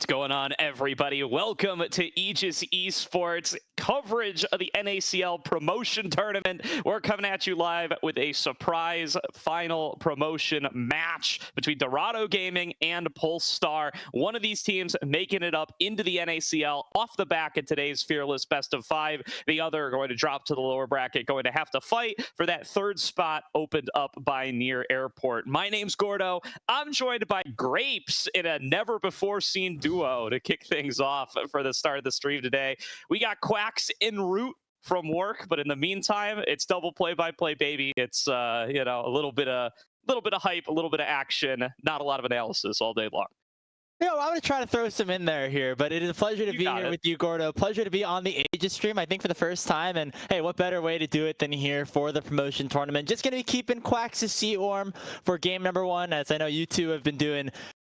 What's going on, everybody? Welcome to Aegis Esports coverage of the NACL promotion tournament. We're coming at you live with a surprise final promotion match between Dorado Gaming and Polestar. One of these teams making it up into the NACL off the back of today's Fearless Best of 5. The other going to drop to the lower bracket, going to have to fight for that third spot opened up by Near Airport. My name's Gordo. I'm joined by Grapes in a never-before-seen duo to kick things off for the start of the stream today. We got Quacks en route from work, but in the meantime, it's double play-by-play, baby. It's a little bit of hype, a little bit of action, not a lot of analysis all day long. I'm going to try to throw some in there here, but it is a pleasure to be here with you, Gordo. Pleasure to be on the Aegis stream, I think, for the first time. And hey, what better way to do it than here for the promotion tournament? Just going to be keeping Quacks' seat warm for game number 1, as I know you two have been doing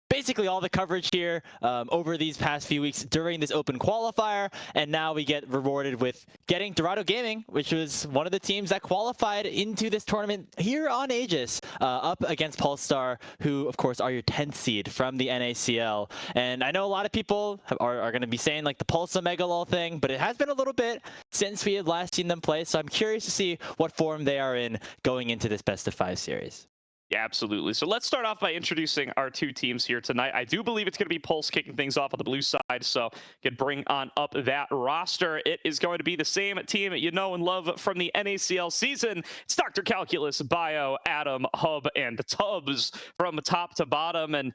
basically all the coverage here over these past few weeks during this open qualifier, and now we get rewarded with getting Dorado Gaming, which was one of the teams that qualified into this tournament here on Aegis, up against Polestar, who of course are your 10th seed from the NACL. And I know a lot of people are going to be saying like the Pulse Omega Lol thing, but it has been a little bit since we had last seen them play, so I'm curious to see what form they are in going into this best of 5 series. Yeah, absolutely. So let's start off by introducing our two teams here tonight. I do believe it's going to be Pulse kicking things off on the blue side, so can bring on up that roster. It is going to be the same team you know and love from the NACL season. It's Dr. Calculus, Bio, Adam, Hub, and Tubbs from top to bottom. And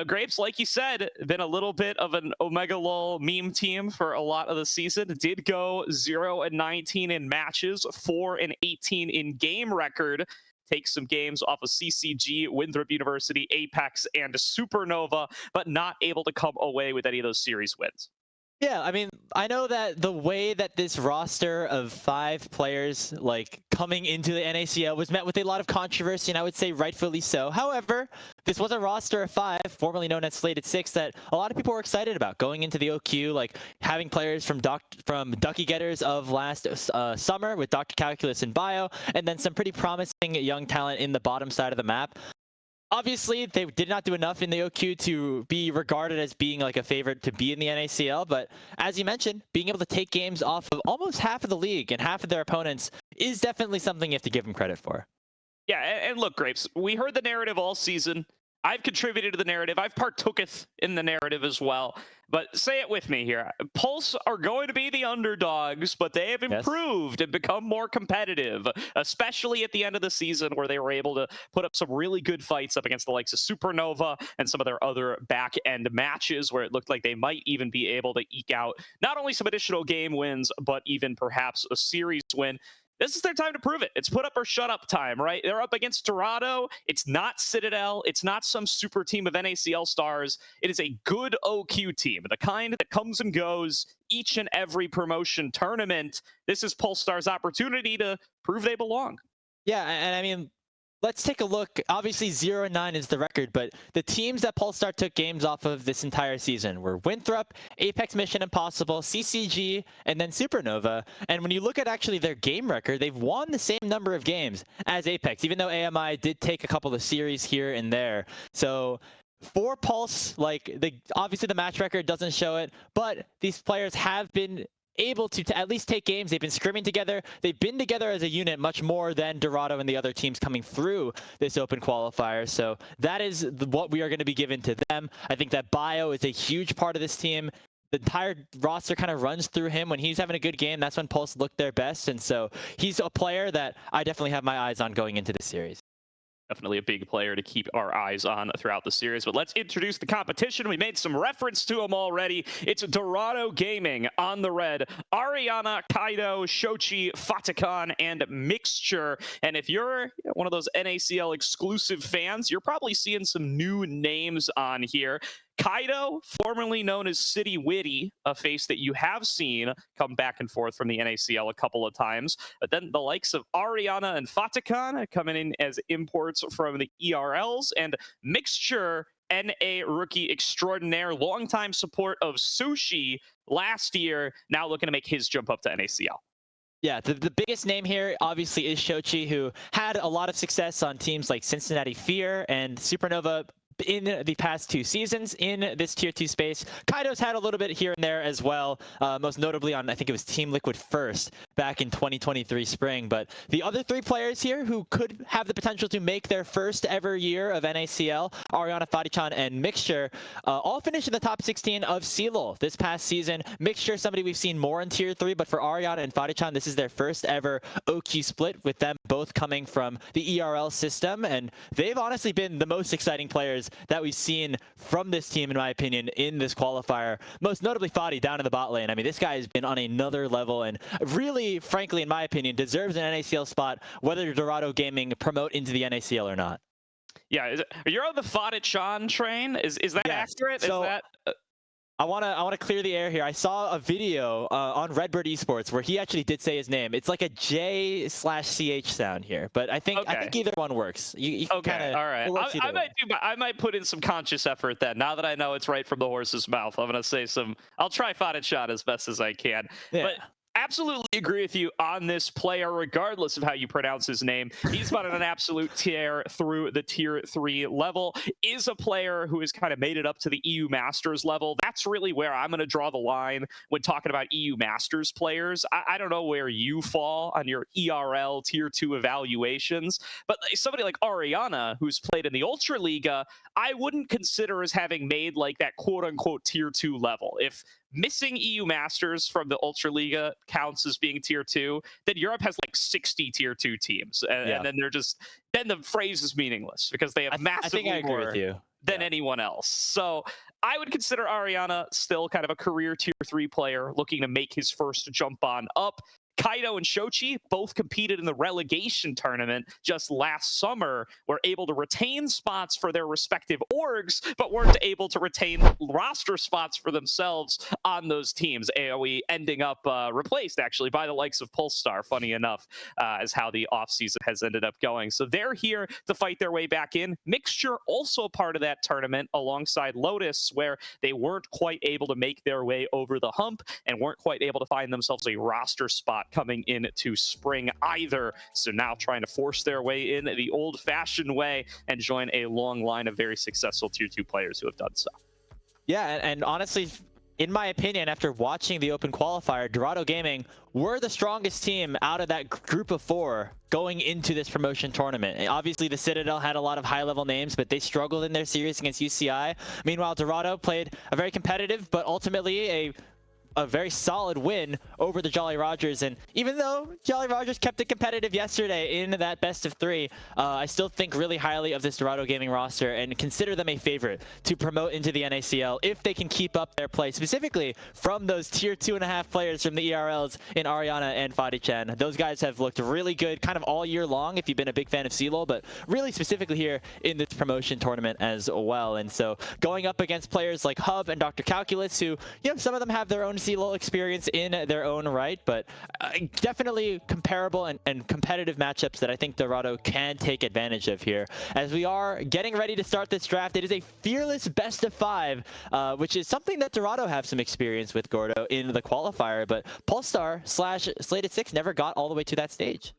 Grapes, like you said, been a little bit of an Omega Lol meme team for a lot of the season. Did go 0-19 in matches, 4-18 in game record. Take some games off of CCG, Winthrop University, Apex, and Supernova, but not able to come away with any of those series wins. Yeah, I mean, I know that the way that this roster of 5 players, like, coming into the NACL was met with a lot of controversy, and I would say rightfully so. However, this was a roster of 5, formerly known as Slated 6, that a lot of people were excited about going into the OQ, like having players from Ducky Getters of last summer with Dr. Calculus and Bio, and then some pretty promising young talent in the bottom side of the map. Obviously, they did not do enough in the OQ to be regarded as being like a favorite to be in the NACL, but as you mentioned, being able to take games off of almost half of the league and half of their opponents is definitely something you have to give them credit for. Yeah, and look, Grapes, we heard the narrative all season. I've contributed to the narrative. I've partooketh in the narrative as well. But say it with me here. Pulse are going to be the underdogs, but they have improved and become more competitive, especially at the end of the season where they were able to put up some really good fights up against the likes of Supernova and some of their other back-end matches where it looked like they might even be able to eke out not only some additional game wins, but even perhaps a series win. This is their time to prove it. It's put up or shut up time, right? They're up against Dorado. It's not Citadel. It's not some super team of NACL stars. It is a good OQ team, the kind that comes and goes each and every promotion tournament. This is Polestar's opportunity to prove they belong. Yeah, and I mean, let's take a look. Obviously, 0-9 is the record, but the teams that Polestar took games off of this entire season were Winthrop, Apex Mission Impossible, CCG, and then Supernova. And when you look at actually their game record, they've won the same number of games as Apex, even though AMI did take a couple of series here and there. So for Pulse, like, obviously the match record doesn't show it, but these players have been able to at least take games. They've been scrimming together. They've been together as a unit much more than Dorado and the other teams coming through this open qualifier. So that is what we are going to be given to them. I think that Bio is a huge part of this team. The entire roster kind of runs through him. When he's having a good game, that's when Pulse look their best. And so he's a player that I definitely have my eyes on going into this series. Definitely a big player to keep our eyes on throughout the series. But let's introduce the competition. We made some reference to them already. It's Dorado Gaming on the red. Ariana, Kaido, Shochi, Fatakan, and Mixture. And if you're one of those NACL exclusive fans, you're probably seeing some new names on here. Kaido, formerly known as City Witty, a face that you have seen come back and forth from the NACL a couple of times. But then the likes of Ariana and Fatakan coming in as imports from the ERLs, and Mixture, NA rookie extraordinaire, longtime support of Sushi last year, now looking to make his jump up to NACL. Yeah, the biggest name here obviously is Shochi, who had a lot of success on teams like Cincinnati Fear and Supernova in the past 2 seasons in this tier 2 space. Kaido's had a little bit here and there as well, most notably on, I think it was Team Liquid first back in 2023 spring. But the other 3 players here who could have the potential to make their first ever year of NACL, Ariana, Fadichan, and Mixture, all finished in the top 16 of CLOL this past season. Mixture, somebody we've seen more in tier 3, but for Ariana and Fadichan, this is their first ever OQ split, with them both coming from the ERL system, and they've honestly been the most exciting players that we've seen from this team, in my opinion, in this qualifier. Most notably Fadi down in the bot lane. I mean, this guy has been on another level and really, frankly, in my opinion, deserves an NACL spot, whether Dorado Gaming promote into the NACL or not. Yeah, you're on the Fadichan train. Is that accurate? So, is that I wanna clear the air here. I saw a video on Redbird Esports where he actually did say his name. It's like a J/CH sound here, but I think either one works. You okay? Kinda, all right. I might put in some conscious effort then. Now that I know it's right from the horse's mouth, I'm gonna say some. I'll try Fadichan as best as I can. Yeah. But absolutely agree with you on this player, regardless of how you pronounce his name. He's been on an absolute tear through the tier 3 level, is a player who has kind of made it up to the EU Masters level. That's really where I'm going to draw the line when talking about EU Masters players. I don't know where you fall on your ERL tier 2 evaluations, but somebody like Ariana, who's played in the Ultra Liga, I wouldn't consider as having made like that quote unquote tier 2 level. If missing EU Masters from the Ultra Liga counts as being tier 2, then Europe has like 60 tier 2 teams, and then then the phrase is meaningless because they have massively more than anyone else. So I would consider Ariana still kind of a career tier 3 player looking to make his first jump on up. Kaido and Shochi both competed in the relegation tournament just last summer, were able to retain spots for their respective orgs, but weren't able to retain roster spots for themselves on those teams. AoE ending up replaced, actually, by the likes of Pulsar, funny enough, as how the offseason has ended up going. So they're here to fight their way back in. Mixture also part of that tournament alongside Lotus, where they weren't quite able to make their way over the hump and weren't quite able to find themselves a roster spot coming into spring either. So now trying to force their way in the old-fashioned way and join a long line of very successful tier 2 players who have done so. Yeah, and honestly, in my opinion, after watching the open qualifier, Dorado Gaming were the strongest team out of that group of 4 going into this promotion tournament. And obviously, the Citadel had a lot of high-level names, but they struggled in their series against UCI. Meanwhile, Dorado played a very competitive, but ultimately a very solid win over the Jolly Rogers. And even though Jolly Rogers kept it competitive yesterday in that best of 3, I still think really highly of this Dorado Gaming roster and consider them a favorite to promote into the NACL if they can keep up their play, specifically from those tier 2.5 players from the ERLs in Ariana and Fadichan. Those guys have looked really good kind of all year long if you've been a big fan of CLOL, but really specifically here in this promotion tournament as well. And so going up against players like Hub and Dr. Calculus, who, some of them have their own CLOL experience in their own right, but definitely comparable and competitive matchups that I think Dorado can take advantage of here. As we are getting ready to start this draft, it is a fearless best of 5, which is something that Dorado have some experience with, Gordo, in the qualifier, but Polestar/Slated6 never got all the way to that stage.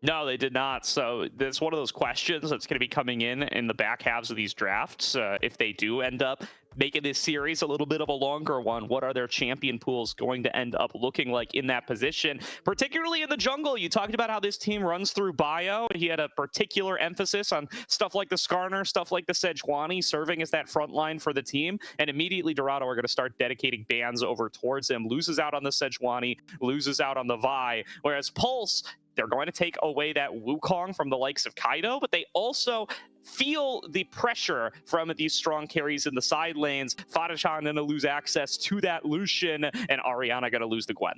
No, they did not. So that's one of those questions that's going to be coming in the back halves of these drafts. If they do end up making this series a little bit of a longer one, what are their champion pools going to end up looking like in that position, particularly in the jungle? You talked about how this team runs through bio. He had a particular emphasis on stuff like the Skarner, stuff like the Sejuani, serving as that front line for the team. And immediately Dorado are going to start dedicating bans over towards him. Loses out on the Sejuani, loses out on the Vi, whereas Pulse, they're going to take away that Wukong from the likes of Kaido, but they also feel the pressure from these strong carries in the side lanes. Fadichan going to lose access to that Lucian, and Ariana going to lose the Gwen.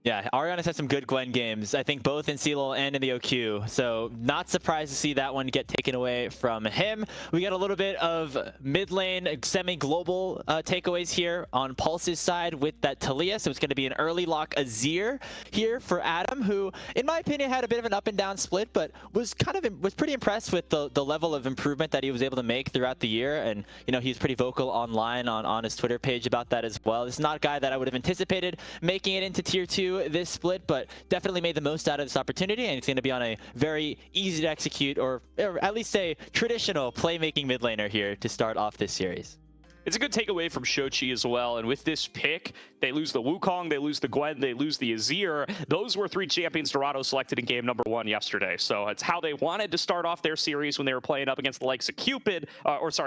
Yeah, Ariana's had some good Gwen games, I think both in CLOL and in the OQ, so not surprised to see that one get taken away from him. We got a little bit of mid lane semi-global takeaways here on Pulse's side with that Talia, so it's going to be an early lock Azir here for Adam, who, in my opinion, had a bit of an up and down split, but was pretty impressed with the level of improvement that he was able to make throughout the year, and he's pretty vocal online on his Twitter page about that as well. This is not a guy that I would have anticipated making it into tier 2 into this split, but definitely made the most out of this opportunity, and it's going to be on a very easy to execute, or at least a traditional playmaking mid laner here to start off this series. It's a good takeaway from Shochi as well. And with this pick, they lose the Wukong, they lose the Gwen, they lose the Azir. Those were 3 champions Dorado selected in game number 1 yesterday. So it's how they wanted to start off their series when they were playing up against the likes of Cupid,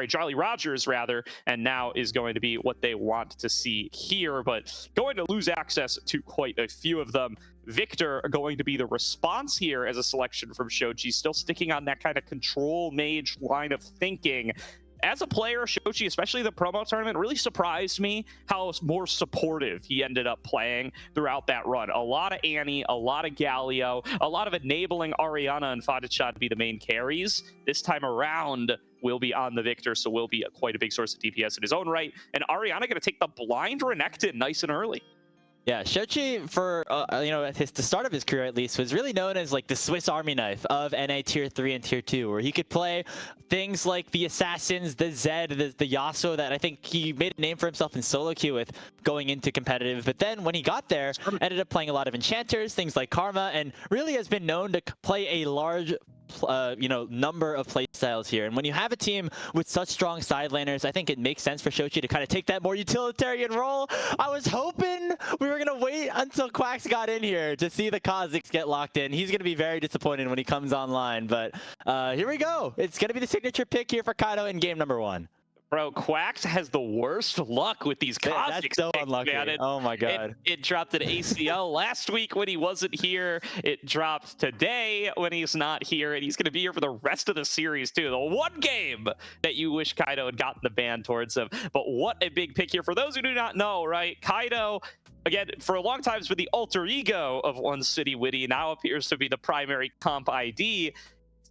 Jolly Rogers rather, and now is going to be what they want to see here. But going to lose access to quite a few of them. Victor going to be the response here as a selection from Shochi, still sticking on that kind of control mage line of thinking. As a player, Shochi, especially the promo tournament, really surprised me how more supportive he ended up playing throughout that run. A lot of Annie, a lot of Galio, a lot of enabling Ariana and Fadichat to be the main carries. This time around, will be on the Victor, so will be quite a big source of DPS in his own right. And Ariana going to take the blind Renekton nice and early. Yeah, Shochi, for at the start of his career at least, was really known as like the Swiss Army knife of NA Tier 3 and Tier 2, where he could play things like the Assassins, the Zed, the Yasuo, that I think he made a name for himself in solo queue with going into competitive. But then when he got there, ended up playing a lot of enchanters, things like Karma, and really has been known to play a large number of play styles here. And when you have a team with such strong side laners, I think it makes sense for Shochi to kind of take that more utilitarian role. I was hoping we were going to wait until Quacks got in here to see the Kha'Zix get locked in. He's going to be very disappointed when he comes online, but here we go. It's going to be the signature pick here for Kaido in game number 1. Bro, Quacks has the worst luck with these Kha'Zix. That's so picks, unlucky. Man. Oh my god. It dropped an ACL last week when he wasn't here. It dropped today when he's not here, and he's going to be here for the rest of the series too. The one game that you wish Kaido had gotten the ban towards him. But what a big pick here. For those who do not know, right, Kaido, again, for a long time has been the alter ego of One City Witty, now appears to be the primary comp ID.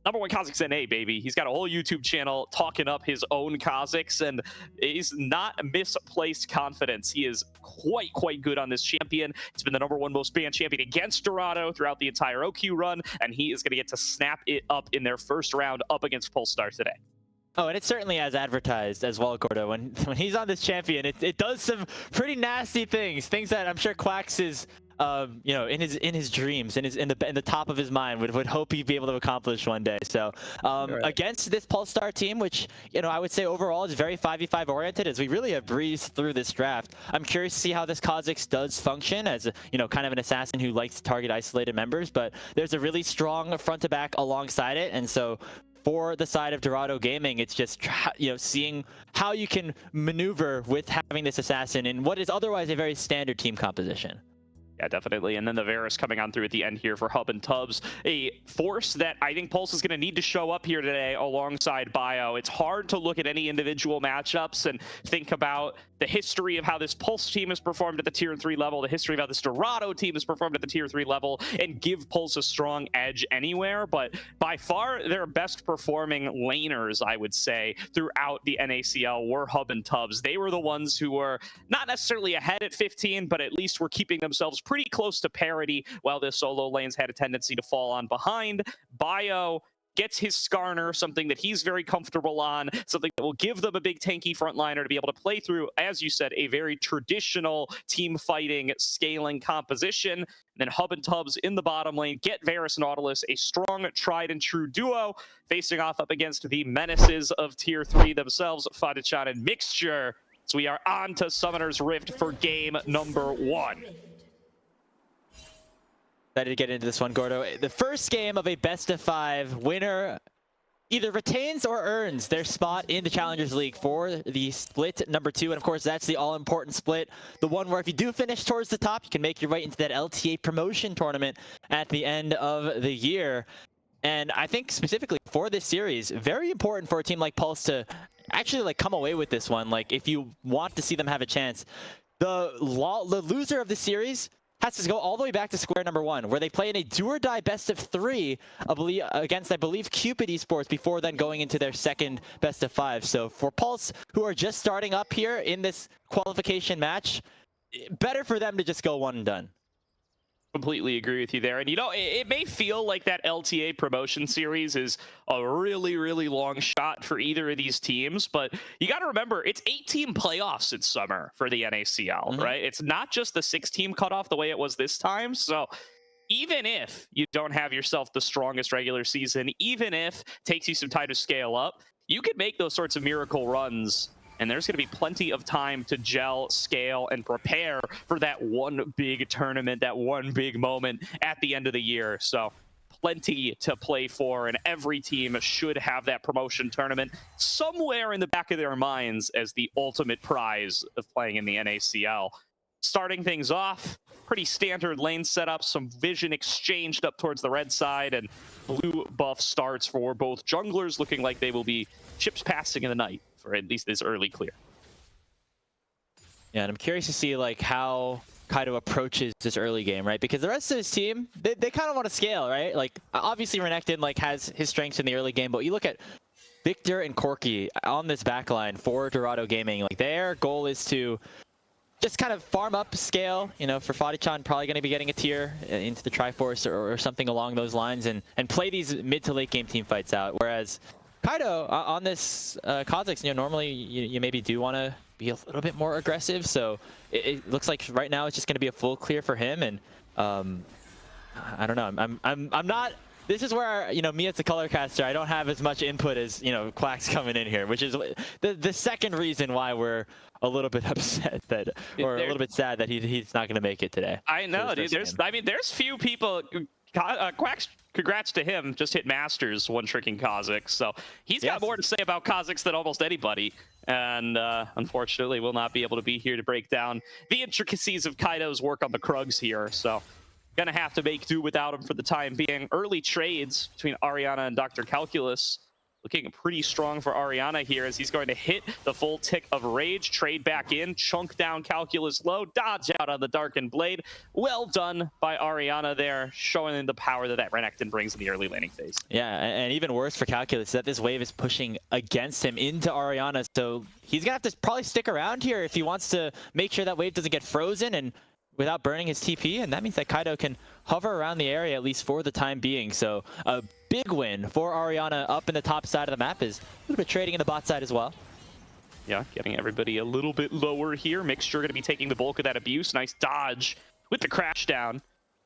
Number 1 Kha'Zix NA, baby. He's got a whole YouTube channel talking up his own Kha'Zix, and he's not misplaced confidence. He is quite good on this champion. He's been the number 1 most banned champion against Dorado throughout the entire OQ run, and he is going to get to snap it up in their first round up against Polestar today. Oh, and it's certainly as advertised as well, Gordo. When he's on this champion, it does some pretty nasty things that I'm sure Quacks is in his dreams, in the top of his mind, would hope he'd be able to accomplish one day. So right. Against this Polestar team, which I would say overall is very 5v5 oriented, as we really have breezed through this draft. I'm curious to see how this Kha'Zix does function as kind of an assassin who likes to target isolated members, but there's a really strong front to back alongside it, and so for the side of Dorado Gaming, it's just seeing how you can maneuver with having this assassin in what is otherwise a very standard team composition. Yeah, definitely. And then the Varus coming on through at the end here for Hub and Tubbs. A force that I think Pulse is going to need to show up here today alongside Bio. It's hard to look at any individual matchups and think about the history of how this Pulse team has performed at the Tier 3 level, the history of how this Dorado team has performed at the Tier 3 level, and give Pulse a strong edge anywhere. But by far, their best performing laners, I would say, throughout the NACL were Hub and Tubbs. They were the ones who were not necessarily ahead at 15, but at least were keeping themselves pretty close to parity, while the solo lanes had a tendency to fall on behind. Bio gets his Skarner, something that he's very comfortable on, something that will give them a big tanky frontliner to be able to play through, as you said, a very traditional team fighting scaling composition. And then Hub and Tubbs in the bottom lane get Varus Nautilus, a strong tried and true duo, facing off up against the menaces of Tier 3 themselves, Fadichat and Mixture. So we are on to Summoner's Rift for game number 1. Ready to get into this one, Gordo. The first game of a best-of-5 winner either retains or earns their spot in the Challengers League for the split number 2. And of course, that's the all-important split. The one where if you do finish towards the top, you can make your way into that LTA promotion tournament at the end of the year. And I think specifically for this series, very important for a team like Pulse to actually come away with this one. If you want to see them have a chance, the loser of the series has to go all the way back to square number 1, where they play in a do-or-die best-of-3 against, I believe, Cupid Esports before then going into their second best-of-5. So for Pulse, who are just starting up here in this qualification match, better for them to just go one and done. Completely agree with you there. And it may feel like that LTA promotion series is a really, really long shot for either of these teams, but you got to remember it's 8-team playoffs in summer for the NACL, right? It's not just the 6-team cutoff the way it was this time. So even if you don't have yourself the strongest regular season, even if it takes you some time to scale up, you can make those sorts of miracle runs. And there's going to be plenty of time to gel, scale, and prepare for that one big tournament, that one big moment at the end of the year. So plenty to play for, and every team should have that promotion tournament somewhere in the back of their minds as the ultimate prize of playing in the NACL. Starting things off, pretty standard lane setup, some vision exchanged up towards the red side, and blue buff starts for both junglers, looking like they will be chips passing in the night for at least this early clear. Yeah, and I'm curious to see like how Kaido approaches this early game, right? Because the rest of his team, they kind of want to scale, right? Like obviously Renekton like has his strengths in the early game, but you look at Victor and Corki on this backline for Dorado Gaming, like their goal is to just kind of farm up scale, you know, for Fadichan probably going to be getting a tier into the Triforce or something along those lines, and play these mid to late game team fights out. Whereas Kaido on this Kha'Zix, you know, normally you maybe do want to be a little bit more aggressive. So it looks like right now it's just going to be a full clear for him. And I don't know. I'm not. This is where, you know, me as the color caster, I don't have as much input as, you know, Quack's coming in here, which is the second reason why we're a little bit upset that, or a little bit sad that he's not going to make it today. I know, dude. There's few people. Quack's, congrats to him, just hit Masters one tricking Kha'Zix, so he's got more to say about Kha'Zix than almost anybody, and unfortunately will not be able to be here to break down the intricacies of Kaido's work on the Krugs here, so gonna have to make do without him for the time being. Early trades between Ariana and Dr. Calculus looking pretty strong for Ariana here, as he's going to hit the full tick of Rage, trade back in, chunk down Calculus low, dodge out on the Darkened Blade. Well done by Ariana there, showing the power that Renekton brings in the early laning phase. Yeah, and even worse for Calculus is that this wave is pushing against him into Ariana, so he's gonna have to probably stick around here if he wants to make sure that wave doesn't get frozen and without burning his TP, and that means that Kaido can hover around the area at least for the time being. So a big win for Ariana up in the top side of the map, is a little bit trading in the bot side as well. Yeah, getting everybody a little bit lower here. Mixture going to be taking the bulk of that abuse. Nice dodge with the crash down.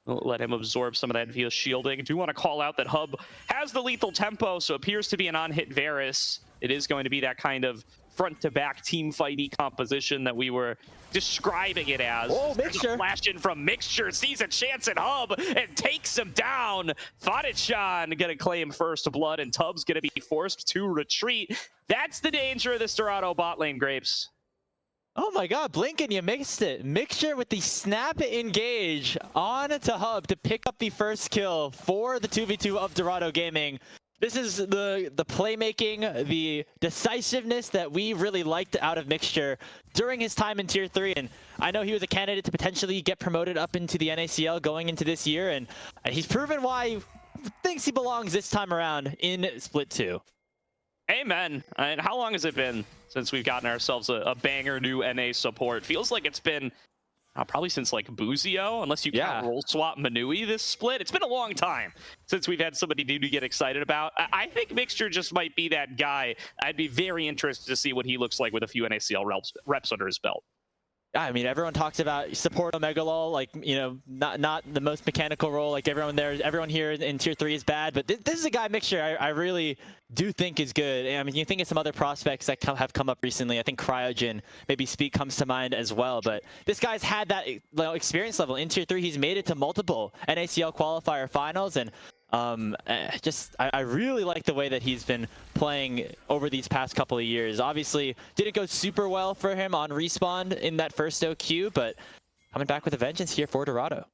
We'll let him absorb some of that via shielding. Do want to call out that Hub has the lethal tempo, so appears to be an on-hit Varus. It is going to be that kind of front-to-back team fighty composition that we were describing it as. Oh, Mixture! Flash in from Mixture, sees a chance at Hub and takes him down. Fadichan gonna claim first blood, and Tubbs gonna be forced to retreat. That's the danger of this Dorado bot lane, Grapes. Oh my god, Blinken, you mixed it. Mixture with the snap engage on to Hub to pick up the first kill for the 2v2 of Dorado Gaming. This is the playmaking, the decisiveness that we really liked out of Mixture during his time in Tier 3. And I know he was a candidate to potentially get promoted up into the NACL going into this year. And he's proven why he thinks he belongs this time around in Split 2. Amen. And how long has it been since we've gotten ourselves a banger new NA support? Feels like it's been probably since like Buzio, unless you count roll swap Manui this split. It's been a long time since we've had somebody new to get excited about. I think Mixture just might be that guy. I'd be very interested to see what he looks like with a few NACL reps under his belt. I mean, everyone talks about support Omegalol, like, you know, not the most mechanical role. Like everyone here in Tier 3 is bad, but this is a guy, Mixture, I really do think is good. I mean, you think of some other prospects that have come up recently. I think Cryogen, maybe Speak comes to mind as well. But this guy's had that experience level in Tier 3. He's made it to multiple NACL qualifier finals, and I really like the way that he's been playing over these past couple of years. Obviously, didn't go super well for him on Respawn in that first OQ, but coming back with a vengeance here for Dorado.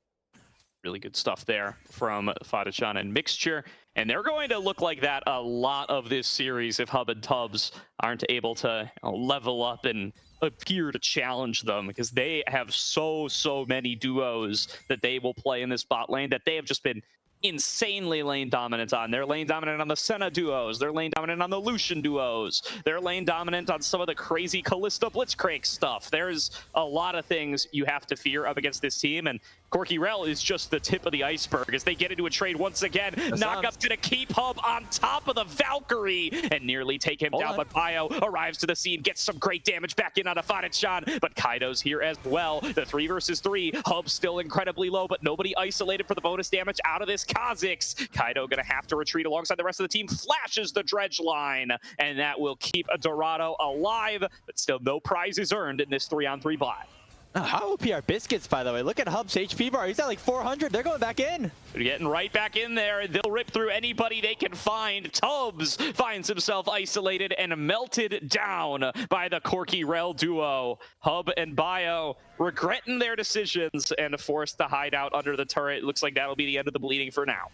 Really good stuff there from Fadichan and Mixture. And they're going to look like that a lot of this series if Hub and Tubbs aren't able to level up and appear to challenge them, because they have so many duos that they will play in this bot lane that they have just been insanely lane dominant on. They're lane dominant on the Senna duos. They're lane dominant on the Lucian duos. They're lane dominant on some of the crazy Kalista Blitzcrank stuff. There's a lot of things you have to fear up against this team, and Corky Rell is just the tip of the iceberg as they get into a trade once again. Knockup's gonna keep Hub on top of the Valkyrie and nearly take him down, but Bio arrives to the scene, gets some great damage back in on Afadichan, but Kaido's here as well. The 3 versus 3, Hub still incredibly low, but nobody isolated for the bonus damage out of this Kha'Zix. Kaido gonna have to retreat alongside the rest of the team, flashes the dredge line, and that will keep Dorado alive, but still no prizes earned in this 3-on-3 bot. How OP are Biscuits, by the way? Look at Hub's HP bar. He's at like 400. They're going back in. They're getting right back in there. They'll rip through anybody they can find. Tubbs finds himself isolated and melted down by the Corky Rell duo. Hub and Bio regretting their decisions and forced to hide out under the turret. Looks like that'll be the end of the bleeding for now.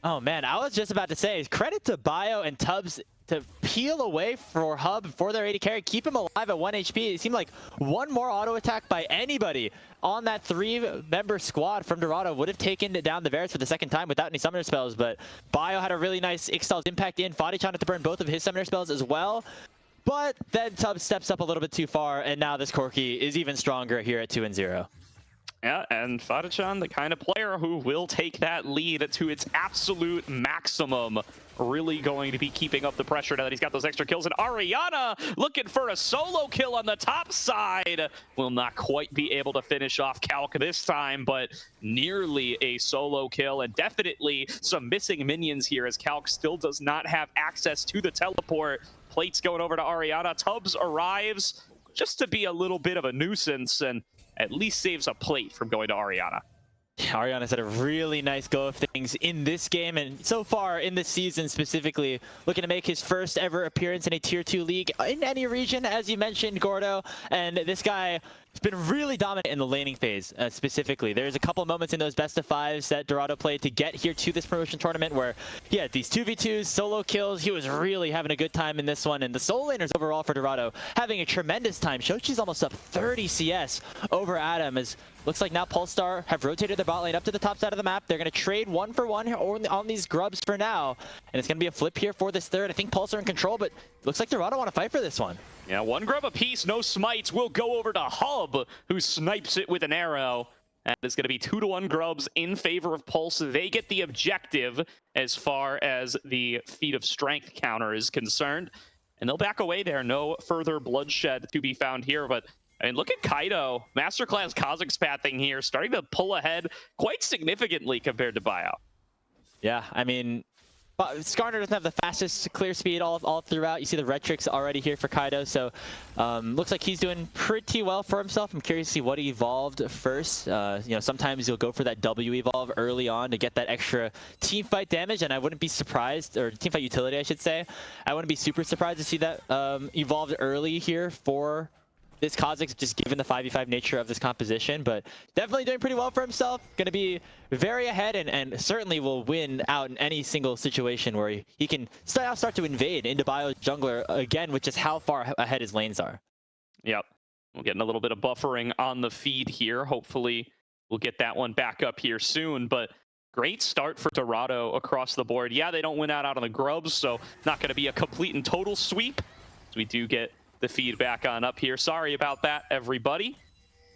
Oh, man. I was just about to say, credit to Bio and Tubbs to peel away for Hub for their AD carry, keep him alive at 1 HP. It seemed like one more auto attack by anybody on that 3-member squad from Dorado would have taken down the Varus for the second time without any summoner spells, but Bio had a really nice Ixtal's impact in. Fadichan had to burn both of his summoner spells as well, but then Tubbs steps up a little bit too far, and now this Corky is even stronger here at 2-0. Yeah, and Fadichan, the kind of player who will take that lead to its absolute maximum. Really going to be keeping up the pressure now that he's got those extra kills. And Ariana looking for a solo kill on the top side. Will not quite be able to finish off Calc this time, but nearly a solo kill. And definitely some missing minions here as Calc still does not have access to the teleport. Plates going over to Ariana. Tubbs arrives just to be a little bit of a nuisance and at least saves a plate from going to Ariana. Ariana's had a really nice go of things in this game, and so far in this season specifically, looking to make his first ever appearance in a Tier 2 league in any region, as you mentioned, Gordo. And this guy has been really dominant in the laning phase, specifically. There's a couple moments in those best of 5s that Dorado played to get here to this promotion tournament where he had these 2v2s, solo kills. He was really having a good time in this one, and the solo laners overall for Dorado having a tremendous time. Shochi's almost up 30 CS over Adam, as looks like now Polestar have rotated their bot lane up to the top side of the map. They're going to trade 1-for-1 on these grubs for now, and it's going to be a flip here for this third. I think Polestar in control, but looks like Dorado want to fight for this one. Yeah, 1 grub apiece, no smites. Will go over to Hub, who snipes it with an arrow. And it's going to be 2-1 grubs in favor of Pulse. They get the objective as far as the feat of strength counter is concerned. And they'll back away there. No further bloodshed to be found here, but I mean, look at Kaido. Masterclass Kha'Zix pathing here, starting to pull ahead quite significantly compared to Bio. Yeah, I mean, Skarner doesn't have the fastest clear speed all throughout. You see the red tricks already here for Kaido, so looks like he's doing pretty well for himself. I'm curious to see what he evolved first. You know, sometimes you'll go for that W evolve early on to get that extra team fight damage, and I wouldn't be surprised, or team fight utility, I should say. I wouldn't be super surprised to see that evolved early here for this Kha'Zix, just given the 5v5 nature of this composition, but definitely doing pretty well for himself. Going to be very ahead and certainly will win out in any single situation where he can start to invade into Bio's jungler again, which is how far ahead his lanes are. Yep. We're getting a little bit of buffering on the feed here. Hopefully we'll get that one back up here soon, but great start for Dorado across the board. Yeah, they don't win out on the grubs, so not going to be a complete and total sweep. So we do get the feedback on up here. Sorry about that, everybody.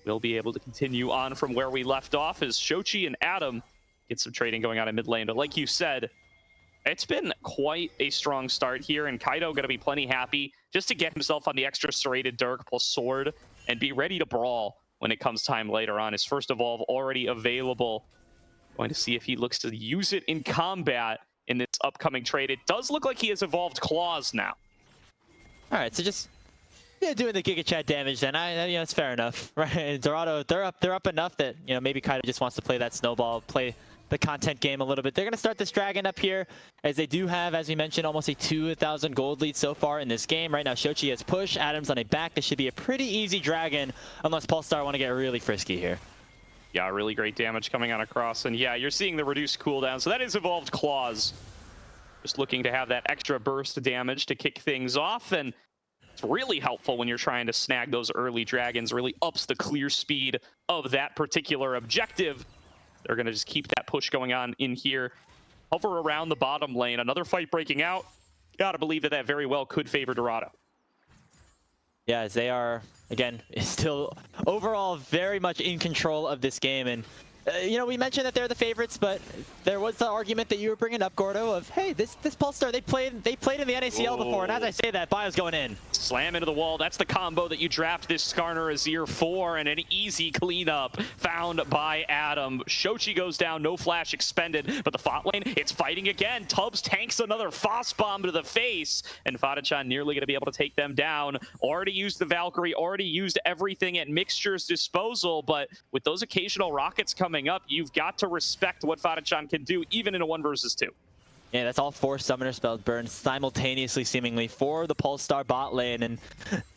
We'll be able to continue on from where we left off as Shochi and Adam get some trading going on in mid lane. But like you said, it's been quite a strong start here, and Kaido going to be plenty happy just to get himself on the extra serrated Dirk plus sword and be ready to brawl when it comes time later on. His first evolve already available. Going to see if he looks to use it in combat in this upcoming trade. It does look like he has evolved Claws now. All right, so just doing the Giga Chat damage, then you know, it's fair enough, right? Dorado, they're up enough that, you know, maybe Kaido just wants to play that snowball, play the content game a little bit. They're gonna start this dragon up here, as they do have, as we mentioned, almost a 2,000 gold lead so far in this game. Right now, Shochi has push, Adam's on a back. This should be a pretty easy dragon, unless Polestar want to get really frisky here. Yeah, really great damage coming on across, and yeah, you're seeing the reduced cooldown, so that is evolved Claws. Just looking to have that extra burst of damage to kick things off, and it's really helpful when you're trying to snag those early dragons, really ups the clear speed of that particular objective. They're going to just keep that push going on in here. Hover around the bottom lane. Another fight breaking out. Gotta believe that that very well could favor Dorado. Yeah, as they are, again, still overall very much in control of this game. And you know, we mentioned that they're the favorites, but there was the argument that you were bringing up, Gordo, of hey, this Polestar, they played in the NACL before, and as I say that, Bio's going in. Slam into the wall. That's the combo that you draft this Skarner Azir for, and an easy cleanup found by Adam. Shochi goes down, no flash expended, but the Font lane, it's fighting again. Tubbs tanks another Foss bomb to the face, and Fadachan nearly going to be able to take them down. Already used the Valkyrie, already used everything at Mixture's disposal, but with those occasional rockets coming up, you've got to respect what Fadachan can do, even in a 1 versus 2. Yeah, that's all 4 summoner spells burned simultaneously, seemingly, for the Polestar bot lane, and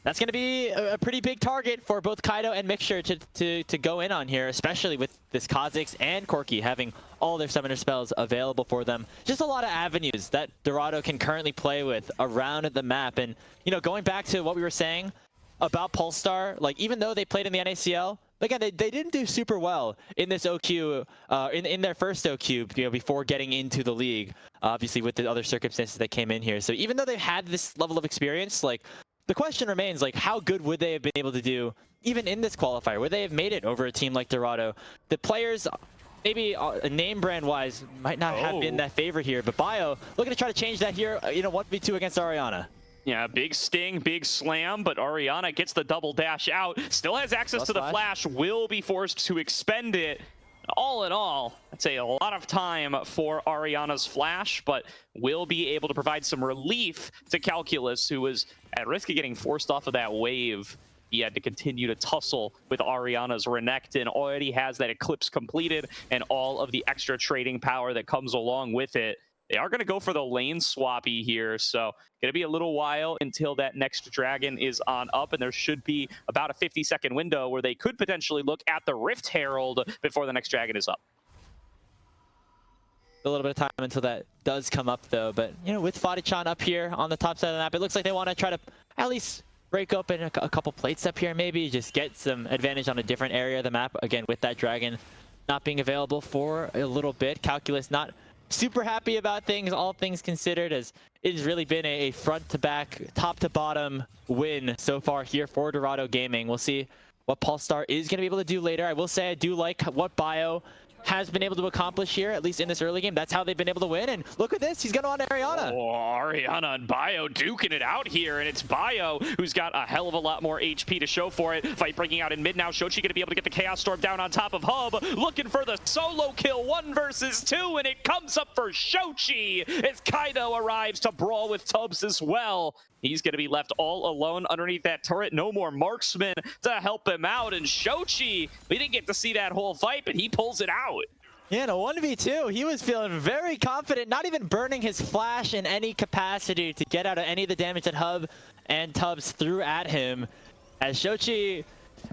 that's going to be a pretty big target for both Kaido and Mixture to go in on here, especially with this Kha'Zix and Corki having all their summoner spells available for them. Just a lot of avenues that Dorado can currently play with around the map, and, you know, going back to what we were saying about Polestar, like, even though they played in the NACL, again, they didn't do super well in this OQ, in their first OQ, you know, before getting into the league, obviously with the other circumstances that came in here. So even though they've had this level of experience, like, the question remains, like, how good would they have been able to do even in this qualifier? Would they have made it over a team like Dorado? The players, maybe name brand wise, might not have been that favorite here, but Bio looking to try to change that here, you know, 1v2 against Ariana. Yeah, big sting, big slam, but Ariana gets the double dash out. Still has access to the flash, will be forced to expend it. All in all, I'd say a lot of time for Ariana's flash, but will be able to provide some relief to Calculus, who was at risk of getting forced off of that wave. He had to continue to tussle with Ariana's Renekton, already has that Eclipse completed, and all of the extra trading power that comes along with it. They are going to go for the lane swappy here, so going to be a little while until that next dragon is on up, and there should be about a 50-second window where they could potentially look at the Rift Herald before the next dragon is up. A little bit of time until that does come up, though, but, you know, with Fadachan up here on the top side of the map, it looks like they want to try to at least break open a couple plates up here, maybe just get some advantage on a different area of the map, again, with that dragon not being available for a little bit. Calculus not super happy about things, all things considered, as it has really been a front to back, top to bottom win so far here for Dorado Gaming. We'll see what Polestar is going to be able to do later. I will say I do like what Bio has been able to accomplish here, at least in this early game. That's how they've been able to win. And look at this, he's going on Ariana. Oh, Ariana and Bio duking it out here, and it's Bio who's got a hell of a lot more HP to show for it. Fight breaking out in mid now. Shochi going to be able to get the Chaos Storm down on top of Hub, looking for the solo kill, 1 versus 2, and it comes up for Shochi as Kaido arrives to brawl with Tubbs as well. He's going to be left all alone underneath that turret. No more marksman to help him out. And Shochi, we didn't get to see that whole fight, but he pulls it out. Yeah, in a 1v2, he was feeling very confident, not even burning his flash in any capacity to get out of any of the damage that Hub and Tubbs threw at him. As Shochi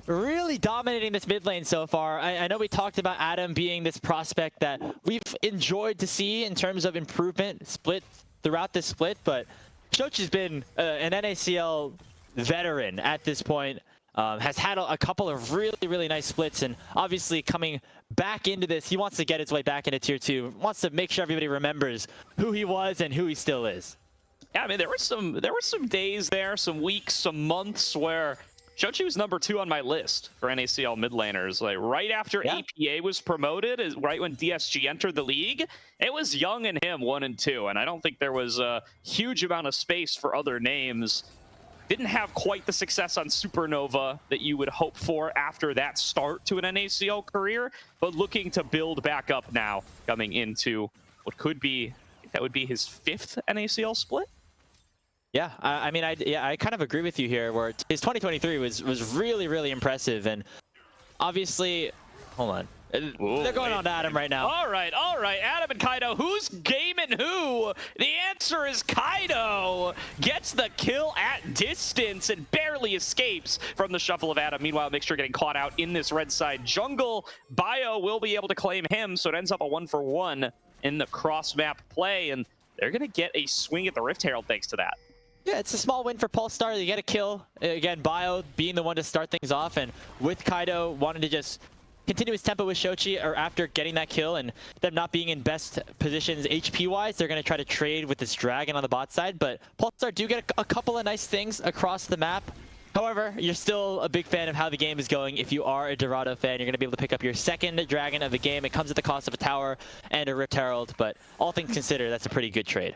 really dominating this mid lane so far. I know we talked about Adam being this prospect that we've enjoyed to see in terms of improvement split throughout this split, but Shochi's been an NACL veteran at this point, has had a couple of really nice splits, and obviously coming back into this, he wants to get his way back into tier 2, wants to make sure everybody remembers who he was and who he still is. Yeah, I mean, there were some days there, some weeks, some months where Shochi was number 2 on my list for NACL mid laners. Like right after APA was promoted, right when DSG entered the league, it was Young and him 1 and 2, and I don't think there was a huge amount of space for other names. Didn't have quite the success on Supernova that you would hope for after that start to an NACL career, but looking to build back up now, coming into what could be, that would be his 5th NACL split. Yeah, I mean, I kind of agree with you here, where his 2023 was really impressive, and obviously, hold on. Ooh, they're going on to Adam right now. All right, Adam and Kaido, who's gaming who? The answer is Kaido gets the kill at distance and barely escapes from the shuffle of Adam. Meanwhile, Mixture getting caught out in this red side jungle. Bio will be able to claim him, so it ends up a 1-for-1 in the cross-map play, and they're going to get a swing at the Rift Herald thanks to that. Yeah, it's a small win for Polestar. They get a kill. Again, Bio being the one to start things off, and with Kaido wanting to just continue his tempo with Shochi, or after getting that kill and them not being in best positions HP-wise, they're going to try to trade with this dragon on the bot side. But Polestar do get a couple of nice things across the map. However, you're still a big fan of how the game is going. If you are a Dorado fan, you're going to be able to pick up your second dragon of the game. It comes at the cost of a tower and a Rift Herald, but all things considered, that's a pretty good trade.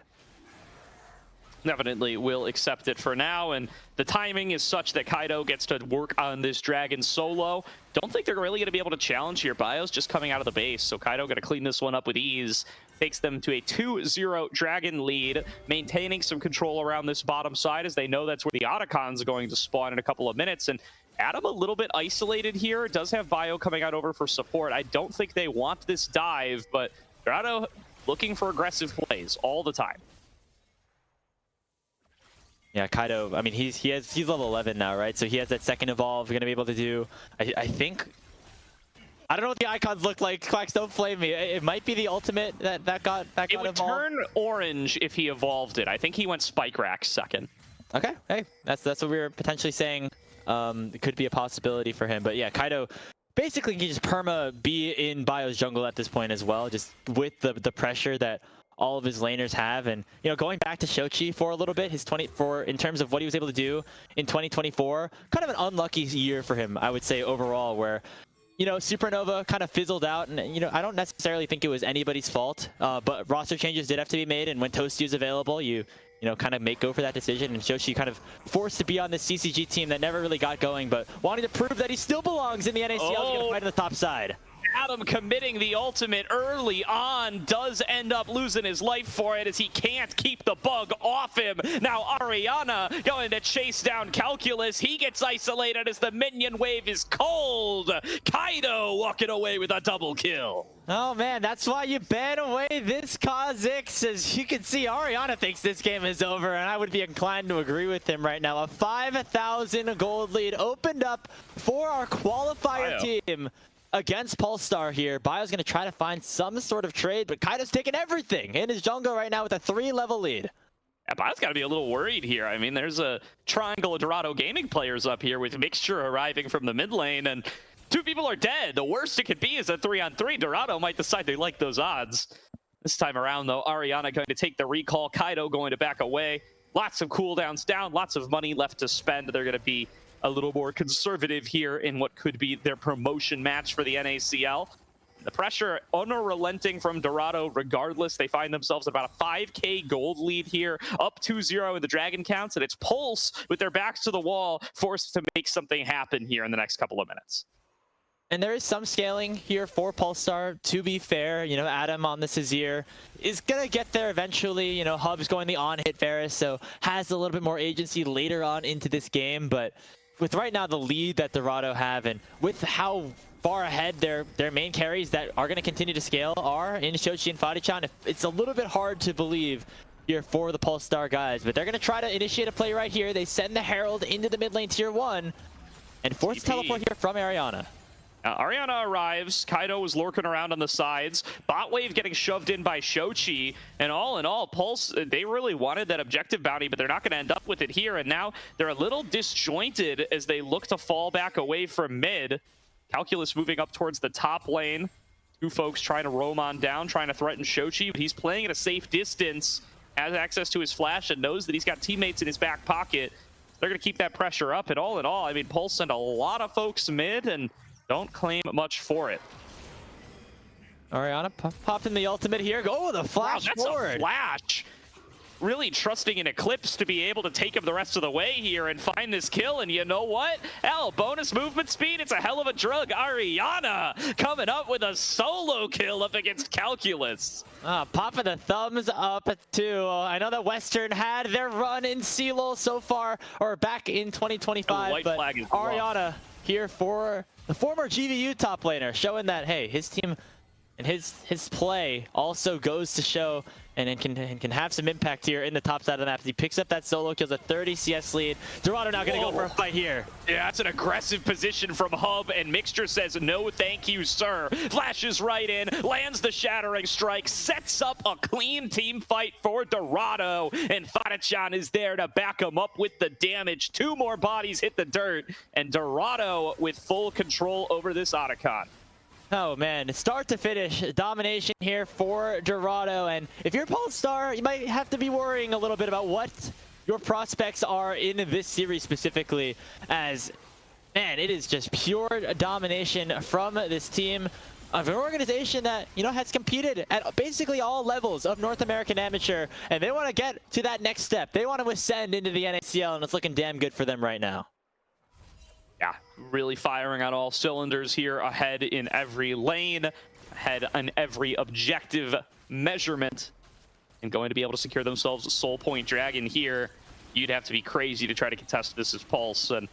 Definitely will accept it for now, and the timing is such that Kaido gets to work on this dragon solo. Don't think they're really going to be able to challenge here. Bio's just coming out of the base, so Kaido going to clean this one up with ease. Takes them to a 2-0 dragon lead, maintaining some control around this bottom side as they know that's where the Otacon's going to spawn in a couple of minutes. And Adam a little bit isolated here. Does have Bio coming out over for support. I don't think they want this dive, but Dorado looking for aggressive plays all the time. Yeah, Kaido, I mean, he's level 11 now, right? So he has that second evolve. We're going to be able to do, I think, I don't know what the icons look like. Quacks, don't flame me. It might be the ultimate that got evolved. It would turn orange if he evolved it. I think he went Spike Rack second. Okay, hey, that's what we were potentially saying. It could be a possibility for him. But yeah, Kaido basically can just perma be in Bio's jungle at this point as well, just with the pressure that all of his laners have. And going back to Shochi for a little bit, his 24 in terms of what he was able to do in 2024, kind of an unlucky year for him, I would say, overall, where Supernova kind of fizzled out, and I don't necessarily think it was anybody's fault, but roster changes did have to be made, and when Toasty is available, you kind of go for that decision, and Shochi kind of forced to be on this CCG team that never really got going, but wanting to prove that he still belongs in the NACL. He's going to fight on the top side. Adam committing the ultimate early on does end up losing his life for it as he can't keep the bug off him. Now Ariana going to chase down Calculus. He gets isolated as the minion wave is cold. Kaido walking away with a double kill. Oh man, that's why you ban away this Kha'Zix. As you can see, Ariana thinks this game is over, and I would be inclined to agree with him right now. A 5,000 gold lead opened up for our qualifier team against Polestar here. Bio's going to try to find some sort of trade, but Kaido's taking everything in his jungle right now with a 3-level lead. Yeah, Bio's got to be a little worried here. I mean, there's a triangle of Dorado Gaming players up here with Mixture arriving from the mid lane, and 2 people are dead. The worst it could be is a 3-on-3. Dorado might decide they like those odds. This time around, though, Ariana going to take the recall. Kaido going to back away. Lots of cooldowns down, lots of money left to spend. They're going to be a little more conservative here in what could be their promotion match for the NACL. The pressure unrelenting from Dorado regardless. They find themselves about a 5k gold lead here, up 2-0 in the Dragon counts, and it's Pulse with their backs to the wall, forced to make something happen here in the next couple of minutes. And there is some scaling here for Polestar, to be fair. Adam on the Azir is going to get there eventually. Hub's going the on-hit Varus, so has a little bit more agency later on into this game, but with right now the lead that Dorado have, and with how far ahead their main carries that are going to continue to scale are in Shochi and Fadichan, it's a little bit hard to believe here for the Polestar guys, but they're going to try to initiate a play right here. They send the Herald into the mid lane tier 1 and force teleport here from Ariana. Ariana arrives. Kaido was lurking around on the sides. Bot wave getting shoved in by Shochi. And all in all, Pulse, they really wanted that objective bounty, but they're not going to end up with it here. And now they're a little disjointed as they look to fall back away from mid. Calculus moving up towards the top lane. 2 folks trying to roam on down, trying to threaten Shochi, but he's playing at a safe distance, has access to his flash, and knows that he's got teammates in his back pocket. They're going to keep that pressure up. And all in all, I mean, Pulse sent a lot of folks mid, and don't claim much for it. Ariana popped in the ultimate here. Go the flash forward. A flash. Really trusting in Eclipse to be able to take him the rest of the way here and find this kill. And you know what? Hell, bonus movement speed. It's a hell of a drug. Ariana coming up with a solo kill up against Calculus. Popping the thumbs up too. I know that Western had their run in CLOL so far, or back in 2025, but Ariana here for the former GVU top laner, showing that, hey, his team and his play also goes to show and can have some impact here in the top side of the map. He picks up that solo, kills a 30 CS lead. Dorado now going to go for a fight here. Yeah, that's an aggressive position from Hub, and Mixture says, no thank you, sir. Flashes right in, lands the Shattering Strike, sets up a clean team fight for Dorado, and Fadichan is there to back him up with the damage. 2 more bodies hit the dirt, and Dorado with full control over this Otacon. Oh man, start to finish domination here for Dorado, and if you're Polestar, you might have to be worrying a little bit about what your prospects are in this series specifically, as man, it is just pure domination from this team of an organization that, you know, has competed at basically all levels of North American Amateur, and they want to get to that next step. They want to ascend into the NACL, and it's looking damn good for them right now. Yeah, really firing on all cylinders here, ahead in every lane, ahead on every objective measurement, and going to be able to secure themselves a Soul Point Dragon here. You'd have to be crazy to try to contest this as Pulse, and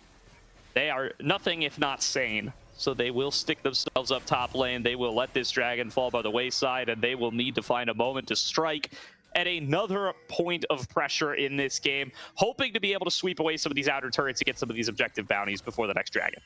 they are nothing if not sane. So they will stick themselves up top lane. They will let this dragon fall by the wayside, and they will need to find a moment to strike at another point of pressure in this game, hoping to be able to sweep away some of these outer turrets to get some of these objective bounties before the next dragon.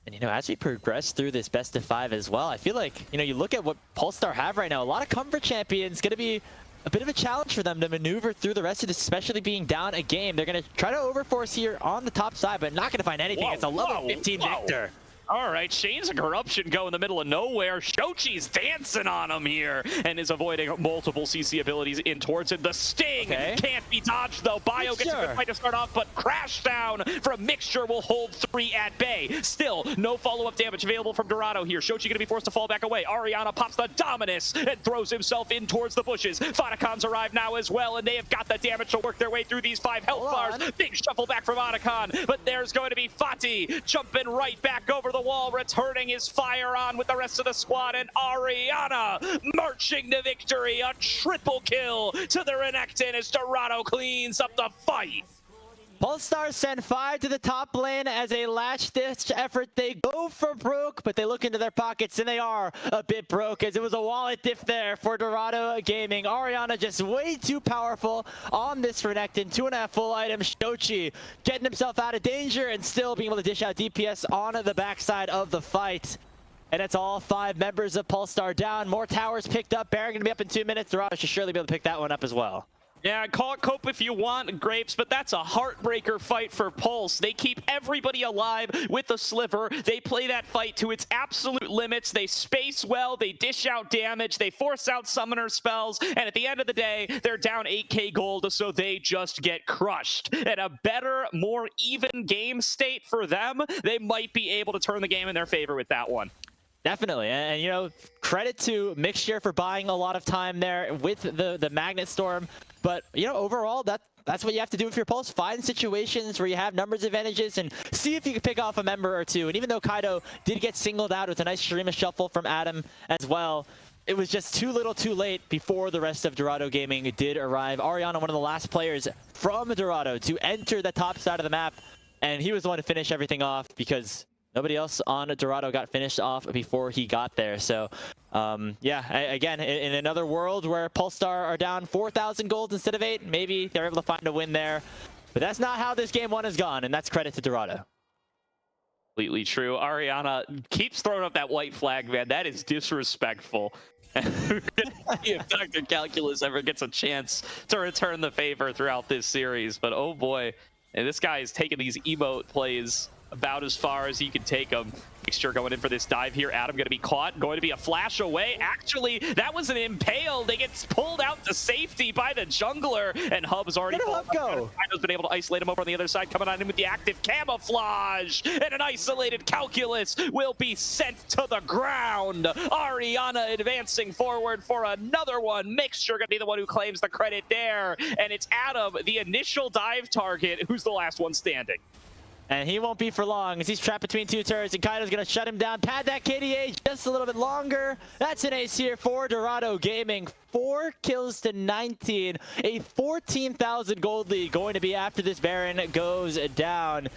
And, you know, as we progress through this best of 5 as well, I feel like, you know, you look at what Polestar have right now, a lot of comfort champions, going to be a bit of a challenge for them to maneuver through the rest of this, especially being down a game. They're going to try to overforce here on the top side, but not going to find anything. It's a level 15 Victor. All right, Shane's a corruption go in the middle of nowhere. Shochi's dancing on him here and is avoiding multiple CC abilities in towards him. The sting can't be dodged, though. Bio gets a good fight to start off, but crash down from Mixture will hold 3 at bay. Still, no follow-up damage available from Dorado here. Shochi going to be forced to fall back away. Ariana pops the Dominus and throws himself in towards the bushes. Fanacon's arrived now as well, and they have got the damage to work their way through these 5 health bars. Big shuffle back from Anacon, but there's going to be Fati jumping right back over the wall, returning his fire on with the rest of the squad, and Ariana marching to victory. A triple kill to the Renekton as Dorado cleans up the fight. Polestar send 5 to the top lane as a last-ditch effort. They go for broke, but they look into their pockets, and they are a bit broke, as it was a wallet diff there for Dorado Gaming. Ariana just way too powerful on this Renekton. 2.5 full items. Shochi getting himself out of danger and still being able to dish out DPS on the backside of the fight. And it's all 5 members of Polestar down. More towers picked up. Baron going to be up in 2 minutes. Dorado should surely be able to pick that one up as well. Yeah, call it cope if you want, Grapes, but that's a heartbreaker fight for Pulse. They keep everybody alive with the sliver. They play that fight to its absolute limits. They space well, they dish out damage, they force out summoner spells, and at the end of the day, they're down 8k gold, so they just get crushed. And a better, more even game state for them, they might be able to turn the game in their favor with that one. Definitely, and you know, credit to Mixture for buying a lot of time there with the Magnet Storm. But you know, overall, that's what you have to do with your Pulse. Find situations where you have numbers advantages and see if you can pick off a member or two. And even though Kaido did get singled out with a nice Shurima shuffle from Adam as well, it was just too little too late before the rest of Dorado Gaming did arrive. Ariana, one of the last players from Dorado to enter the top side of the map, and he was the one to finish everything off because nobody else on Dorado got finished off before he got there. So, yeah, again, in another world where Polestar are down 4,000 gold instead of 8, maybe they're able to find a win there. But that's not how this game 1 has gone, and that's credit to Dorado. Completely true. Ariana keeps throwing up that white flag, man. That is disrespectful. If Dr. Calculus ever gets a chance to return the favor throughout this series. But oh boy, and this guy is taking these emote plays about as far as he can take them. Mixture going in for this dive here. Adam going to be caught, going to be a flash away. Actually, that was an impale. They get pulled out to safety by the jungler, and Hub's already Kaido's been able to isolate him over on the other side, coming on in with the active camouflage, and an isolated Calculus will be sent to the ground. Ariana advancing forward for another one. Mixture going to be the one who claims the credit there, and it's Adam, the initial dive target, who's the last one standing. And he won't be for long as he's trapped between 2 turrets, and Kaido's going to shut him down. Pad that KDA just a little bit longer. That's an ace here for Dorado Gaming. 4 kills to 19. A 14,000 gold lead going to be after this Baron goes down.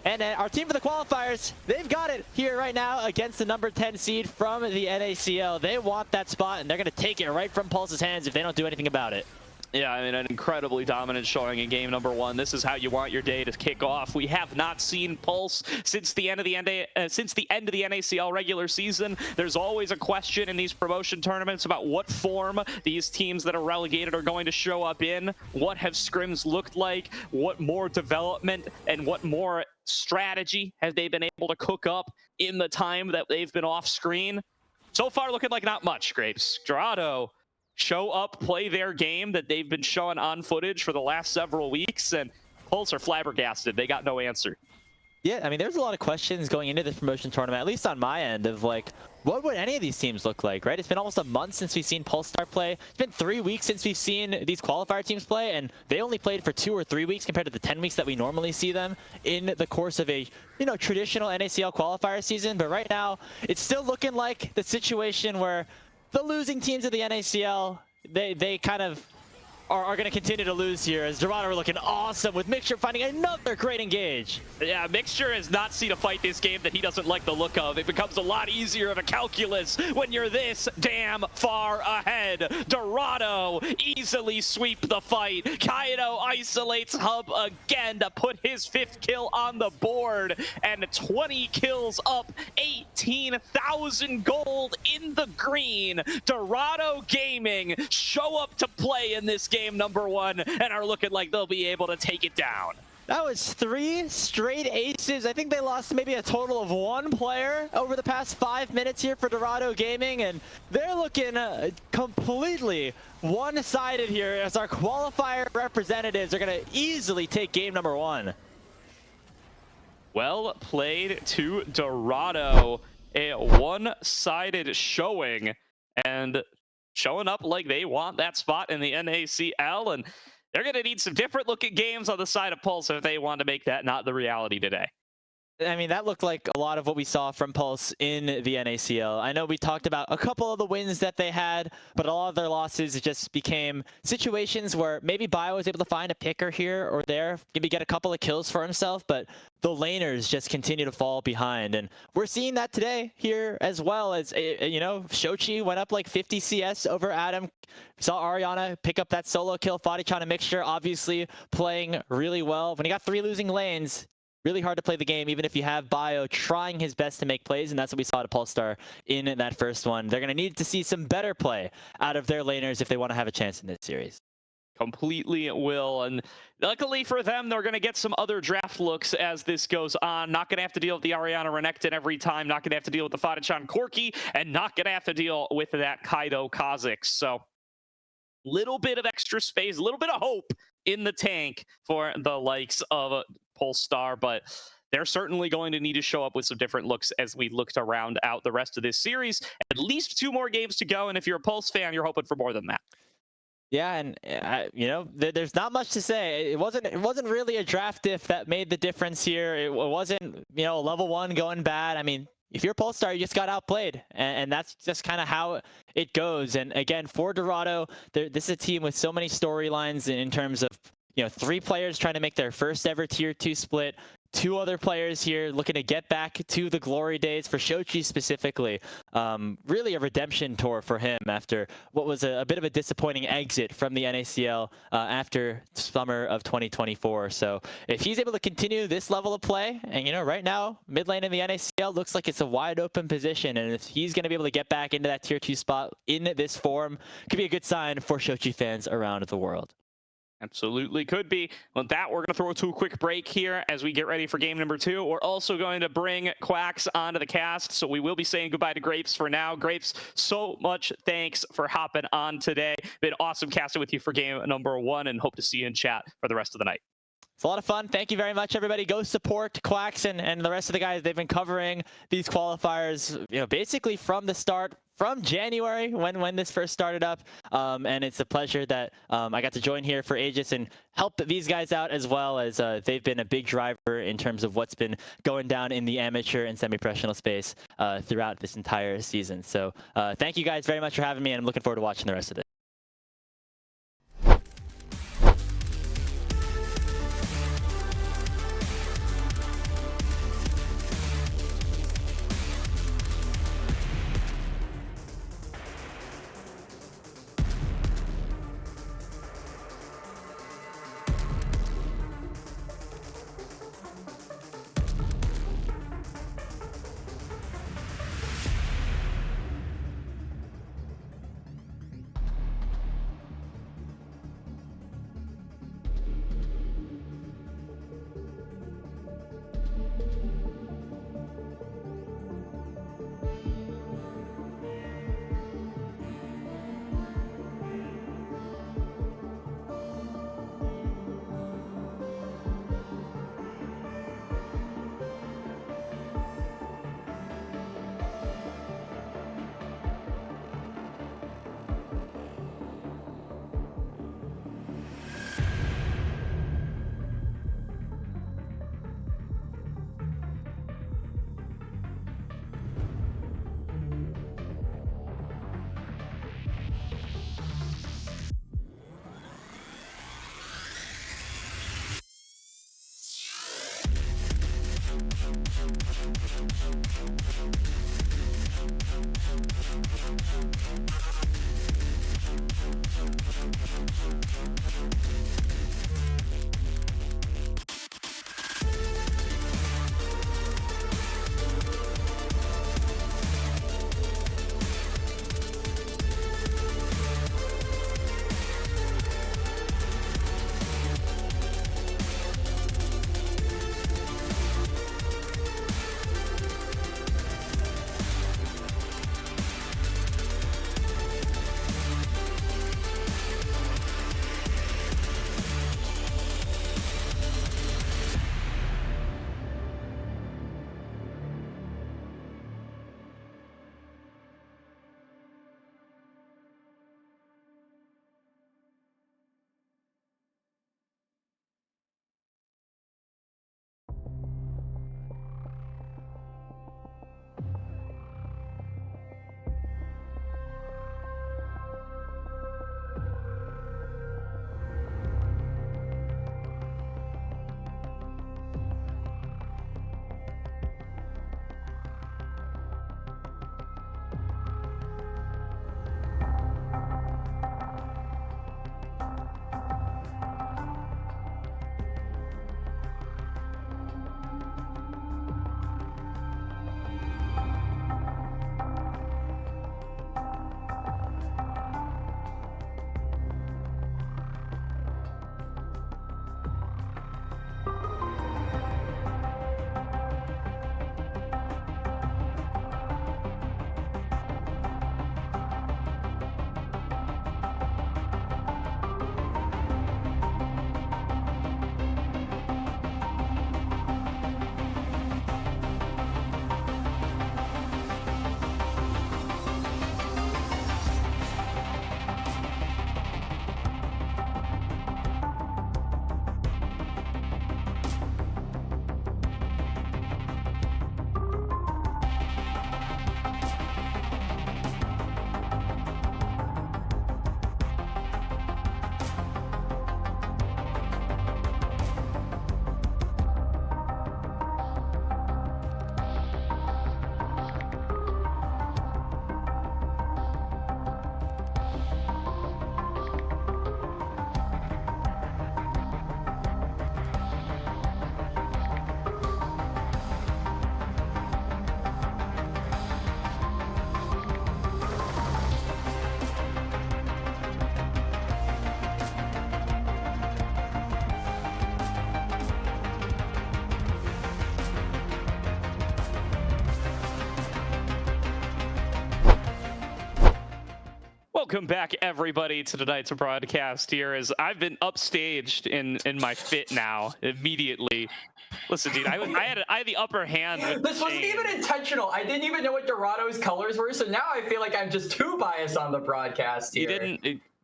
And our team for the qualifiers, they've got it here right now against the number 10 seed from the NACL. They want that spot, and they're going to take it right from Pulse's hands if they don't do anything about it. Yeah, I mean, an incredibly dominant showing in game number 1. This is how you want your day to kick off. We have not seen Pulse since the end of the NACL regular season. There's always a question in these promotion tournaments about what form these teams that are relegated are going to show up in. What have scrims looked like? What more development and what more strategy have they been able to cook up in the time that they've been off screen? So far, looking like not much, Grapes. Dorado show up, play their game that they've been showing on footage for the last several weeks, and Pulse are flabbergasted. They got no answer. Yeah, I mean, there's a lot of questions going into this promotion tournament, at least on my end, of like, what would any of these teams look like, right? It's been almost a month since we've seen Polestar play. It's been 3 weeks since we've seen these qualifier teams play, and they only played for 2 or 3 weeks compared to the 10 weeks that we normally see them in the course of a, traditional NACL qualifier season. But right now, it's still looking like the situation where the losing teams of the NACL, they kind of are going to continue to lose here, as Dorado are looking awesome with Mixture finding another great engage. Yeah, Mixture has not seen a fight this game that he doesn't like the look of. It becomes a lot easier of a calculus when you're this damn far ahead. Dorado easily sweep the fight. Kaido isolates Hub again to put his 5th kill on the board, and 20 kills up, 18,000 gold in the green. Dorado Gaming show up to play in this game number 1 and are looking like they'll be able to take it down. That was 3 straight aces. I think they lost maybe a total of 1 player over the past 5 minutes here for Dorado Gaming, and they're looking completely one-sided here as our qualifier representatives are going to easily take game number 1. Well played to Dorado. A one-sided showing, and showing up like they want that spot in the NACL, and they're going to need some different looking games on the side of Pulse if they want to make that not the reality today. I mean, that looked like a lot of what we saw from Pulse in the NACL. I know we talked about a couple of the wins that they had, but a lot of their losses just became situations where maybe Bio was able to find a picker here or there, maybe get a couple of kills for himself, but the laners just continue to fall behind. And we're seeing that today here as well, as, Shochi went up like 50 CS over Adam. We saw Ariana pick up that solo kill. Fadichan and Mixture obviously playing really well. When you got 3 losing lanes, really hard to play the game, even if you have Bio trying his best to make plays, and that's what we saw at Polestar in that first one. They're going to need to see some better play out of their laners if they want to have a chance in this series. Completely will, and luckily for them, they're going to get some other draft looks as this goes on. Not going to have to deal with the Ariana Renekton every time, not going to have to deal with the Fadichan Corki, and not going to have to deal with that Kaido Kha'Zix. So, little bit of extra space, a little bit of hope in the tank for the likes of Polestar, but they're certainly going to need to show up with some different looks as we look to round out the rest of this series. At least 2 more games to go, and if you're a Pulse fan, you're hoping for more than that. Yeah, and there's not much to say. It wasn't really a draft diff that made the difference here. It wasn't level 1 going bad. I mean, if you're Polestar, you just got outplayed, and that's just kind of how it goes. And again, for Dorado, this is a team with so many storylines in terms of 3 players trying to make their first ever tier 2 split. 2 other players here looking to get back to the glory days. For Shochi specifically, really a redemption tour for him after what was a bit of a disappointing exit from the NACL after summer of 2024. So if he's able to continue this level of play, and right now, mid lane in the NACL looks like it's a wide open position, and if he's going to be able to get back into that tier 2 spot in this form, could be a good sign for Shochi fans around the world. Absolutely could be. With that, we're going to throw to a quick break here as we get ready for game number 2. We're also going to bring Quacks onto the cast, so we will be saying goodbye to Grapes for now. Grapes, so much thanks for hopping on today. Been awesome casting with you for game number 1, and hope to see you in chat for the rest of the night. It's a lot of fun. Thank you very much, everybody. Go support Quacks and the rest of the guys. They've been covering these qualifiers, basically from the start, from January when this first started up. And it's a pleasure that I got to join here for Aegis and help these guys out, as well as they've been a big driver in terms of what's been going down in the amateur and semi-professional space throughout this entire season. So thank you guys very much for having me, and I'm looking forward to watching the rest of it. welcome back everybody to tonight's broadcast here. As I've been upstaged in my fit now immediately. Listen, dude, I had the upper hand. With this wasn't even intentional. I didn't even know what Dorado's colors were, so now I feel like I'm just too biased on the broadcast here. You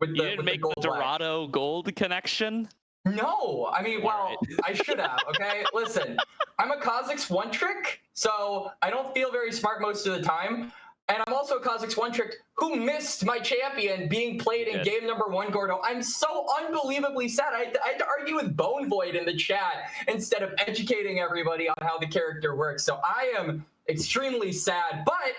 didn't make the Dorado gold connection? No, I mean, well, I should have, okay? Listen, I'm a Kha'Zix one trick, so I don't feel very smart most of the time. And I'm also a Kha'Zix one trick who missed my champion being played in game number 1, Gordo. I'm so unbelievably sad. I had to argue with Bo5 in the chat instead of educating everybody on how the character works. So I am extremely sad, but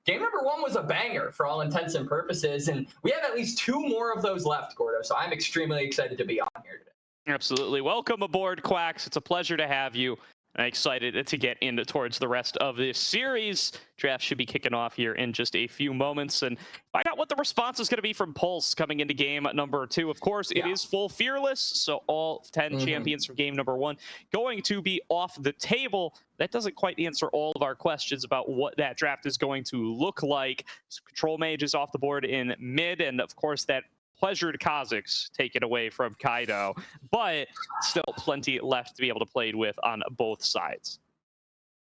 game number 1 was a banger for all intents and purposes. And we have at least 2 more of those left, Gordo. So I'm extremely excited to be on here today. Absolutely. Welcome aboard, Quacks. It's a pleasure to have you. I'm excited to get into towards the rest of this series. Draft should be kicking off here in just a few moments, and find out what the response is going to be from Pulse coming into game number 2. Of course, it is full fearless, so all 10 champions from game number 1 going to be off the table. That doesn't quite answer all of our questions about what that draft is going to look like. So Control Mage is off the board in mid, and of course that Pleasured Kha'Zix taken away from Kaido, but still plenty left to be able to play with on both sides.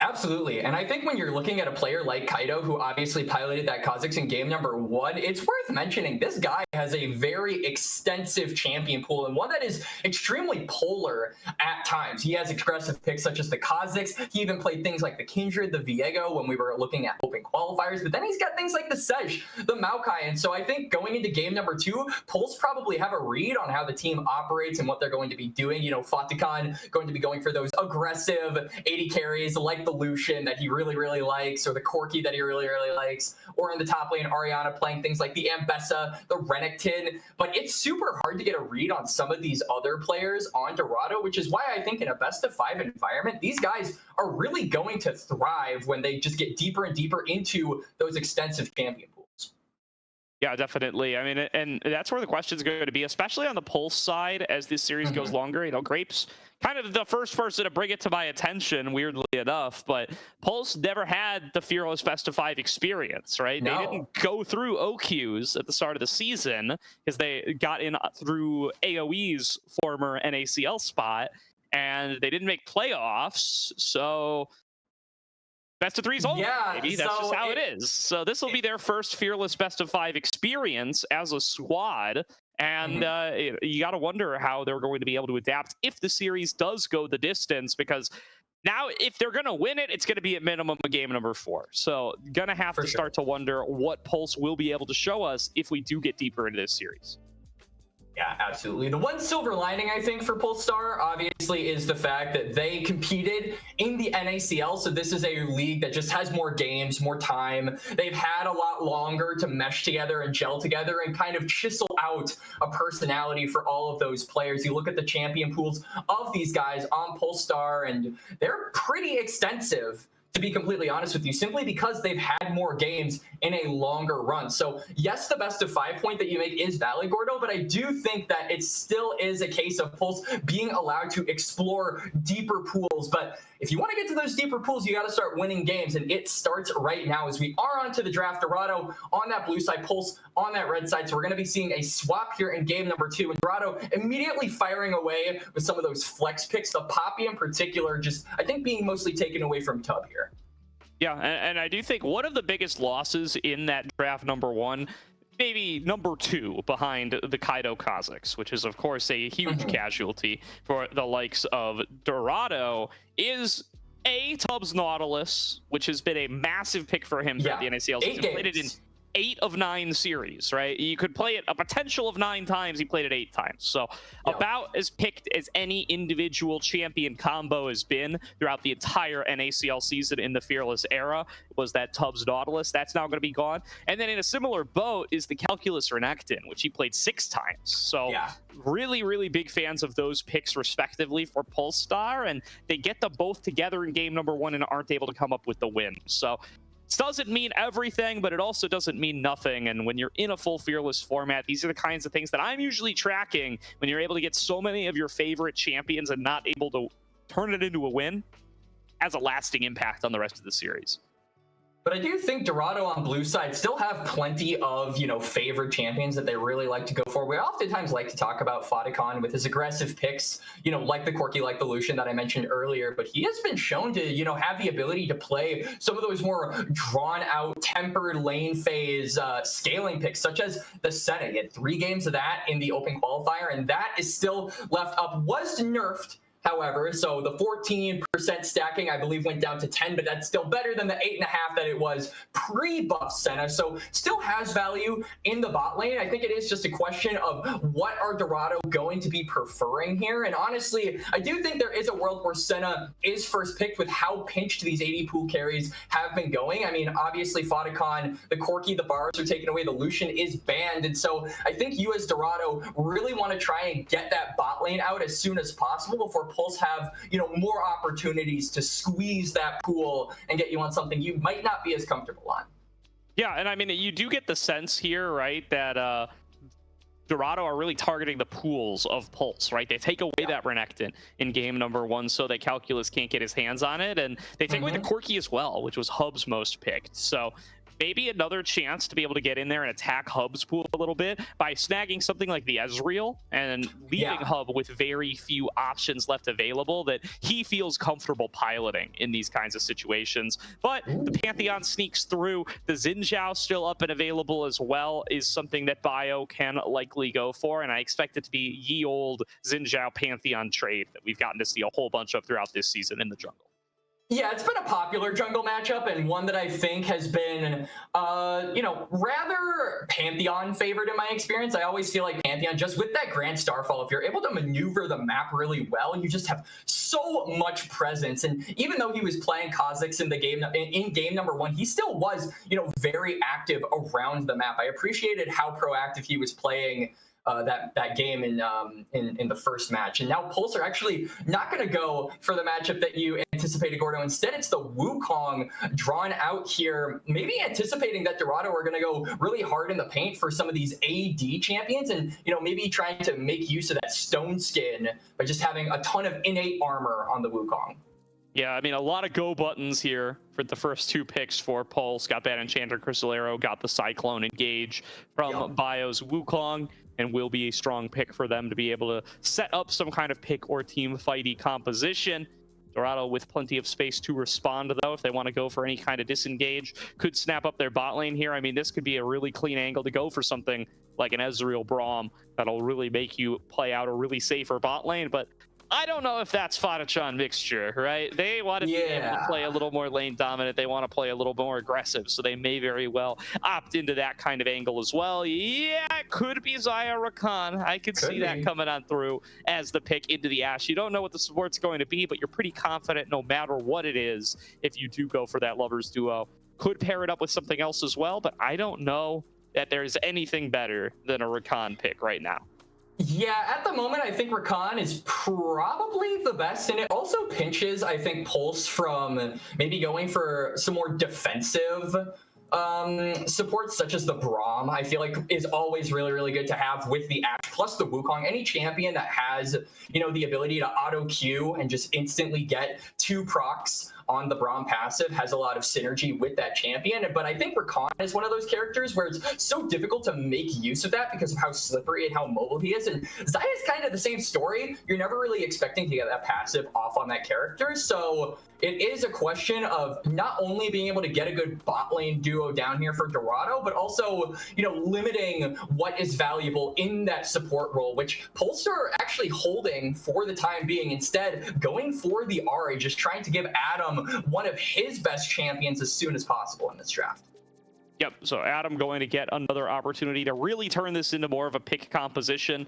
Absolutely. And I think when you're looking at a player like Kaido, who obviously piloted that Kha'Zix in game number 1, it's worth mentioning this guy has a very extensive champion pool and one that is extremely polar at times. He has aggressive picks such as the Kha'Zix. He even played things like the Kindred, the Viego when we were looking at open qualifiers, but then he's got things like the Sedge, the Maokai. And so I think going into game number 2, Pulse probably have a read on how the team operates and what they're going to be doing. You know, Fatikan going to be going for those aggressive 80 carries like the Lucian that he really, really likes, or the Corki that he really, really likes, or in the top lane, Ariana playing things like the Ambessa, the Renekton. But it's super hard to get a read on some of these other players on Dorado, which is why I think in a best of 5 environment, these guys are really going to thrive when they just get deeper and deeper into those extensive champion pools. Yeah, definitely. I mean, and that's where the question's going to be, especially on the Pulse side as this series goes longer. You know, Grapes kind of the first person to bring it to my attention, weirdly enough, but Pulse never had the Fearless Best of 5 experience, right? No. They didn't go through OQs at the start of the season because they got in through AoE's former NACL spot, and they didn't make playoffs, so best of 3's only, maybe. That's just how it is. So this will be their first Fearless Best of 5 experience as a squad. And you got to wonder how they're going to be able to adapt if the series does go the distance, because now if they're going to win it, it's going to be at minimum a game number 4. So going to have to start to wonder what Pulse will be able to show us if we do get deeper into this series. Yeah, absolutely. The one silver lining, I think, for Polestar, obviously, is the fact that they competed in the NACL. So this is a league that just has more games, more time. They've had a lot longer to mesh together and gel together and kind of chisel out a personality for all of those players. You look at the champion pools of these guys on Polestar, and they're pretty extensive, to be completely honest with you, simply because they've had more games in a longer run. So yes, the best of 5 point that you make is valid, Gordo, but I do think that it still is a case of Pulse being allowed to explore deeper pools. But if you want to get to those deeper pools, you got to start winning games, and it starts right now as we are onto the draft. Dorado on that blue side, Pulse on that red side. So we're going to be seeing a swap here in game number 2, and Dorado immediately firing away with some of those flex picks, the Poppy in particular, just I think being mostly taken away from Tub here. Yeah, and I do think one of the biggest losses in that draft number 1, maybe number 2 behind the Kaido Kha'Zix, which is of course a huge casualty for the likes of Dorado, is Tubbs Nautilus, which has been a massive pick for him throughout the NACL. He's played it in 8 of 9 series, right? You could play it a potential of 9 times. He played it 8 times. So about as picked as any individual champion combo has been throughout the entire NACL season in the Fearless era was that Tubbs Nautilus. That's now going to be gone. And then in a similar boat is the Calculus Renekton, which he played 6 times. So really, really big fans of those picks respectively for Polestar, and they get them both together in game number 1 and aren't able to come up with the win. So this doesn't mean everything, but it also doesn't mean nothing. And when you're in a full Fearless format, these are the kinds of things that I'm usually tracking. When you're able to get so many of your favorite champions and not able to turn it into a win, has a lasting impact on the rest of the series. But I do think Dorado on blue side still have plenty of, favored champions that they really like to go for. We oftentimes like to talk about Fodicon with his aggressive picks, like the Corki, like the Lucian that I mentioned earlier. But he has been shown to, have the ability to play some of those more drawn out, tempered lane phase scaling picks, such as the Senna. He had 3 games of that in the open qualifier, and that is still left up, was nerfed. However, so the 14% stacking, I believe, went down to 10, but that's still better than the 8.5 that it was pre-buff Senna. So still has value in the bot lane. I think it is just a question of what are Dorado going to be preferring here. And honestly, I do think there is a world where Senna is first picked with how pinched these AD pool carries have been going. I mean, obviously, Fodicon, the Corki, the bars are taken away. The Lucian is banned. And so I think you as Dorado really want to try and get that bot lane out as soon as possible before Pulse have, more opportunities to squeeze that pool and get you on something you might not be as comfortable on. Yeah, and I mean, you do get the sense here, right, that Dorado are really targeting the pools of Pulse, right? They take away that Renekton in game number 1 so that Calculus can't get his hands on it, and they take away the Corki as well, which was Hub's most picked. So maybe another chance to be able to get in there and attack Hub's pool a little bit by snagging something like the Ezreal and leaving Hub with very few options left available that he feels comfortable piloting in these kinds of situations. But the Pantheon sneaks through. The Xin Zhao still up and available as well is something that Bio can likely go for, and I expect it to be ye old Xin Zhao Pantheon trade that we've gotten to see a whole bunch of throughout this season in the jungle. Yeah, it's been a popular jungle matchup and one that I think has been, rather Pantheon favored in my experience. I always feel like Pantheon, just with that Grand Starfall, if you're able to maneuver the map really well, you just have so much presence. And even though he was playing Kha'Zix in the game, in game number 1, he still was, very active around the map. I appreciated how proactive he was playing that game in the first match. And now Pulse are actually not going to go for the matchup that you anticipated, Gordo. Instead, it's the Wukong drawn out here, maybe anticipating that Dorado are going to go really hard in the paint for some of these AD champions and, maybe trying to make use of that stone skin by just having a ton of innate armor on the Wukong. Yeah, I mean, a lot of go buttons here for the first 2 picks for Pulse. Got that Enchanter Crystal Arrow, got the Cyclone Engage from Bio's Wukong, and will be a strong pick for them to be able to set up some kind of pick or team fighty composition. Dorado with plenty of space to respond, though, if they want to go for any kind of disengage. Could snap up their bot lane here. I mean, this could be a really clean angle to go for something like an Ezreal Braum that'll really make you play out a really safer bot lane, but I don't know if that's Fodicon mixture, right? They want to be able to play a little more lane dominant. They want to play a little more aggressive, so they may very well opt into that kind of angle as well. Yeah, it could be Xayah Rakan. I could see that coming on through as the pick into the Ashe. You don't know what the support's going to be, but you're pretty confident no matter what it is if you do go for that Lovers Duo. Could pair it up with something else as well, but I don't know that there's anything better than a Rakan pick right now. Yeah, at the moment, I think Rakan is probably the best, and it also pinches, I think, Pulse from maybe going for some more defensive support, such as the Braum. I feel like is always really, really good to have with the Ashe, plus the Wukong. Any champion that has, the ability to auto queue and just instantly get 2 procs on the Braum passive has a lot of synergy with that champion. But I think Rakan is one of those characters where it's so difficult to make use of that because of how slippery and how mobile he is. And Xayah is kind of the same story. You're never really expecting to get that passive off on that character. So it is a question of not only being able to get a good bot lane duo down here for Dorado, but also, limiting what is valuable in that support role, which Pulse are actually holding for the time being. Instead, going for the Ahri, just trying to give Adam one of his best champions as soon as possible in this draft. Yep, so Adam going to get another opportunity to really turn this into more of a pick composition.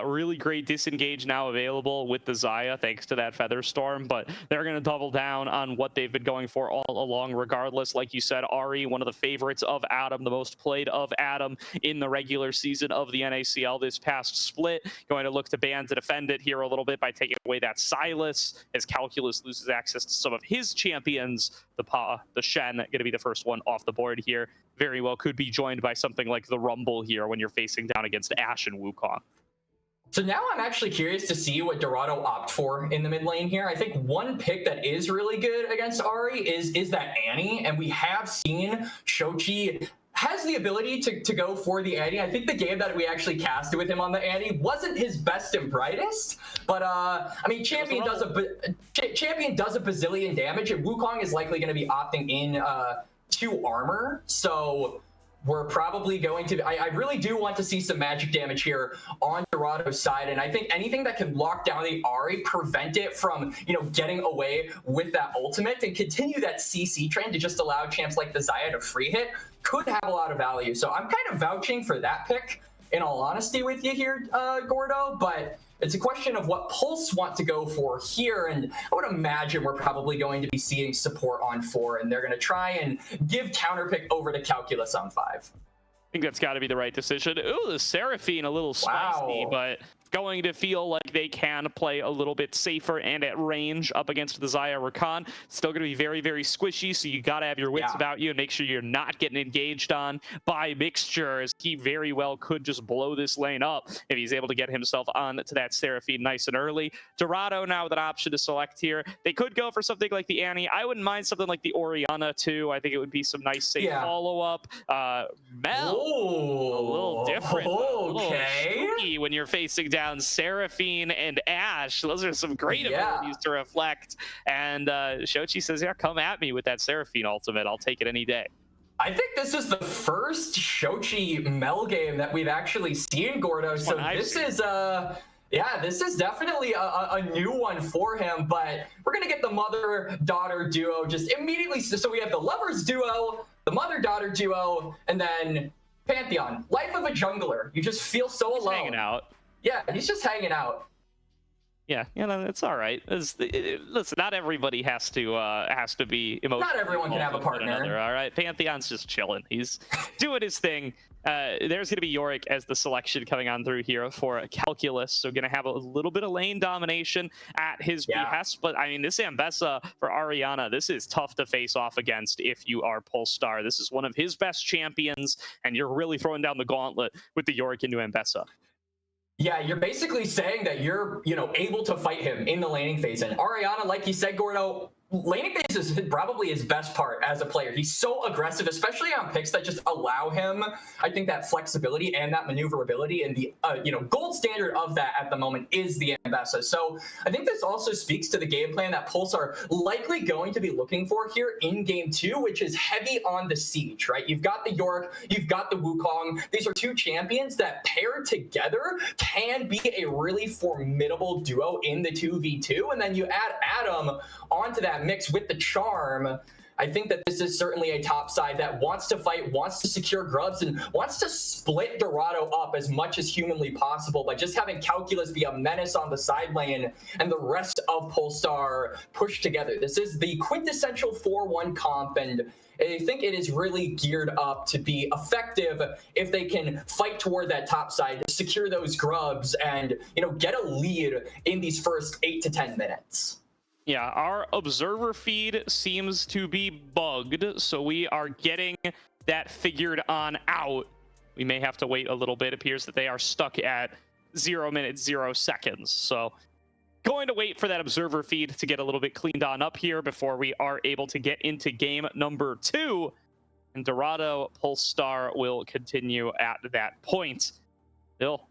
Really great disengage now available with the Xayah, thanks to that Feather Storm, but they're going to double down on what they've been going for all along regardless. Like you said, Ahri, one of the favorites of Adam, the most played of Adam in the regular season of the NACL this past split. Going to look to ban to defend it here a little bit by taking away that Silas, as Calculus loses access to some of his champions. The Shen going to be the first one off the board here. Very well could be joined by something like the Rumble here when you're facing down against Ashe and Wukong. So now I'm actually curious to see what Dorado opt for in the mid lane here. I think one pick that is really good against Ahri is that Annie, and we have seen Shochi has the ability to go for the Annie. I think the game that we actually casted with him on the Annie wasn't his best and brightest, but I mean, Champion does a bazillion damage, and Wukong is likely going to be opting in to armor, so we're probably going to, I really do want to see some magic damage here on Dorado's side. And I think anything that can lock down the Ahri, prevent it from, getting away with that ultimate and continue that CC trend to just allow champs like the Xayah to free hit could have a lot of value. So I'm kind of vouching for that pick, in all honesty with you here, Gordo, but it's a question of what Pulse want to go for here, and I would imagine we're probably going to be seeing support on 4, and they're going to try and give counterpick over to Calculus on 5. I think that's got to be the right decision. Ooh, the Seraphine a little spicy, but going to feel like they can play a little bit safer and at range up against the Xayah Rakan. Still going to be very, very squishy, so you got to have your wits about you and make sure you're not getting engaged on by Mixture, as he very well could just blow this lane up if he's able to get himself on to that Seraphine nice and early. Dorado now with an option to select here. They could go for something like the Annie. I wouldn't mind something like the Orianna too. I think it would be some nice safe follow-up. Mel, a little different. Okay. A little spooky when you're facing down Seraphine and Ashe. Those are some great abilities to reflect. And Shochi says, yeah, come at me with that Seraphine ultimate. I'll take it any day. I think this is the first Shochi Mel game that we've actually seen, Gordo. So this is this is definitely a new one for him, but we're going to get the mother-daughter duo just immediately. So we have the lovers duo, the mother-daughter duo, and then Pantheon. Life of a jungler. You just feel so alone. Hanging out. Yeah, he's just hanging out. Yeah, it's all right. Listen, not everybody has to be emotional. Not everyone can have a partner. All right, Pantheon's just chilling. He's doing his thing. There's going to be Yorick as the selection coming on through here for Calculus. So going to have a little bit of lane domination at his behest. But I mean, this Ambessa for Ariana, this is tough to face off against if you are Polestar. This is one of his best champions, and you're really throwing down the gauntlet with the Yorick into Ambessa. Yeah, you're basically saying that you're, able to fight him in the laning phase. And Ariana, like you said, Gordo, laning phase is probably his best part as a player. He's so aggressive, especially on picks that just allow him, I think, that flexibility and that maneuverability. And the, gold standard of that at the moment is the Ambessa. So I think this also speaks to the game plan that Pulse are likely going to be looking for here in game 2, which is heavy on the siege, right? You've got the York, you've got the Wukong. These are two champions that paired together can be a really formidable duo in the 2v2. And then you add Adam onto that mix with the charm. I think that this is certainly a top side that wants to fight, wants to secure grubs, and wants to split Dorado up as much as humanly possible by just having Calculus be a menace on the side lane and the rest of Polestar push together. This is the quintessential 4-1 comp, and I think it is really geared up to be effective if they can fight toward that top side, secure those grubs, and get a lead in these first 8 to 10 minutes. Yeah, our observer feed seems to be bugged, so we are getting that figured on out. We may have to wait a little bit. It appears that they are stuck at 0 minutes, 0 seconds. So going to wait for that observer feed to get a little bit cleaned on up here before we are able to get into game number 2. And Dorado Polestar will continue at that point. Still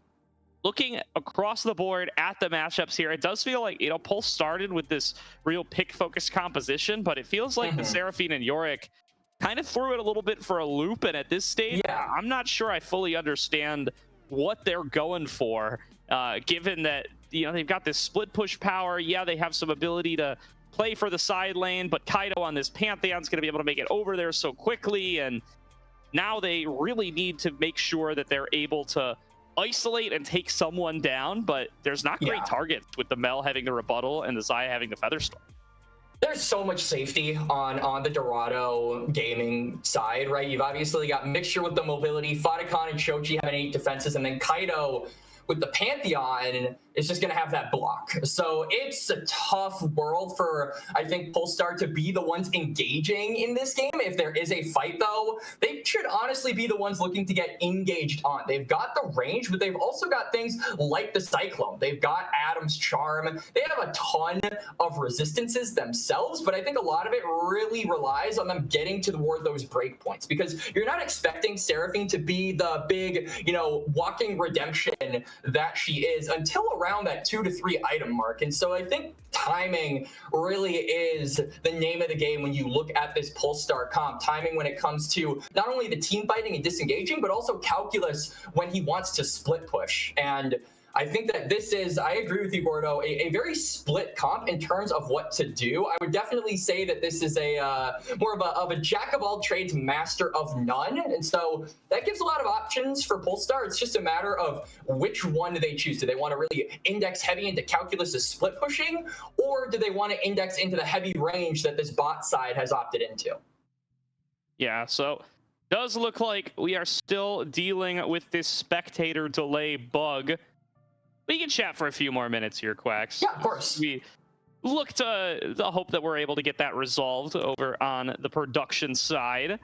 looking across the board at the matchups here, it does feel like, Pulse started with this real pick-focused composition, but it feels like the Seraphine and Yorick kind of threw it a little bit for a loop, and at this stage, I'm not sure I fully understand what they're going for, given that, they've got this split push power. Yeah, they have some ability to play for the side lane, but Kaido on this Pantheon's going to be able to make it over there so quickly, and now they really need to make sure that they're able to isolate and take someone down, but there's not great targets with the Mel having the rebuttal and the Xayah having the Featherstorm. There's so much safety on the Dorado gaming side, right? You've obviously got Mixture with the mobility, Fadakan and Shochi having 8 defenses, and then Kaido with the Pantheon is just going to have that block. So it's a tough world for, I think, Polestar to be the ones engaging in this game. If there is a fight, though, they should honestly be the ones looking to get engaged on. They've got the range, but they've also got things like the Cyclone. They've got Adam's Charm. They have a ton of resistances themselves, but I think a lot of it really relies on them getting toward those breakpoints, because you're not expecting Seraphine to be the big, walking redemption that she is until around that 2 to 3 item mark. And so I think timing really is the name of the game when you look at this Polestar comp. Timing when it comes to not only the team fighting and disengaging, but also calculus when he wants to split push. And I think that this is, I agree with you, Gordo, a very split comp in terms of what to do. I would definitely say that this is a more of a jack of all trades, master of none. And so that gives a lot of options for Polestar. It's just a matter of which one do they choose. Do they want to really index heavy into calculus as split pushing, or do they want to index into the heavy range that this bot side has opted into? Yeah, so does look like we are still dealing with this spectator delay bug. We can chat for a few more minutes here, Quacks. Yeah, of course. We look to hope that we're able to get that resolved over on the production side.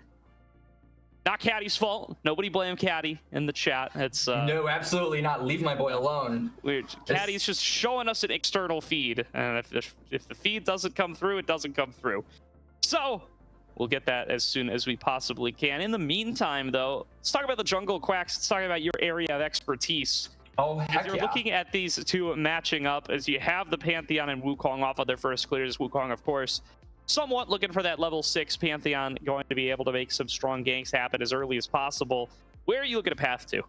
Not Caddy's fault. Nobody blame Caddy in the chat. It's no, absolutely not. Leave my boy alone. Caddy's just showing us an external feed, and if the feed doesn't come through, it doesn't come through. So we'll get that as soon as we possibly can. In the meantime, though, let's talk about the jungle, Quacks. Let's talk about your area of expertise. Oh, heck As you're yeah. looking at these two matching up, as you have the Pantheon and Wukong off of their first clears. Wukong, of course, somewhat looking for that level 6 Pantheon, going to be able to make some strong ganks happen as early as possible. Where are you looking to path to?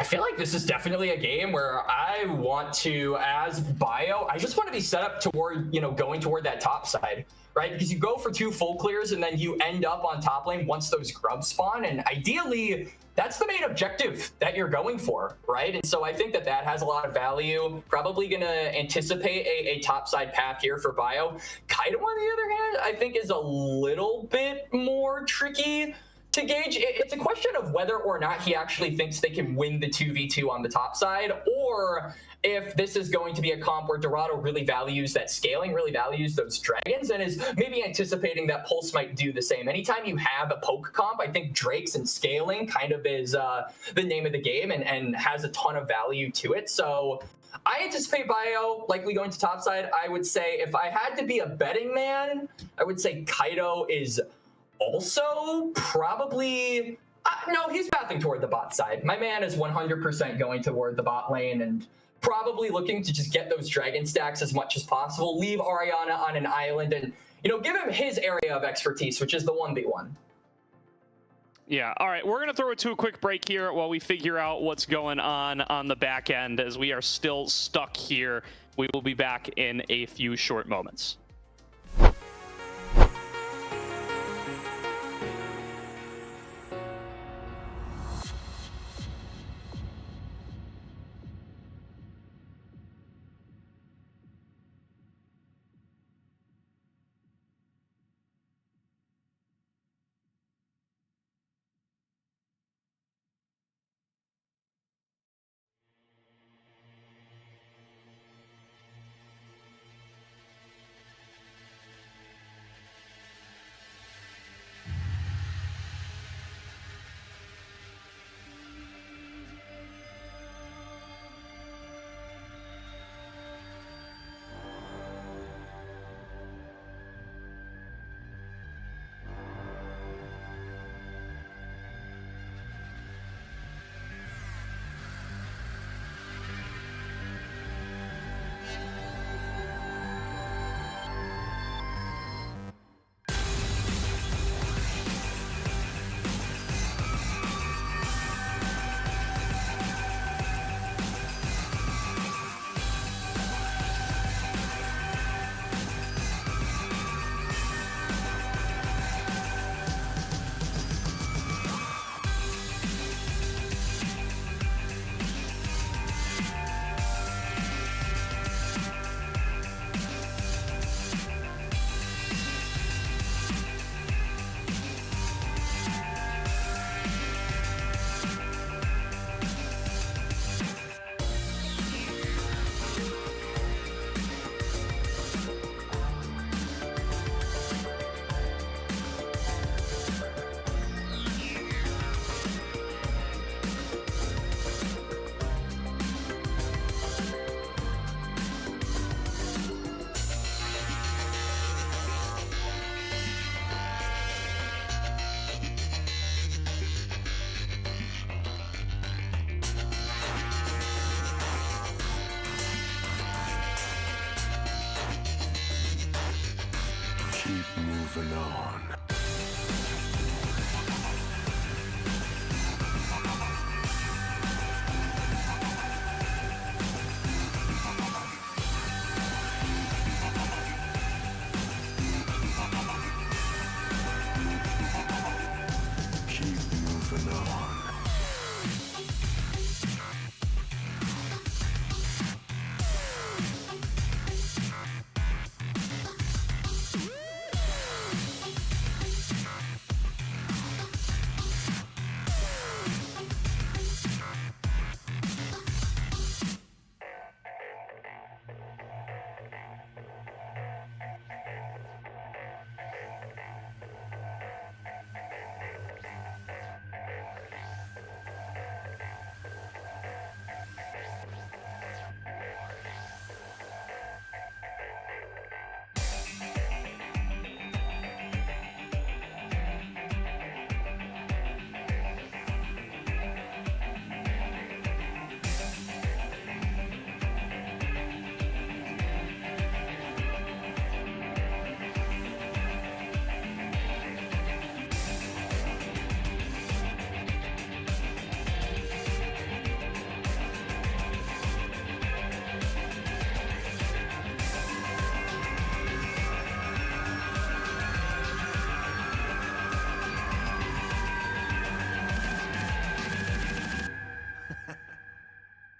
I feel like this is definitely a game where I want to, as Bio, I just want to be set up toward, going toward that top side, right? Because you go for 2 full clears and then you end up on top lane once those grubs spawn. And ideally, that's the main objective that you're going for, right? And so I think that that has a lot of value. Probably going to anticipate a top side path here for Bio. Kaido, on the other hand, I think is a little bit more tricky to gauge. It's a question of whether or not he actually thinks they can win the 2v2 on the top side, or if this is going to be a comp where Dorado really values that scaling, really values those dragons, and is maybe anticipating that Pulse might do the same. Anytime you have a poke comp, I think Drakes and scaling kind of is the name of the game, and has a ton of value to it. So I anticipate Bio likely going to topside. I would say if I had to be a betting man, I would say Kaido is also probably no, he's pathing toward the bot side. My man is 100% going toward the bot lane and probably looking to just get those dragon stacks as much as possible, leave Ariana on an island, and give him his area of expertise, which is the 1v1. Yeah, all right, we're going to throw it to a quick break here while we figure out what's going on the back end, as we are still stuck here. We will be back in a few short moments. moving on. Keep moving on.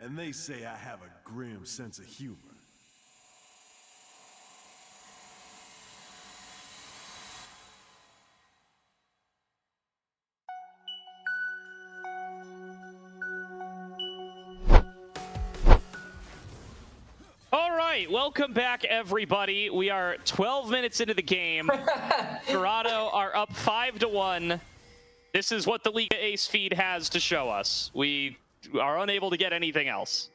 And they say I have a grim sense of humor. All right, welcome back, everybody. We are 12 minutes into the game. Dorado are up 5-1. This is what the Liga Ace feed has to show us. We are unable to get anything else.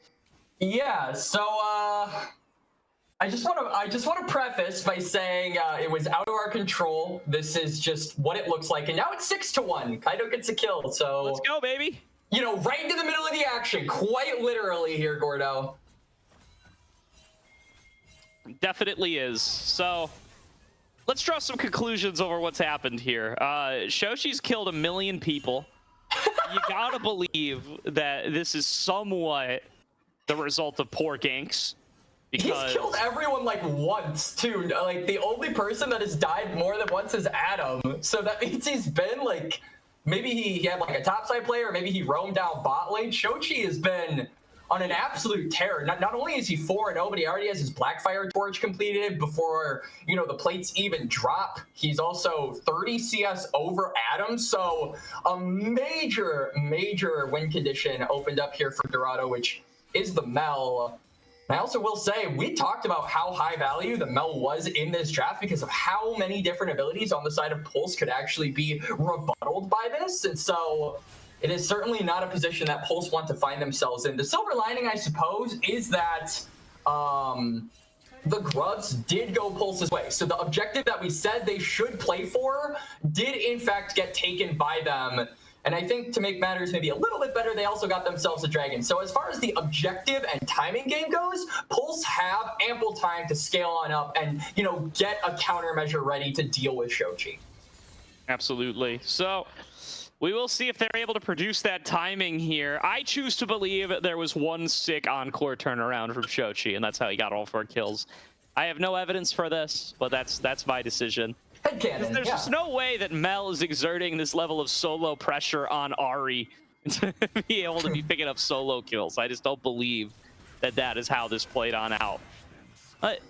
Yeah, so I just want to preface by saying it was out of our control. This is just what it looks like, and now it's 6-1. Kaido gets a kill, so Let's go, baby. You know, right into the middle of the action, quite literally here, Gordo. Definitely is. So let's draw some conclusions over what's happened here. Shoshi's killed 1 million people. You gotta believe that this is somewhat the result of poor ganks. Because He's killed everyone like once too. Like the only person that has died more than once is Adam. So that means he's been like, maybe he had like a topside player, maybe he roamed down bot lane. Shochi has been on an absolute tear. Not only is he 4-0, but he already has his Blackfire torch completed before, you know, the plates even drop. He's also 30 CS over Adam. So a major win condition opened up here for Dorado, which is the Mel. I also will say, we talked about how high value the Mel was in this draft because of how many different abilities on the side of Pulse could actually be rebutted by this. And so it is certainly not a position that Pulse want to find themselves in. The silver lining, I suppose, is that the Grubs did go Pulse's way. So the objective that we said they should play for did in fact get taken by them. And I think to make matters maybe a little bit better, they also got themselves a dragon. So as far as the objective and timing game goes, Pulse have ample time to scale on up and, you know, get a countermeasure ready to deal with Shochi. Absolutely. So we will see if they're able to produce that timing here. I choose to believe there was one sick encore turnaround from Shochi, and that's how he got all 4 kills. I have no evidence for this, but that's my decision. Headcanon, There's just no way that Mel is exerting this level of solo pressure on Ari to be able to be picking up solo kills. I just don't believe that that is how this played on out. But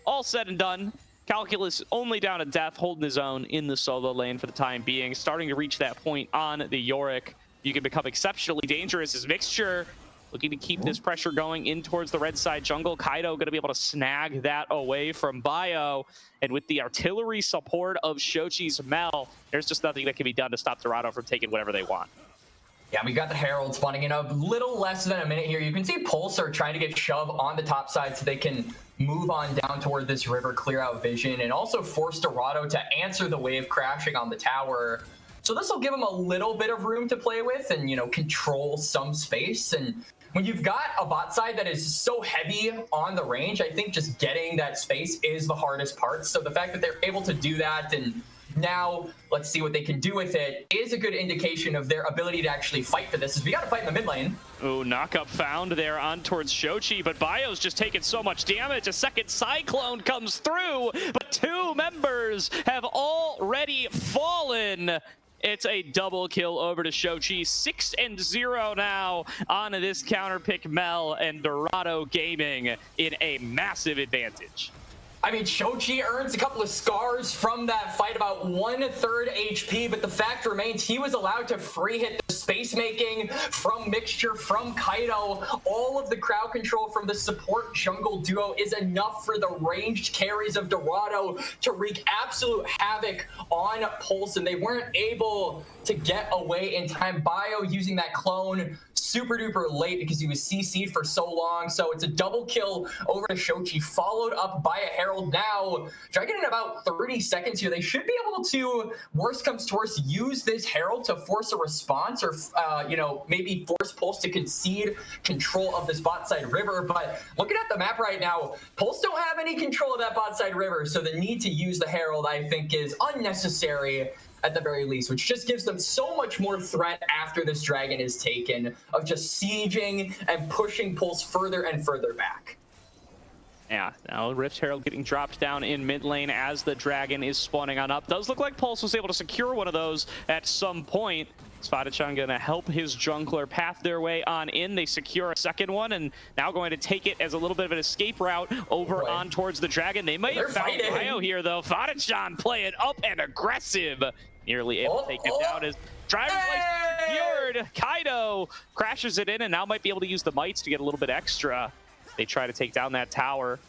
all said and done, Calculus only down to death, holding his own in the solo lane for the time being. Starting to reach that point on the Yorick. You can become exceptionally dangerous as Mixture looking to keep this pressure going in towards the red side jungle. Kaido going to be able to snag that away from Bio. And with the artillery support of Shochi's Mel, there's just nothing that can be done to stop Dorado from taking whatever they want. Yeah, we got the Herald spawning in a little less than a minute here. You can see Pulse are trying to get Shove on the top side so they can move on down toward this river, clear out vision, and also force Dorado to answer the wave crashing on the tower. So this will give them a little bit of room to play with and, you know, control some space. And when you've got a bot side that is so heavy on the range, I think just getting that space is the hardest part. So the fact that they're able to do that, and now let's see what they can do with it, is a good indication of their ability to actually fight for this, as we got to fight in the mid lane. Ooh, knockup found there on towards Shochi, but Bio's just taking so much damage. A second Cyclone comes through, but 2 members have already fallen. It's a double kill over to Shochi. 6-0 now on this counter pick Mel, and Dorado Gaming in a massive advantage. I mean, Shochi earns a couple of scars from that fight, about 1/3 HP, but the fact remains he was allowed to free hit the space making from Mixture, from Kaido. All of the crowd control from the support jungle duo is enough for the ranged carries of Dorado to wreak absolute havoc on Pulse, and they weren't able to get away in time. Bio using that clone super duper late because he was CC'd for so long. So it's a double kill over to Shochi, followed up by a Herald. Now, Dragon in about 30 seconds here. They should be able to, worst comes to worst, use this Herald to force a response, or maybe force Pulse to concede control of this bot side river. But looking at the map right now, Pulse don't have any control of that bot side river. So the need to use the Herald, I think, is unnecessary at the very least, which just gives them so much more threat after this dragon is taken, of just sieging and pushing Pulse further and further back. Yeah, now Rift Herald getting dropped down in mid lane as the dragon is spawning on up. Does look like Pulse was able to secure one of those at some point. Spadachan gonna help his jungler path their way on in. They secure a second one, and now going to take it as a little bit of an escape route over on towards the dragon. They might have found Bio here, though. Spadachan playing up and aggressive. Nearly able to take him down as driver's license secured. Kaido crashes it in, and now might be able to use the mites to get a little bit extra. They try to take down that tower.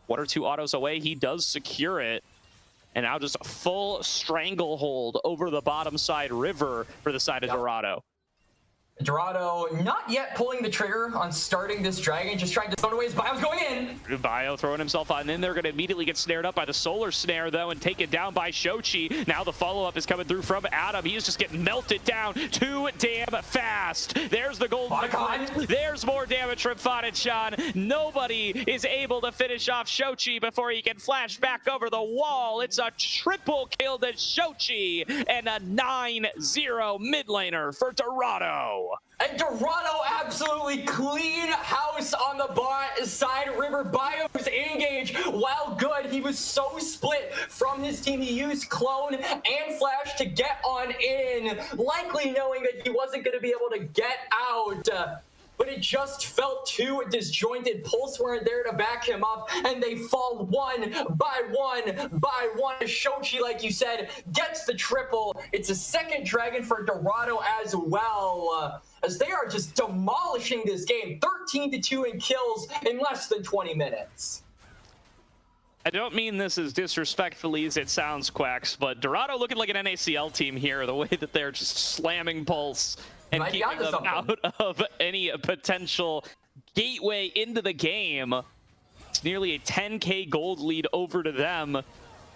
1 or 2 autos away, he does secure it. And now just a full stranglehold over the bottom side river for the side of Dorado. Dorado not yet pulling the trigger on starting this dragon, just trying to throw it away as Bio's going in. Bio throwing himself on in. They're going to immediately get snared up by the solar snare, though, and taken down by Shochi. Now the follow-up is coming through from Adam. He is just getting melted down too damn fast. There's the gold. There's more damage from Fadachan. Nobody is able to finish off Shochi before he can flash back over the wall. It's a triple kill to Shochi and a 9-0 mid laner for Dorado. And Dorado absolutely clean house on the bot side. River Bio's engage, while good, he was so split from his team. He used clone and flash to get on in, likely knowing that he wasn't going to be able to get out. But it just felt too disjointed. Pulse weren't there to back him up, and they fall one by one. Shochi, like you said, gets the triple. It's a second dragon for Dorado as well, as they are just demolishing this game. 13-2 in kills in less than 20 minutes. I don't mean this as disrespectfully as it sounds, Quacks, but Dorado looking like an NACL team here, the way that they're just slamming Pulse and keeping them out of any potential gateway into the game. It's nearly a 10K gold lead over to them,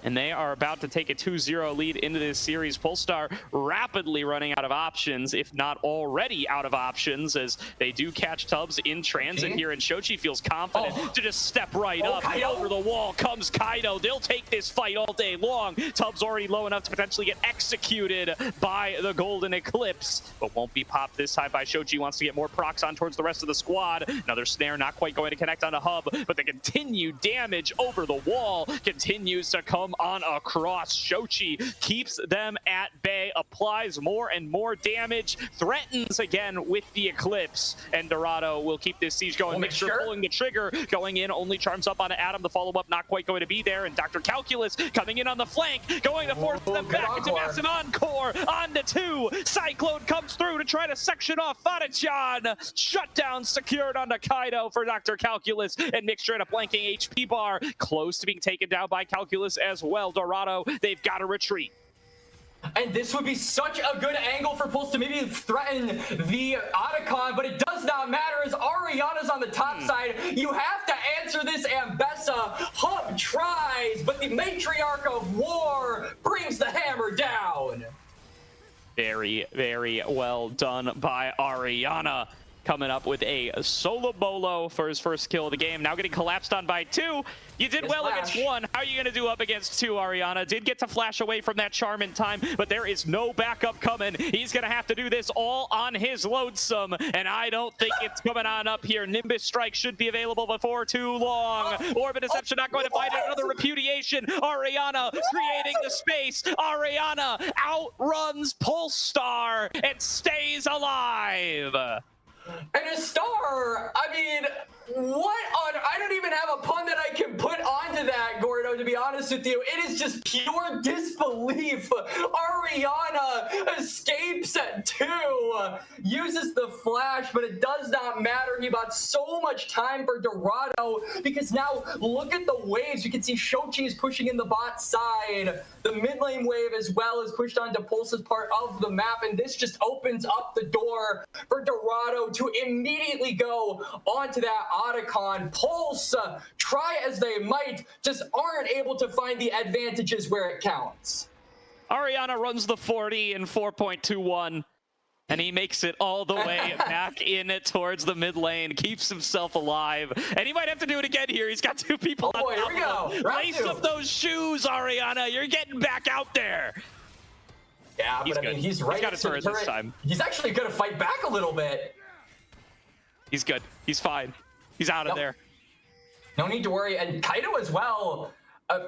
and they are about to take a 2-0 lead into this series. Polestar rapidly running out of options, if not already out of options, as they do catch Tubbs in transit here, and Shochi feels confident to just step right up. Kaido. Over the wall comes Kaido. They'll take this fight all day long. Tubbs already low enough to potentially get executed by the Golden Eclipse, but won't be popped this time by Shochi. Wants to get more procs on towards the rest of the squad. Another snare not quite going to connect on the hub, but the continued damage over the wall continues to come on across. Shochi keeps them at bay, applies more and more damage, threatens again with the Eclipse, and Dorado will keep this siege going. Mixture pulling the trigger, going in, only charms up on Adam. The follow-up not quite going to be there, and Dr. Calculus coming in on the flank, going to force them back into massive encore. On to 2. Cyclone comes through to try to section off Fadachan. Shutdown secured onto Kaido for Dr. Calculus, and Mixture at a blanking HP bar, close to being taken down by Calculus as well. Dorado, they've got to retreat. And this would be such a good angle for Pulse to maybe threaten the Otacon, but it does not matter as Ariana's on the top side. You have to answer this, Ambessa. Hub tries, but the Matriarch of War brings the hammer down. Very, very well done by Ariana. coming up with a solo bolo for his first kill of the game. Now getting collapsed on by 2. You did well against 1. How are you going to do up against 2, Ariana? Did get to flash away from that charm in time, but there is no backup coming. He's going to have to do this all on his lonesome, and I don't think it's coming on up here. Nimbus Strike should be available before too long. Orbit Deception not going to find another repudiation. Ariana creating the space. Ariana outruns Polestar and stays alive. And a star, I mean, I don't even have a pun that I can put onto that, Gordo, to be honest with you. It is just pure disbelief. Ariana escapes at 2, uses the flash, but it does not matter. He bought so much time for Dorado because now look at the waves. You can see Shochi is pushing in the bot side. The mid lane wave as well is pushed onto Pulse's part of the map, and this just opens up the door for Dorado to immediately go onto that Otacon. Pulse, try as they might, just aren't able to find the advantages where it counts. Ariana runs the 40 in 4.21, and he makes it all the way back in it towards the mid lane, keeps himself alive, and he might have to do it again here. He's got 2 people on top of him. Lace up those shoes, Ariana. You're getting back out there. Yeah, but I mean, he's right. He's got a turret this time. He's actually going to fight back a little bit. He's good. He's fine. He's out of there. No need to worry. And Kaido as well.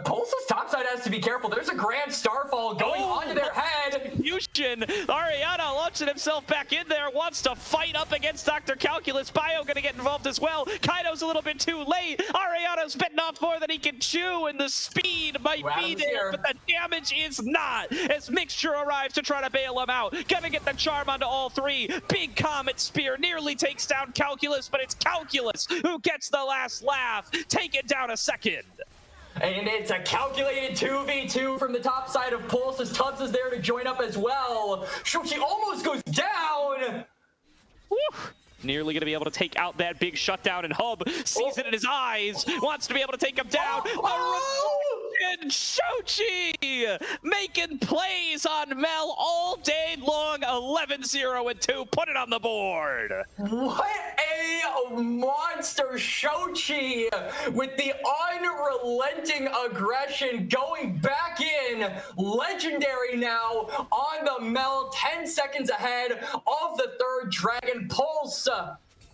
Pulse's topside has to be careful. There's a grand starfall going onto their head. Fusion. Ariana launching himself back in there. Wants to fight up against Dr. Calculus. Bio going to get involved as well. Kaido's a little bit too late. Ariana's bitten off more than he can chew, and the speed might be there, but the damage is not. As Mixture arrives to try to bail him out. Gonna get the charm onto all 3. Big Comet Spear nearly takes down Calculus, but it's Calculus who gets the last laugh. Take it down a second. And it's a calculated 2v2 from the top side of Pulse as Tubbs is there to join up as well. Shochi almost goes down. Woo. Nearly going to be able to take out that big shutdown, and Hub sees it in his eyes, wants to be able to take him down. And Shochi making plays on Mel all day long. 11-0 and 2. Put it on the board. What a monster. Shochi with the unrelenting aggression going back in. Legendary now on the Mel. 10 seconds ahead of the 3rd Dragon. Pulse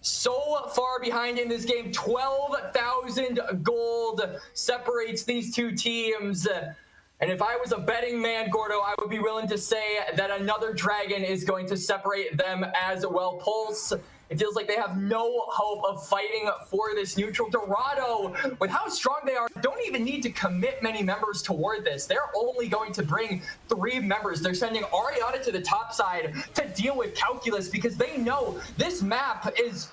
so far behind in this game. 12,000 gold separates these 2 teams. And if I was a betting man, Gordo, I would be willing to say that another dragon is going to separate them as well. Pulse, it feels like they have no hope of fighting for this neutral. Dorado, with how strong they are, don't even need to commit many members toward this. They're only going to bring 3 members. They're sending Ariana to the top side to deal with Calculus because they know this map is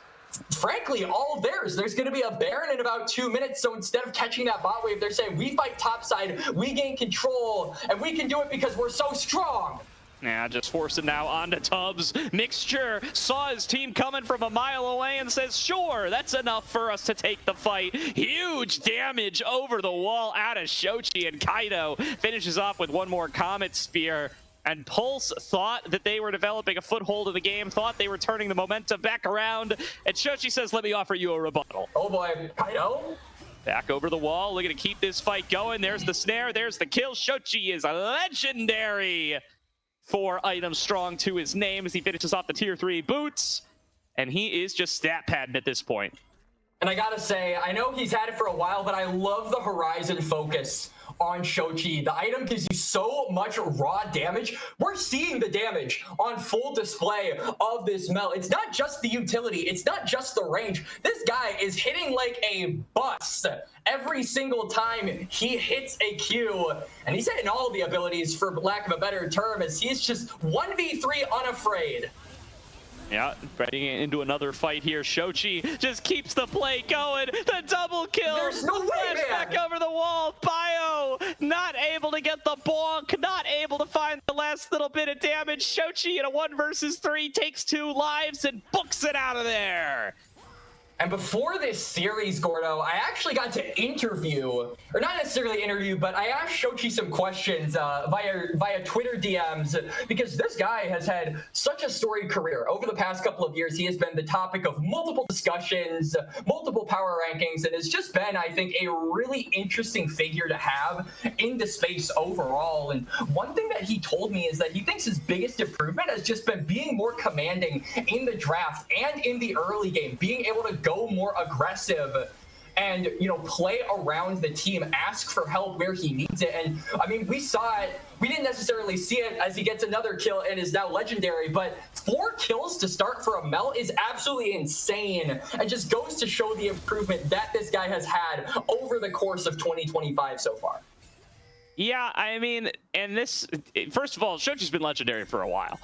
frankly all theirs. There's going to be a Baron in about 2 minutes, so instead of catching that bot wave, they're saying we fight topside, we gain control, and we can do it because we're so strong. Yeah, just force it now onto Tubbs. Mixture saw his team coming from a mile away and says, sure, that's enough for us to take the fight. Huge damage over the wall out of Shochi, and Kaido finishes off with 1 more Comet Spear. And Pulse thought that they were developing a foothold in the game, thought they were turning the momentum back around, and Shochi says, let me offer you a rebuttal. Oh boy, Kaido? Back over the wall, looking to keep this fight going. There's the snare, there's the kill. Shochi is a legendary. 4 items strong to his name as he finishes off the tier 3 boots. And he is just stat padding at this point. And I gotta say, I know he's had it for a while, but I love the Horizon focus on Shochi. The item gives you so much raw damage. We're seeing the damage on full display of this Mel. It's not just the utility. It's not just the range. This guy is hitting like a bus every single time he hits a Q. And he's hitting all the abilities, for lack of a better term, as he's just 1v3 unafraid. Yeah, getting into another fight here. Shochi just keeps the play going. The double kill. There's no way, back over the wall. Bio not able to get the bonk, not able to find the last little bit of damage. Shochi in a 1 versus 3 takes 2 lives and books it out of there. And before this series, Gordo, I actually got to interview, or not necessarily interview, but I asked Shochi some questions via Twitter DMs, because this guy has had such a storied career. Over the past couple of years, he has been the topic of multiple discussions, multiple power rankings, and has just been, I think, a really interesting figure to have in the space overall. And one thing that he told me is that he thinks his biggest improvement has just been being more commanding in the draft and in the early game, being able to go more aggressive and, you know, play around the team, ask for help where he needs it. And I mean, we saw it. We didn't necessarily see it as he gets another kill and is now legendary, but 4 kills to start for a Mel is absolutely insane, and just goes to show the improvement that this guy has had over the course of 2025 so far. Yeah, I mean, and this, first of all, Shochi's been legendary for a while.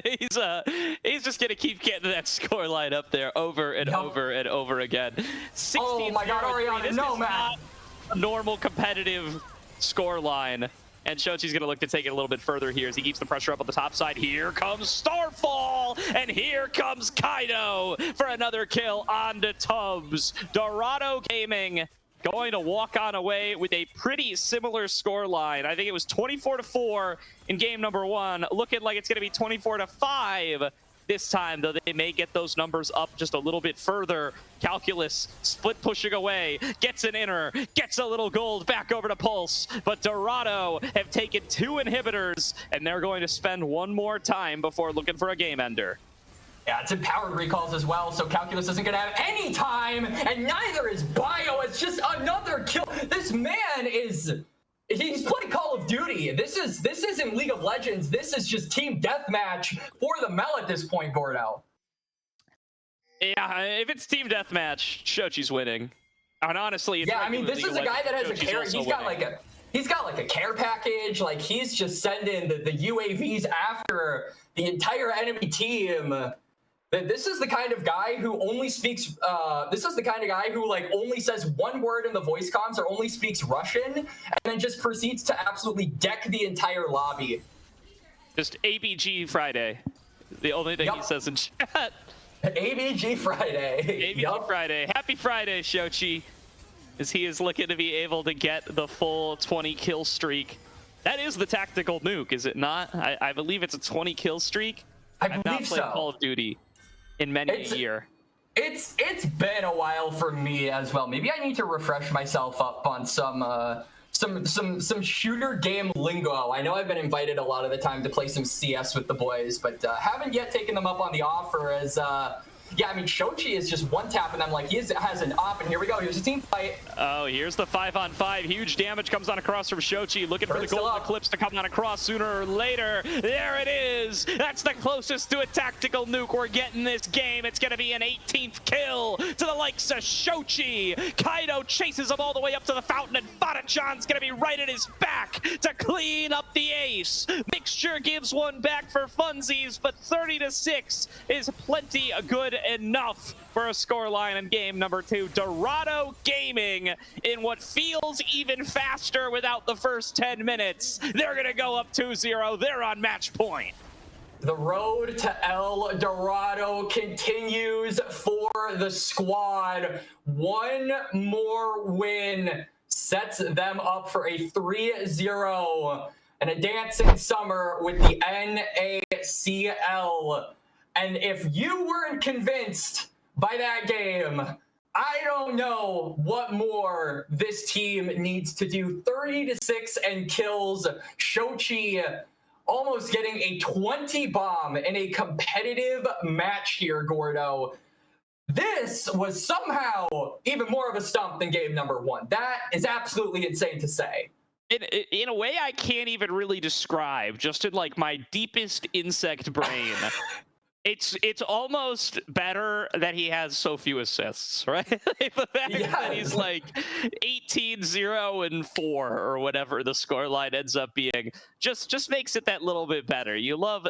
He's just gonna keep getting that score line up there over and over and over again. 16 oh my God, Ariana, no, man. Not a normal competitive score line. And Shochi's gonna look to take it a little bit further here as he keeps the pressure up on the top side. Here comes Starfall, and here comes Kaido for another kill onto Tubbs. Dorado Gaming going to walk on away with a pretty similar score line. I think it was 24-4 in game number 1. Looking like it's going to be 24-5 this time, though they may get those numbers up just a little bit further. Calculus split pushing away, gets an inner, gets a little gold back over to Pulse, but Dorado have taken 2 inhibitors, and they're going to spend one more time before looking for a game ender. Yeah, it's empowered recalls as well, so Calculus isn't going to have any time, and neither is Bio. It's just another kill. This man is... He's playing Call of Duty. This isn't League of Legends. This is just team deathmatch for the Mel at this point, Gordo. Yeah, if it's team deathmatch, Shochi's winning. And honestly, it's yeah, I mean, this is a guy that has a care. He's got like a care package. Like, he's just sending the UAVs after the entire enemy team. This is the kind of guy who only speaks, this is the kind of guy who like only says one word in the voice comms or only speaks Russian and then just proceeds to absolutely deck the entire lobby. Just ABG Friday. The only thing he says in chat. ABG Friday. ABG Friday. Happy Friday, Shochi. As he is looking to be able to get the full 20 kill streak. That is the tactical nuke, is it not? I believe it's a 20 kill streak. I've not played Call of Duty in many a year. It's been a while for me as well. Maybe I need to refresh myself up on some shooter game lingo. I know I've been invited a lot of the time to play some CS with the boys, but haven't yet taken them up on the offer as yeah, I mean, Shochi is just one tap, and I'm like, he has an op, and here we go. Here's a team fight. Oh, here's the 5-on-5. Huge damage comes on across from Shochi. Looking for the golden eclipse to come on across sooner or later. There it is. That's the closest to a tactical nuke we're getting this game. It's going to be an 18th kill to the likes of Shochi. Kaido chases him all the way up to the fountain, and Fadachan's going to be right at his back to clean up the ace. Mixture gives one back for funsies, but 30-6 is plenty good enough for a scoreline in game number 2. Dorado Gaming in what feels even faster without the first 10 minutes. They're going to go up 2-0. They're on match point. The road to El Dorado continues for the squad. One more win sets them up for a 3-0 and a dancing summer with the NACL. And if you weren't convinced by that game, I don't know what more this team needs to do. 30-6 and kills. Shochi almost getting a 20 bomb in a competitive match here, Gordo. This was somehow even more of a stump than game number 1. That is absolutely insane to say. In a way I can't even really describe, just in like my deepest insect brain. It's almost better that he has so few assists, right? The fact that he's like 18-0-4 or whatever the scoreline ends up being just makes it that little bit better. You love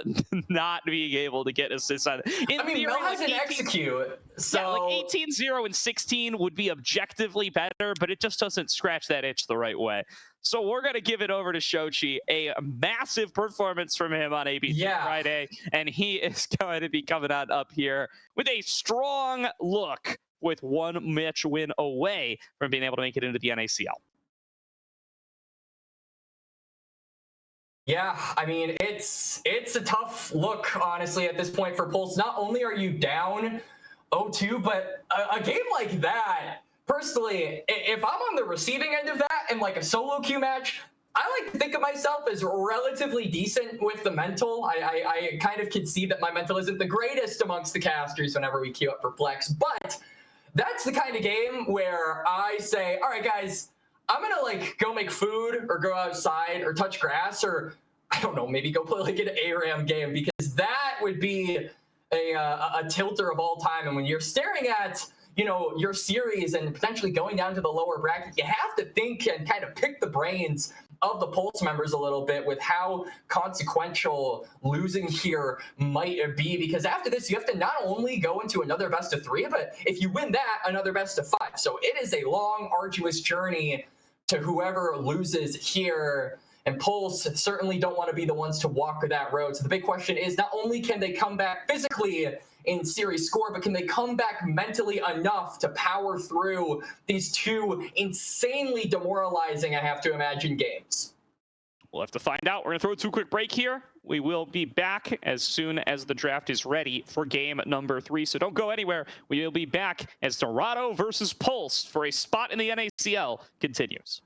not being able to get assists on. I mean, Mel has an execute, so yeah, like 18-0 and 16 would be objectively better, but it just doesn't scratch that itch the right way. So we're going to give it over to Shochi, a massive performance from him on ABC Friday. And he is going to be coming on up here with a strong look with one match win away from being able to make it into the NACL. Yeah, I mean, it's a tough look, honestly, at this point for Pulse. Not only are you down 0-2, but a game like that, personally, if I'm on the receiving end of that in like a solo queue match, I like to think of myself as relatively decent with the mental. I kind of can see that my mental isn't the greatest amongst the casters whenever we queue up for Flex, but that's the kind of game where I say, all right, guys, I'm going to like go make food or go outside or touch grass or I don't know, maybe go play like an ARAM game because that would be a tilter of all time. And when you're staring at, you know, your series and potentially going down to the lower bracket, you have to think and kind of pick the brains of the Pulse members a little bit with how consequential losing here might be, because after this, you have to not only go into another best of 3, but if you win that, another best of 5. So it is a long, arduous journey to whoever loses here. And Pulse certainly don't want to be the ones to walk that road. So the big question is, not only can they come back physically in series score, but can they come back mentally enough to power through these two insanely demoralizing, I have to imagine, games? We'll have to find out. We're going to throw a 2-quick break here. We will be back as soon as the draft is ready for game number 3. So don't go anywhere. We will be back as Dorado versus Pulse for a spot in the NACL continues.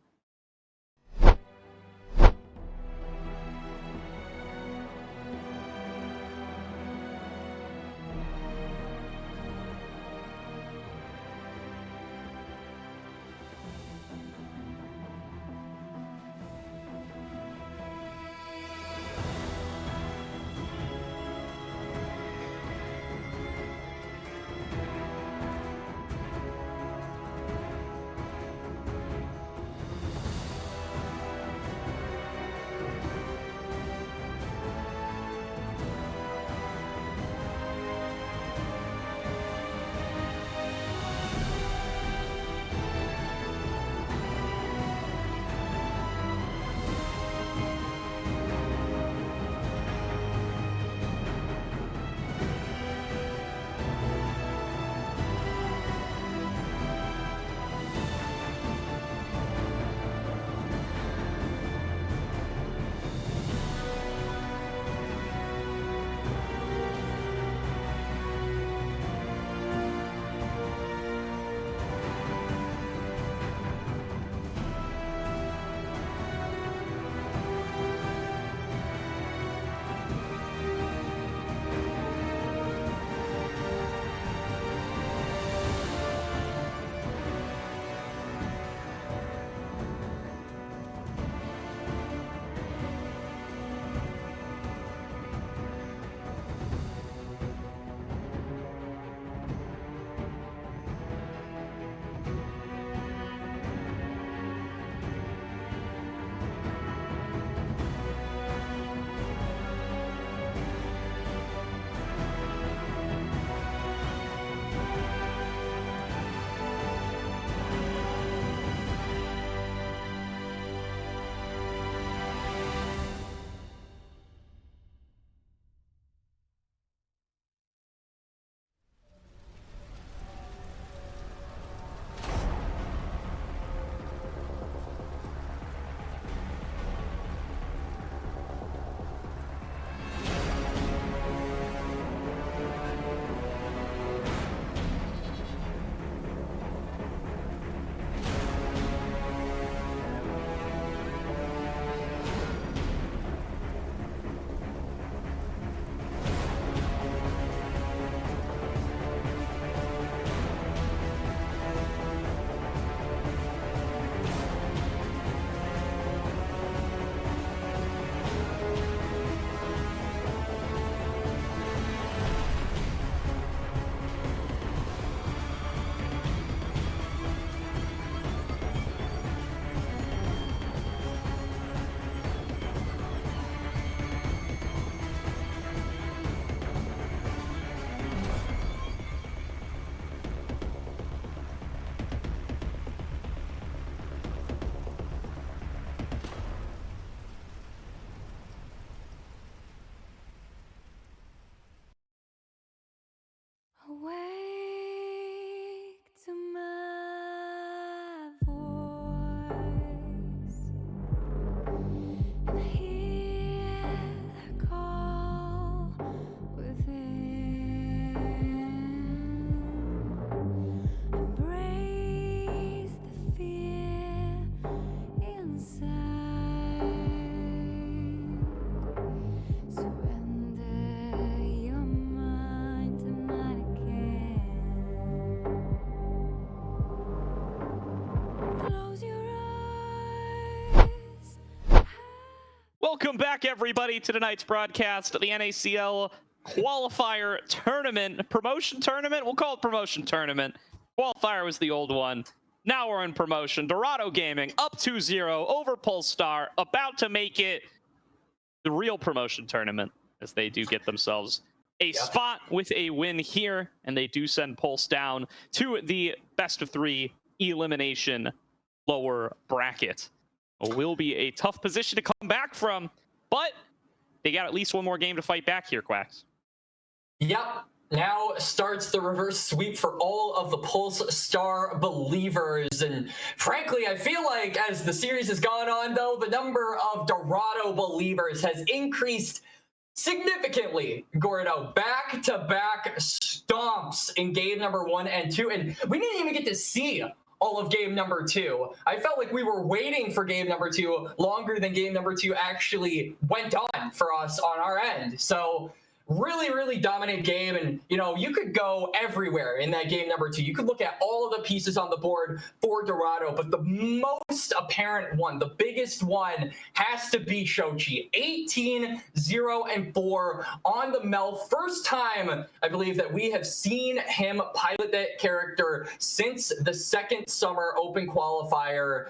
Welcome back, everybody, to tonight's broadcast of the NACL qualifier tournament, promotion tournament. We'll call it promotion tournament. Qualifier was the old one. Now we're in promotion. Dorado Gaming up 2-0 over Polestar, about to make it the real promotion tournament as they do get themselves a spot with a win here, and they do send Pulse down to the best of 3 elimination lower bracket. It will be a tough position to come back from, but they got at least one more game to fight back here, Quacks. Yep. Now starts the reverse sweep for all of the Pulse Star believers. And frankly, I feel like as the series has gone on, though, the number of Dorado believers has increased significantly. Gordo, back-to-back stomps in game number 1 and 2. And we didn't even get to see all of game number 2. I felt like we were waiting for game number 2 longer than game number 2 actually went on for us on our end. So really dominant game, and you could go everywhere in that game number 2. You could look at all of the pieces on the board for Dorado, but the most apparent one, the biggest one, has to be Shochi. 18-0-4 on the Mel. First time I believe that we have seen him pilot that character since the second summer open qualifier.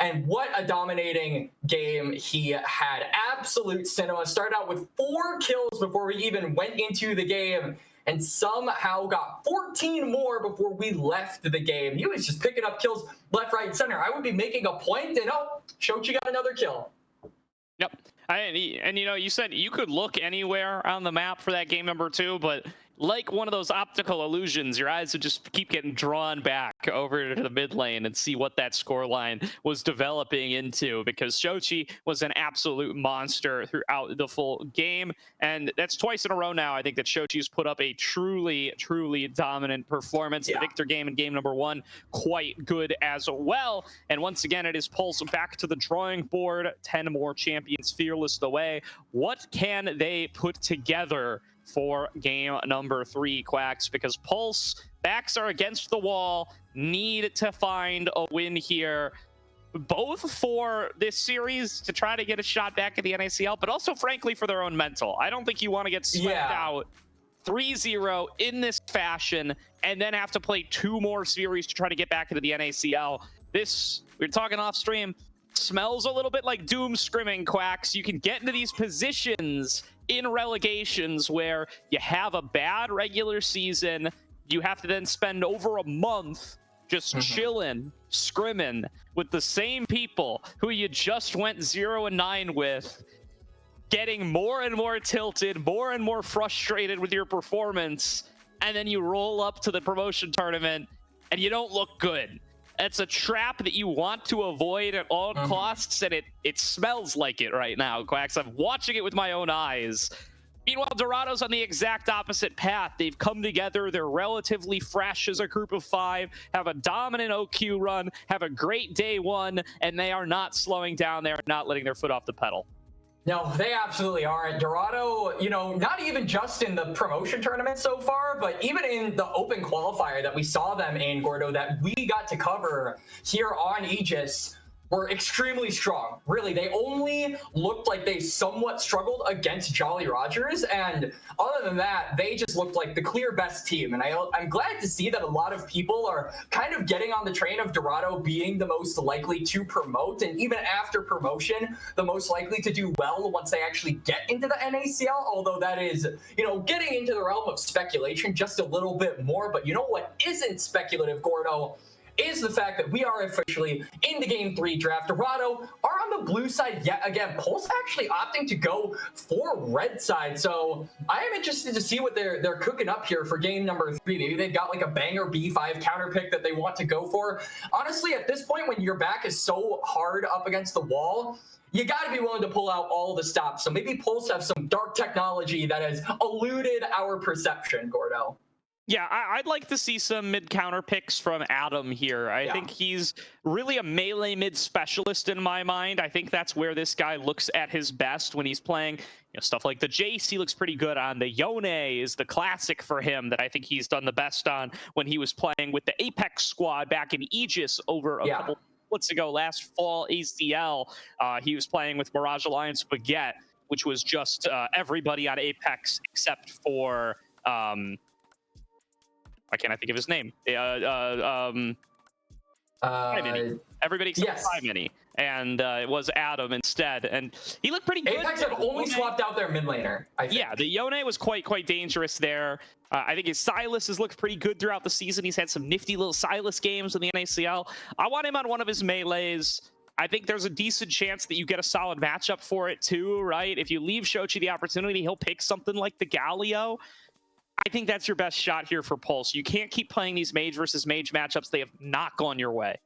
And what a dominating game he had. Absolute cinema. Started out with 4 kills before we even went into the game, and somehow got 14 more before we left the game. He was just picking up kills left, right, and center. I would be making a point, and Shochi got another kill. Yep. And you said you could look anywhere on the map for that game number 2, but like one of those optical illusions, your eyes would just keep getting drawn back over to the mid lane and see what that scoreline was developing into, because Shochi was an absolute monster throughout the full game. And that's twice in a row now, I think, that Shochi's put up a truly dominant performance. The Victor game in game number 1, quite good as well. And once again, it is Pulse back to the drawing board. 10 more champions fearless the way. What can they put together for game number 3, Quacks? Because Pulse backs are against the wall, need to find a win here, both for this series to try to get a shot back at the NACL, but also frankly for their own mental. I don't think you want to get swept out 3-0 in this fashion and then have to play 2 more series to try to get back into the NACL. This, we were talking off stream, smells a little bit like doom scrimming, Quacks. You can get into these positions in relegations where you have a bad regular season, you have to then spend over a month just chilling, scrimming with the same people who you just went 0-9 with, getting more and more tilted, more and more frustrated with your performance, and then you roll up to the promotion tournament and you don't look good. It's a trap that you want to avoid at all costs, and it smells like it right now, Quacks. I'm watching it with my own eyes. Meanwhile, Dorado's on the exact opposite path. They've come together. They're relatively fresh as a group of 5, have a dominant OQ run, have a great day 1, and they are not slowing down. They are not letting their foot off the pedal. No, they absolutely aren't. Dorado, not even just in the promotion tournament so far, but even in the open qualifier that we saw them in, Gordo, that we got to cover here on Aegis, were extremely strong. Really, they only looked like they somewhat struggled against Jolly Rogers, and other than that, they just looked like the clear best team. And I'm glad to see that a lot of people are kind of getting on the train of Dorado being the most likely to promote, and even after promotion, the most likely to do well once they actually get into the NACL, although that is, getting into the realm of speculation just a little bit more. But you know what isn't speculative, Gordo, is the fact that we are officially in the Game 3 draft. Dorado are on the blue side yet again. Pulse actually opting to go for red side. So I am interested to see what they're cooking up here for game number 3. Maybe they've got like a banger B5 counter pick that they want to go for. Honestly, at this point, when your back is so hard up against the wall, you got to be willing to pull out all the stops. So maybe Pulse have some dark technology that has eluded our perception, Gordo. Yeah, I'd like to see some mid-counter picks from Adam here. I think he's really a melee mid specialist in my mind. I think that's where this guy looks at his best when he's playing stuff like the Jace. He looks pretty good on. The Yone is the classic for him that I think he's done the best on when he was playing with the Apex squad back in Aegis over a couple splits ago, last fall ACL. He was playing with Mirage Alliance Baguette, which was just everybody on Apex except for why can't I think of his name? Everybody except Yes. Mini, and it was Adam instead, and he looked pretty good. Apex have only swapped out their mid laner, I think. Yeah, the Yone was quite dangerous there. I think his Silas has looked pretty good throughout the season. He's had some nifty little Silas games in the NACL. I want him on one of his melees. I think there's a decent chance that you get a solid matchup for it too, right? If you leave Shochi the opportunity, he'll pick something like the Galio. I think that's your best shot here for Pulse. You can't keep playing these mage versus mage matchups. They have not gone your way.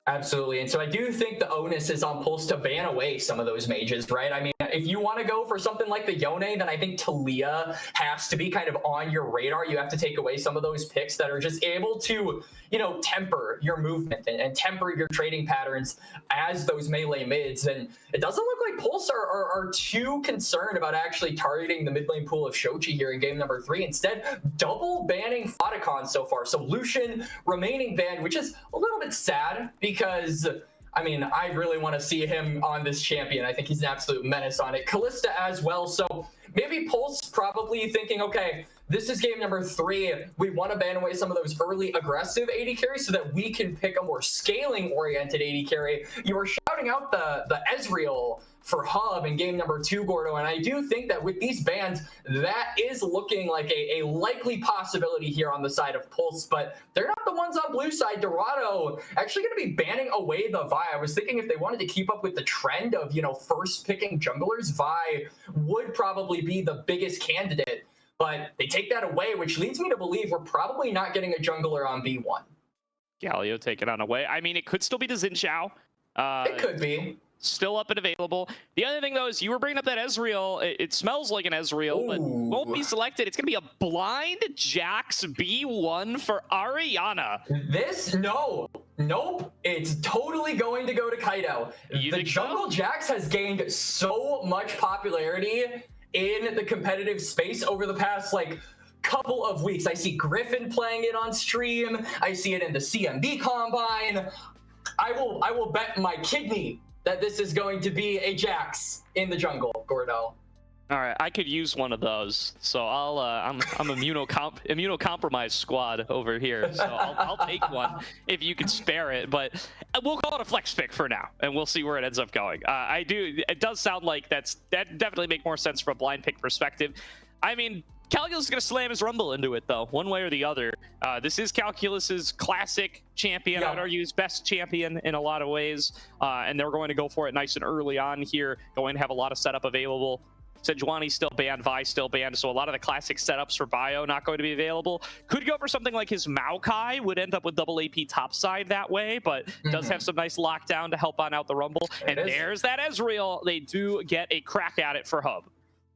Absolutely. And so I do think the onus is on Pulse to ban away some of those mages, right? I mean, if you want to go for something like the Yone, then I think Talia has to be kind of on your radar. You have to take away some of those picks that are just able to, you know, temper your movement and temper your trading patterns as those melee mids. And it doesn't look like Pulse are too concerned about actually targeting the mid lane pool of Shochi here in game number 3. Instead, double banning Fodicon so far. So Lucian remaining banned, which is a little bit sad because, I mean, I really want to see him on this champion. I think he's an absolute menace on it. Kalista as well. So maybe Pulse probably thinking, okay, this is game number 3. We want to ban away some of those early aggressive AD carries so that we can pick a more scaling-oriented AD carry. You were shouting out the Ezreal for Hub in game number 2, Gordo, and I do think that with these bans, that is looking like a likely possibility here on the side of Pulse, but they're not the ones on blue side. Dorado actually going to be banning away the Vi. I was thinking if they wanted to keep up with the trend of, you know, first picking junglers, Vi would probably be the biggest candidate, but they take that away, which leads me to believe we're probably not getting a jungler on B1. Galio take it on away. I mean, it could still be the Xin Zhao. It could be. Still up and available. The other thing, though, is you were bringing up that Ezreal. It smells like an Ezreal, but won't be selected. It's going to be a blind Jax B1 for Ariana. Nope. It's totally going to go to Kaido. The Jungle Jax has gained so much popularity in the competitive space over the past, like, couple of weeks. I see Griffin playing it on stream. I see it in the CMB Combine. I will bet my kidney that this is going to be a Jax in the jungle, Gordo. All right, I could use one of those, so I'm immunocompromised squad over here, so I'll take one if you can spare it. But we'll call it a flex pick for now, and we'll see where it ends up going. It does sound like that definitely make more sense from a blind pick perspective. I mean, Calculus is going to slam his Rumble into it, though, one way or the other. This is Calculus's classic champion. Yeah. I'd argue his best champion in a lot of ways. And they're going to go for it nice and early on here, going to have a lot of setup available. Sejuani's still banned, Vi still banned, so a lot of the classic setups for Bio not going to be available. Could go for something like his Maokai, would end up with double AP topside that way, but does have some nice lockdown to help on out the Rumble. And there's that Ezreal. They do get a crack at it for Hub.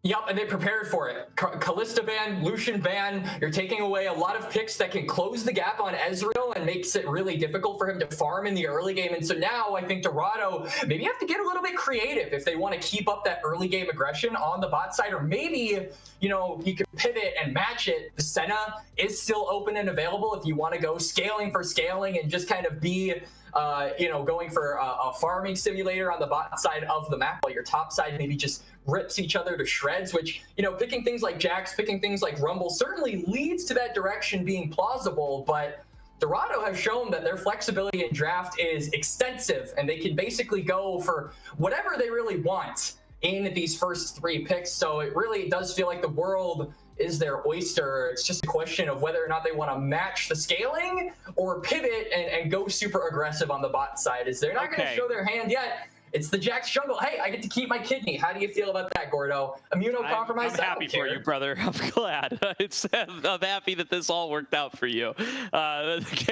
Yep, and they prepared for it. Kalista ban, Lucian ban. You're taking away a lot of picks that can close the gap on Ezreal and makes it really difficult for him to farm in the early game. And so now I think Dorado maybe have to get a little bit creative if they want to keep up that early game aggression on the bot side, or maybe, you know, he could pivot and match it. The Senna is still open and available if you want to go scaling for scaling and just kind of be going for a farming simulator on the bot side of the map, while your top side maybe just rips each other to shreds, which, you know, picking things like Jax, picking things like Rumble certainly leads to that direction being plausible, but Dorado have shown that their flexibility in draft is extensive, and they can basically go for whatever they really want in these first 3 picks. So it really does feel like the world is their oyster. It's just a question of whether or not they want to match the scaling or pivot and go super aggressive on the bot side. Is they're not going to show their hand yet. It's the Jax jungle. Hey, I get to keep my kidney. How do you feel about that, Gordo? Immunocompromised? I'm happy for you, brother. I'm glad. I'm happy that this all worked out for you.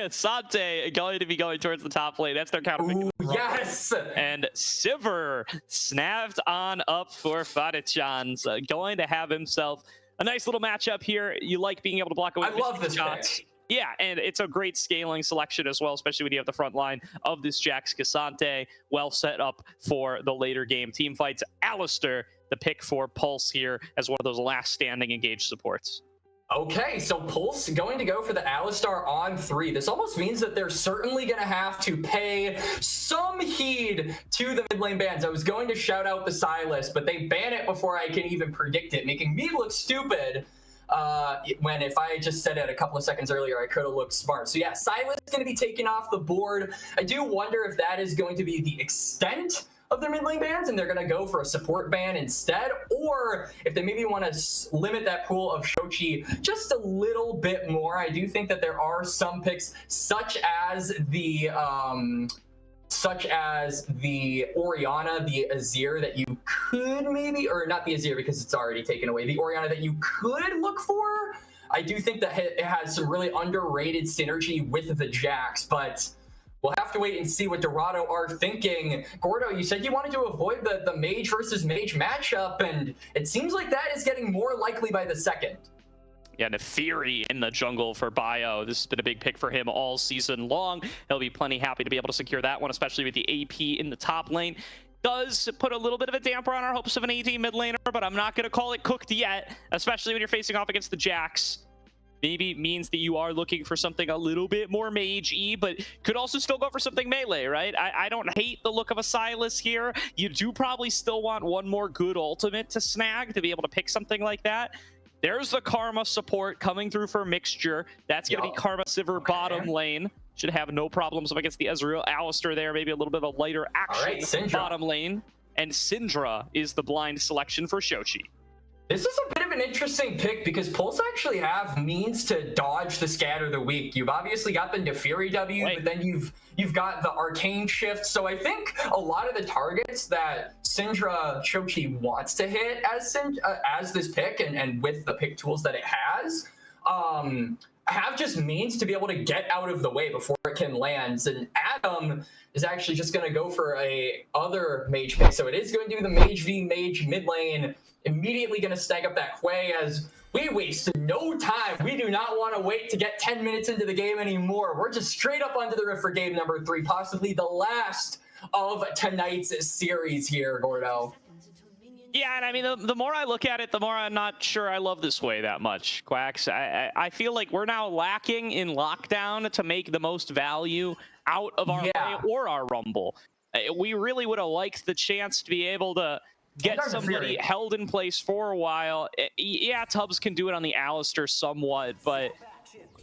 Sante going to be going towards the top lane. That's their counter pick. Yes! And Sivir snapped on up for Fadichan's. Going to have himself a nice little matchup here. You like being able to block away. I love this shots. pick. Yeah, and it's a great scaling selection as well, especially when you have the front line of this Jax Cassante, well set up for the later game team fights. Alistair, the pick for Pulse here as one of those last standing engaged supports. Okay, so Pulse going to go for the Alistar on 3. This almost means that they're certainly going to have to pay some heed to the mid lane bans. I was going to shout out the Sylas, but they ban it before I can even predict it, making me look stupid. When if I just said it a couple of seconds earlier, I could have looked smart. So yeah, Sylas is going to be taken off the board. I do wonder if that is going to be the extent of their mid lane bans and they're going to go for a support ban instead, or if they maybe want to limit that pool of Shochi just a little bit more. I do think that there are some picks such as the Orianna, the Azir that you could maybe, or not the Azir because it's already taken away, the Orianna that you could look for. I do think that it has some really underrated synergy with the Jax, but we'll have to wait and see what Dorado are thinking. Gordo, you said you wanted to avoid the mage versus mage matchup, and it seems like that is getting more likely by the second. Yeah, Nefiri in the jungle for Bio. This has been a big pick for him all season long. He'll be plenty happy to be able to secure that one, especially with the AP in the top lane. Does put a little bit of a damper on our hopes of an AD mid laner, but I'm not going to call it cooked yet, especially when you're facing off against the Jax. Maybe means that you are looking for something a little bit more mage-y, but could also still go for something melee, right? I don't hate the look of a Sylas here. You do probably still want one more good ultimate to snag to be able to pick something like that. There's the Karma support coming through for Mixture. That's going to be Karma Sivir bottom lane. Should have no problems up against the Ezreal. Alistar there, maybe a little bit of a lighter action bottom lane. And Syndra is the blind selection for Shochi. This is a bit of an interesting pick because Pulse actually have means to dodge the scatter the weak. You've obviously got the Nefiri W, but then you've got the Arcane Shift. So I think a lot of the targets that Syndra Shochi wants to hit as this pick and with the pick tools that it has, have just means to be able to get out of the way before it can land. And Adam is actually just going to go for a other mage pick. So it is going to do the mage v mage mid lane. Immediately going to snag up that Quay as we wasted no time. We do not want to wait to get 10 minutes into the game anymore. We're just straight up onto the rift for game number 3, possibly the last of tonight's series here, Gordo. Yeah, and I mean, the more I look at it, the more I'm not sure I love this way that much, Quacks. I feel like we're now lacking in lockdown to make the most value out of our play or our Rumble. We really would have liked the chance to be able to get somebody held in place for a while. Yeah, Tubbs can do it on the Alistar somewhat, but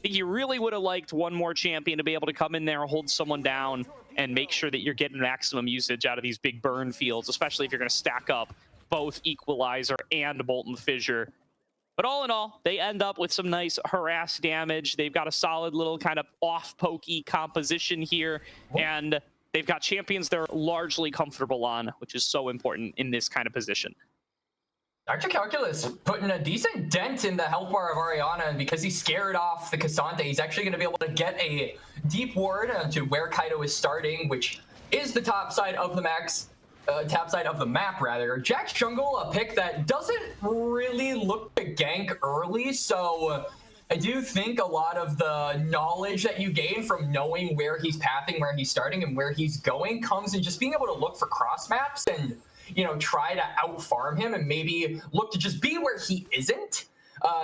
you really would have liked one more champion to be able to come in there, hold someone down, and make sure that you're getting maximum usage out of these big burn fields, especially if you're going to stack up both Equalizer and Molten Fissure. But all in all, they end up with some nice harass damage. They've got a solid little kind of off-pokey composition here, and they've got champions they're largely comfortable on, which is so important in this kind of position. Dr. Calculus putting a decent dent in the health bar of Orianna, and because he scared off the Cassandra, he's actually going to be able to get a deep ward to where Kaido is starting, which is the top side of the map rather. Jack's jungle, a pick that doesn't really look to gank early, so I do think a lot of the knowledge that you gain from knowing where he's pathing, where he's starting, and where he's going comes in just being able to look for cross maps and, you know, try to out farm him and maybe look to just be where he isn't,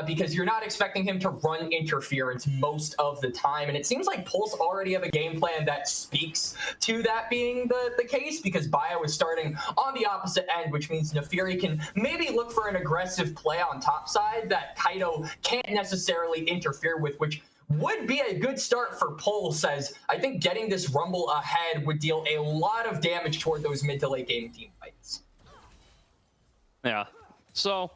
because you're not expecting him to run interference most of the time. And it seems like Pulse already have a game plan that speaks to that being the case, because Bio is starting on the opposite end, which means Nefiri can maybe look for an aggressive play on top side that Kaido can't necessarily interfere with, which would be a good start for Pulse, as I think getting this Rumble ahead would deal a lot of damage toward those mid to late game team fights. Yeah, so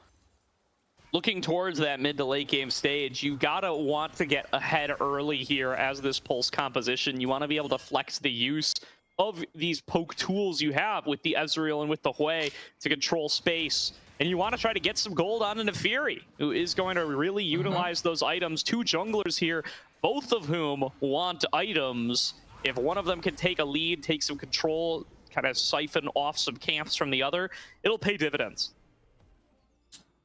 looking towards that mid to late game stage, you gotta want to get ahead early here as this Pulse composition. You want to be able to flex the use of these poke tools you have with the Ezreal and with the Hui to control space. And you want to try to get some gold on a Nefiri, who is going to really utilize those items. Two junglers here, both of whom want items. If one of them can take a lead, take some control, kind of siphon off some camps from the other, it'll pay dividends.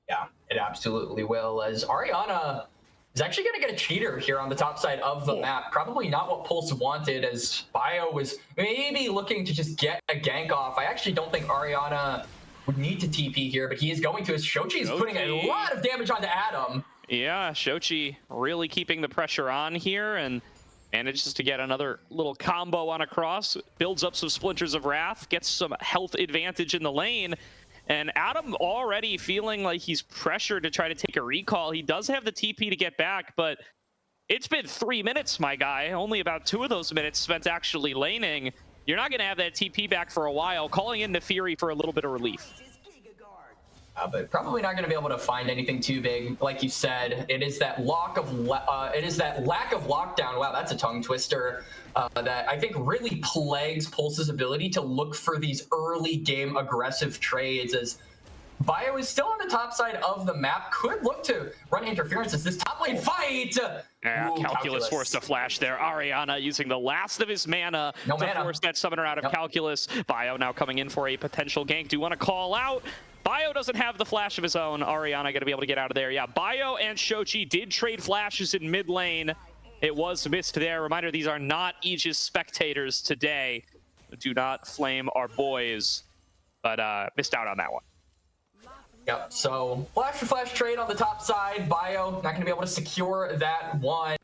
Yeah, it absolutely will, as Orianna is actually going to get a cheater here on the top side of the map. Probably not what Pulse wanted, as Bio was maybe looking to just get a gank off. I actually don't think Orianna would need to TP here, but he is going to, as Shochi is putting a lot of damage onto Adam. Yeah, Shochi really keeping the pressure on here and manages to get another little combo on across, builds up some Splinters of Wrath, gets some health advantage in the lane. And Adam already feeling like he's pressured to try to take a recall. He does have the TP to get back, but it's been 3 minutes, my guy. Only about 2 of those minutes spent actually laning. You're not going to have that TP back for a while. Calling in Nefiri for a little bit of relief. But probably not going to be able to find anything too big. Like you said, it is that lack of lockdown. Wow, that's a tongue twister. That I think really plagues Pulse's ability to look for these early game aggressive trades, as Bio is still on the top side of the map. Could look to run interferences. This top lane fight. Yeah, Ooh, Calculus forced a flash there. Ariana using the last of his mana to force that summoner out of Calculus. Bio now coming in for a potential gank. Do you want to call out? Bio doesn't have the flash of his own. Ariana going to be able to get out of there. Yeah, Bio and Shochi did trade flashes in mid lane. It was missed there. Reminder, these are not Aegis spectators today. Do not flame our boys. But missed out on that one. Yep, so flash for flash trade on the top side. Bio not going to be able to secure that one,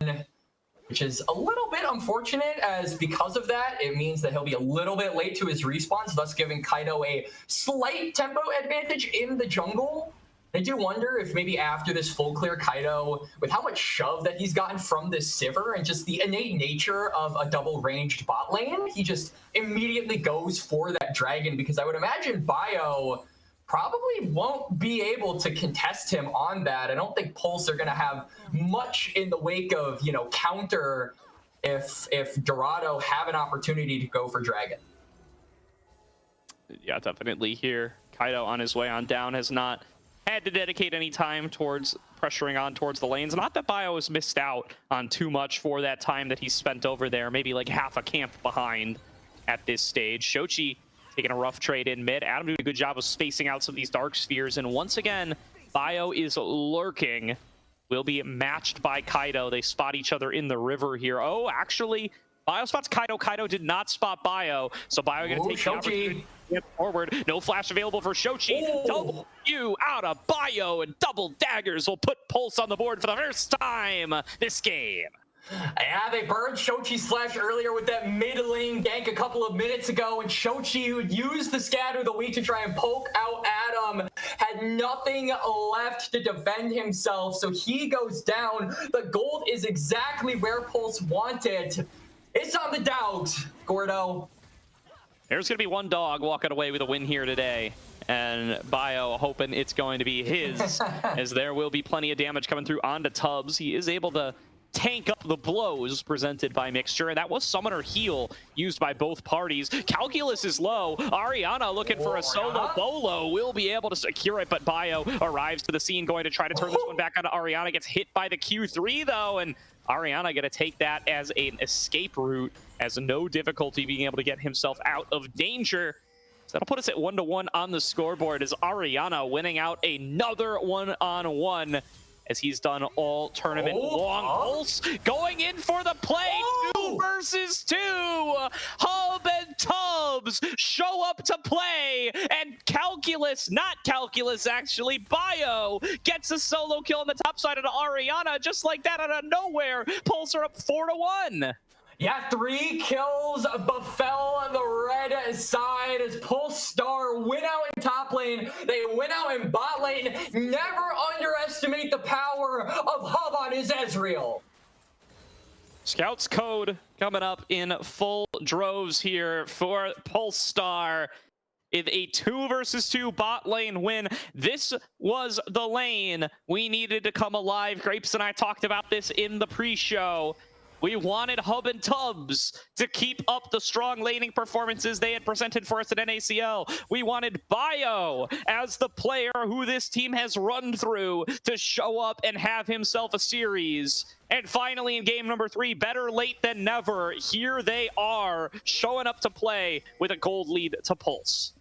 which is a little bit unfortunate, as because of that, it means that he'll be a little bit late to his respawns, thus giving Kaido a slight tempo advantage in the jungle. I do wonder if maybe after this full clear, Kaido, with how much shove that he's gotten from this Sivir and just the innate nature of a double ranged bot lane, he just immediately goes for that dragon, because I would imagine Bio probably won't be able to contest him on that. I don't think Pulse are going to have much in the wake of, you know, counter if Dorado have an opportunity to go for dragon. Yeah, definitely here. Kaido on his way on down has not had to dedicate any time towards pressuring on towards the lanes. Not that Bio has missed out on too much for that time that he spent over there. Maybe like half a camp behind at this stage. Shochi taking a rough trade in mid. Adam doing a good job of spacing out some of these dark spheres. And once again, Bio is lurking. Will be matched by Kaido. They spot each other in the river here. Oh, actually, Bio spots Kaido. Kaido did not spot Bio. So Bio going to take the opportunity to get forward. No flash available for Shochi. Ooh. Double Q out of Bio, and double daggers will put Pulse on the board for the first time this game. Yeah, they burned Shochi's slash earlier with that mid lane gank a couple of minutes ago, and Shochi, who used the scatter of the week to try and poke out Adam, had nothing left to defend himself, so he goes down. The gold is exactly where Pulse wanted. It's on the dogs, Gordo. There's going to be one dog walking away with a win here today, and Bio hoping it's going to be his, as there will be plenty of damage coming through onto Tubbs. He is able to tank up the blows presented by Mixture, and that was summoner heal used by both parties. Calculus is low. Ariana looking for a solo bolo, will be able to secure it, but Bio arrives to the scene, going to try to turn this one back onto Ariana. Gets hit by the Q3 though, and Ariana gonna take that as an escape route, as no difficulty being able to get himself out of danger. So that'll put us at 1-1 on the scoreboard, as Ariana winning out another one-on-one, as he's done all tournament long. Pulse going in for the play. 2 versus 2. Hub and Tubbs show up to play, and Calculus, not Calculus actually, Bio gets a solo kill on the top side of Ariana, just like that out of nowhere. Pulse are up 4-1. Yeah, 3 kills befell on the red side as Polestar win out in top lane. They win out in bot lane. Never underestimate the power of Hub on his Ezreal. Scouts code coming up in full droves here for Polestar. In a 2 versus 2 bot lane win. This was the lane we needed to come alive. Grapes and I talked about this in the pre-show. We wanted Hub and Tubbs to keep up the strong laning performances they had presented for us at NACL. We wanted Bio as the player who this team has run through to show up and have himself a series. And finally, in game number 3, better late than never, here they are showing up to play with a gold lead to Pulse.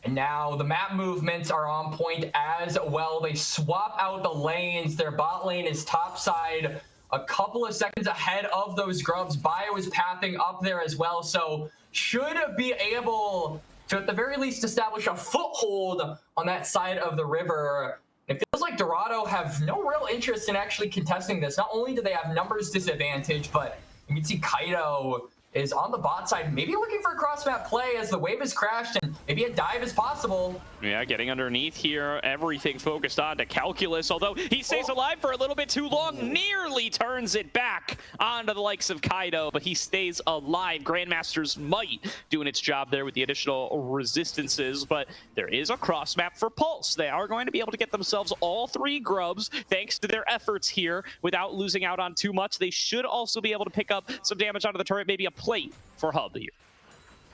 And now the map movements are on point as well. They swap out the lanes. Their bot lane is topside, a couple of seconds ahead of those grubs. Bio is pathing up there as well, so should be able to at the very least establish a foothold on that side of the river. It feels like Dorado have no real interest in actually contesting this. Not only do they have numbers disadvantage, but you can see Kaido is on the bot side, maybe looking for a cross-map play as the wave has crashed and maybe a dive is possible. Yeah, getting underneath here, everything focused on to Calculus, although he stays alive for a little bit too long, nearly turns it back onto the likes of Kaido, but he stays alive. Grandmaster's Might doing its job there with the additional resistances, but there is a cross map for Pulse. They are going to be able to get themselves all 3 grubs thanks to their efforts here without losing out on too much. They should also be able to pick up some damage onto the turret, maybe a plate for Hub here.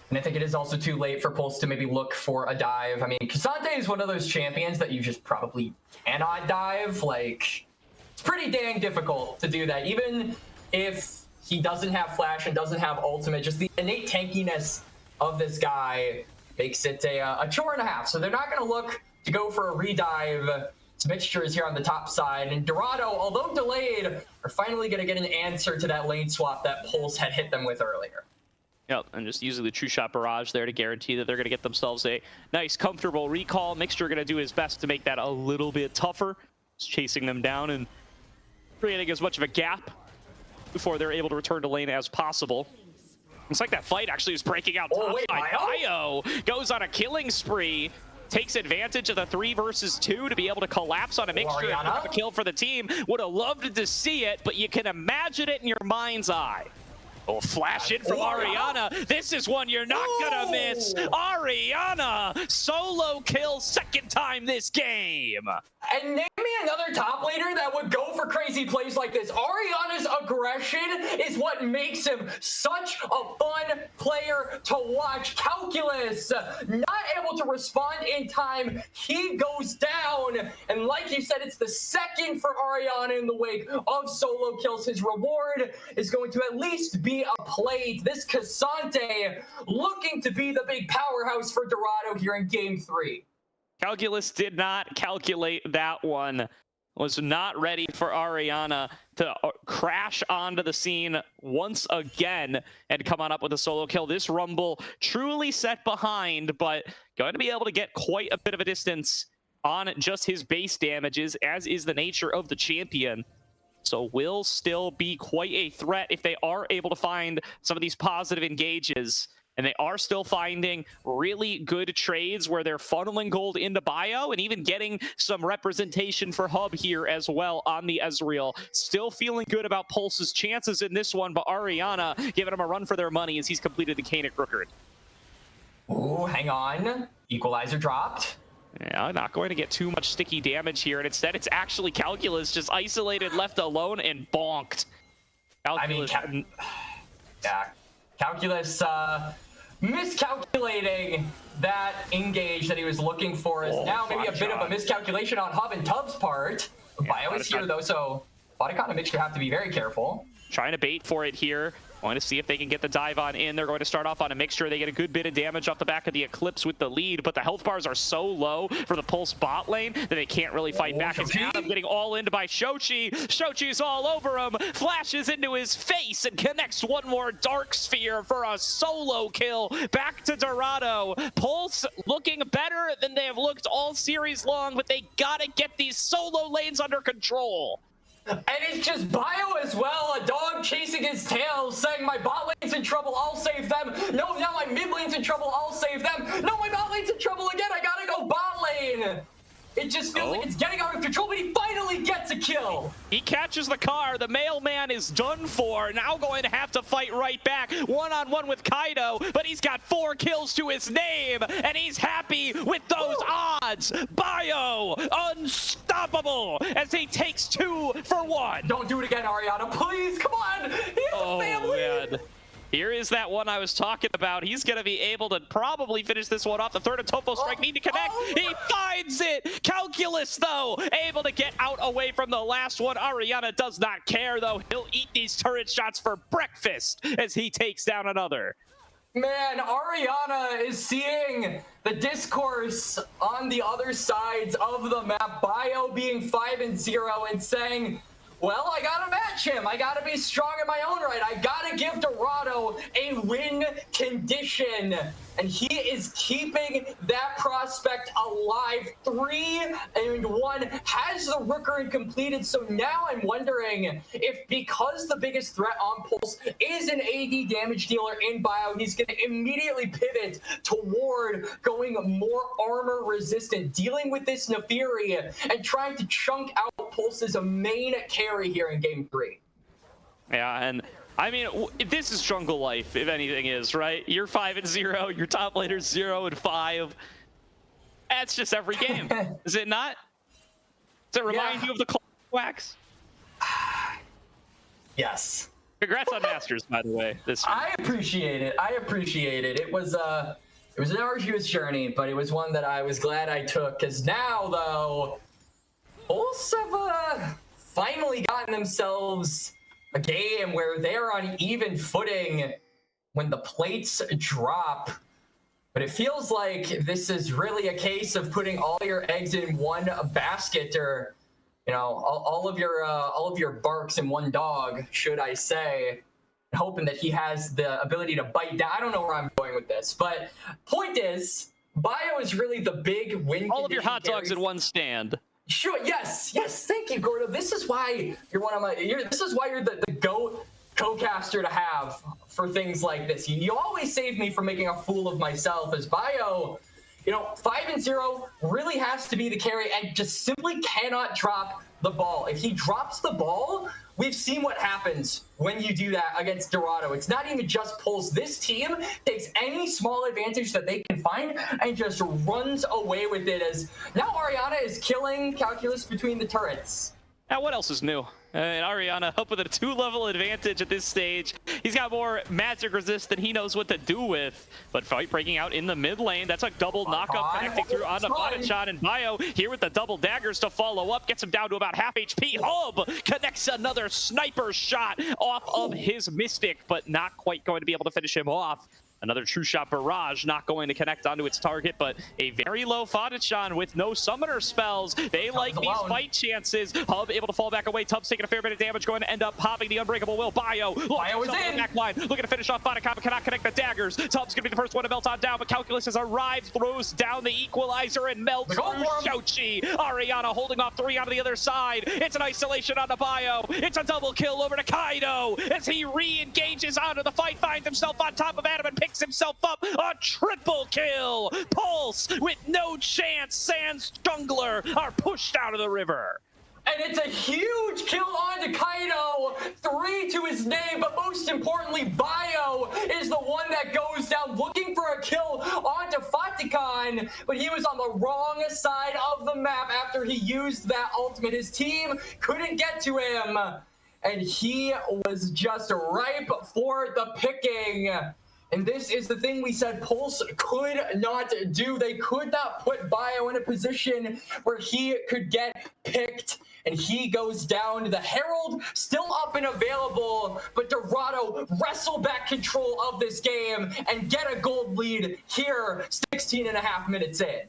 And I think it is also too late for Pulse to maybe look for a dive. I mean, Cassante is one of those champions that you just probably cannot dive. Like, it's pretty dang difficult to do that. Even if he doesn't have flash and doesn't have ultimate, just the innate tankiness of this guy makes it a chore and a half. So they're not going to look to go for a redive. It's mixtures here on the top side. And Dorado, although delayed, are finally going to get an answer to that lane swap that Pulse had hit them with earlier. Yep, and just using the True Shot Barrage there to guarantee that they're going to get themselves a nice, comfortable recall. Mixture going to do his best to make that a little bit tougher. Just chasing them down and creating as much of a gap before they're able to return to lane as possible. It's like that fight actually is breaking out top side. Bio goes on a killing spree, takes advantage of the 3 versus 2 to be able to collapse on a mixture and have a kill for the team. Would have loved to see it, but you can imagine it in your mind's eye. Oh, flash in from Ariana. This is one you're not gonna miss. Ariana, solo kill, second time this game. And name me another top laner that would go for crazy plays like this. Ariana's aggression is what makes him such a fun player to watch. Calculus, not able to respond in time. He goes down. And like you said, it's the second for Ariana in the wake of solo kills. His reward is going to at least be a plate. This Cassante looking to be the big powerhouse for Dorado here in game 3. Calculus did not calculate that one. Was not ready for Ariana to crash onto the scene once again and come on up with a solo kill. This Rumble truly set behind, but going to be able to get quite a bit of a distance on just his base damages, as is the nature of the champion. So will still be quite a threat if they are able to find some of these positive engages. And they are still finding really good trades where they're funneling gold into Bio and even getting some representation for Hub here as well on the Ezreal. Still feeling good about Pulse's chances in this one, but Ariana giving him a run for their money as he's completed the Kainic Rookard. Oh, hang on. Equalizer dropped. Yeah, not going to get too much sticky damage here, and instead it's actually Calculus just isolated, left alone, and bonked. Calculus. I mean, Calculus miscalculating that engage that he was looking for is now maybe a bit of a miscalculation on Hub and Tub's part. Bio is here though, so Boticon and Mixture have to be very careful. Trying to bait for it here. Going to see if they can get the dive on in. They're going to start off on a mixture. They get a good bit of damage off the back of the Eclipse with the lead, but the health bars are so low for the Pulse bot lane that they can't really fight back. It's Adam getting all into by Shochi. Shochi's all over him, flashes into his face and connects one more Dark Sphere for a solo kill. Back to Dorado. Pulse looking better than they have looked all series long, but they gotta get these solo lanes under control. And it's just Bio as well, a dog chasing his tail, saying my bot lane's in trouble, I'll save them. No, now my mid lane's in trouble, I'll save them. No, my bot lane's in trouble again, I gotta go bot lane. It just feels like it's getting out of control, but he finally gets a kill. He catches the car. The mailman is done for. Now going to have to fight right back. One-on-one with Kaido, but he's got 4 kills to his name, and he's happy with those odds. Bio, unstoppable, as he takes 2 for 1. Don't do it again, Ariana, please, come on. He has a family. Man. Here is that one I was talking about. He's going to be able to probably finish this one off. The third Atofo strike need to connect. He finds it. Calculus, though, able to get out away from the last one. Ariana does not care, though. He'll eat these turret shots for breakfast as he takes down another. Man, Ariana is seeing the discourse on the other sides of the map. Bio being 5-0 and saying, well, I got a match match him. I gotta be strong in my own right. I gotta give Dorado a win condition. And he is keeping that prospect alive. 3-1 has the Rookery completed. So now I'm wondering if, because the biggest threat on Pulse is an AD damage dealer in Bio, he's going to immediately pivot toward going more armor resistant, dealing with this Neferi and trying to chunk out Pulse's main carry here in game 3. Yeah, and I mean, this is jungle life, if anything is, right? You're 5-0, your top laner's 0-5. That's just every game, is it not? Does it remind you of the wax? Yes. Congrats on Masters, by the way. I appreciate it. I appreciate it. It was an arduous journey, but it was one that I was glad I took. Because now, though, Pulse have finally gotten themselves a game where they're on even footing when the plates drop. But it feels like this is really a case of putting all your eggs in one basket, or, you know, all of your barks in one dog, should I say, hoping that he has the ability to bite down. I don't know where I'm going with this, but point is, Bio is really the big win. All of your hot dogs in one stand. Sure. Yes. Thank you, Gordo. This is why you're one of my. This is why you're the GOAT co-caster to have for things like this. You always save me from making a fool of myself. As Bio, you know, 5-0 really has to be the carry and just simply cannot drop the ball. If he drops the ball, we've seen what happens when you do that against Dorado. It's not even just Pulse. This team takes any small advantage that they can find and just runs away with it, as now Ariana is killing Calculus between the turrets. Now, what else is new? And Ariana up with a 2-level advantage at this stage. He's got more magic resist than he knows what to do with. But fight breaking out in the mid lane. That's a double knockup connecting through on the Bonachan, and Bio here with the double daggers to follow up. Gets him down to about half HP. Hub connects another sniper shot off of his Mystic, but not quite going to be able to finish him off. Another true shot barrage not going to connect onto its target, but a very low Fadachan with no summoner spells. They like these fight chances. Hub able to fall back away. Tubbs taking a fair bit of damage, going to end up popping the Unbreakable Will. Bio is in. Back line, looking to finish off Fadachan, but cannot connect the daggers. Tubbs gonna be the first one to melt on down, but Calculus has arrived, throws down the equalizer and melts through Shochi. Ariana holding off 3 on the other side. It's an isolation on the Bio. It's a double kill over to Kaido as he re-engages onto the fight, finds himself on top of Adam and picks himself up. A triple kill. Pulse with no chance. Sans Jungler are pushed out of the river. And it's a huge kill onto Kaido. 3 to his name, but most importantly, Bio is the one that goes down looking for a kill onto Fatikan, but he was on the wrong side of the map after he used that ultimate. His team couldn't get to him, and he was just ripe for the picking. And this is the thing we said Pulse could not do. They could not put Bio in a position where he could get picked, and he goes down. The Herald still up and available, but Dorado wrestle back control of this game and get a gold lead here 16.5 minutes in.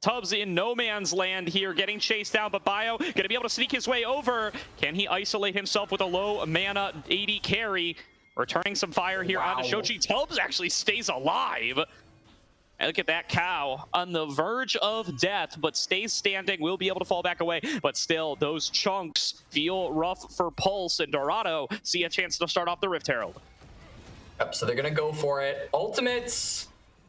Tubbs in no man's land here, getting chased down, but Bio gonna be able to sneak his way over. Can he isolate himself with a low mana AD carry? Returning some fire here onto Shochi. Tubbs actually stays alive. And look at that cow on the verge of death, but stays standing, will be able to fall back away. But still, those chunks feel rough for Pulse, and Dorado see a chance to start off the Rift Herald. Yep, so they're going to go for it. Ultimates,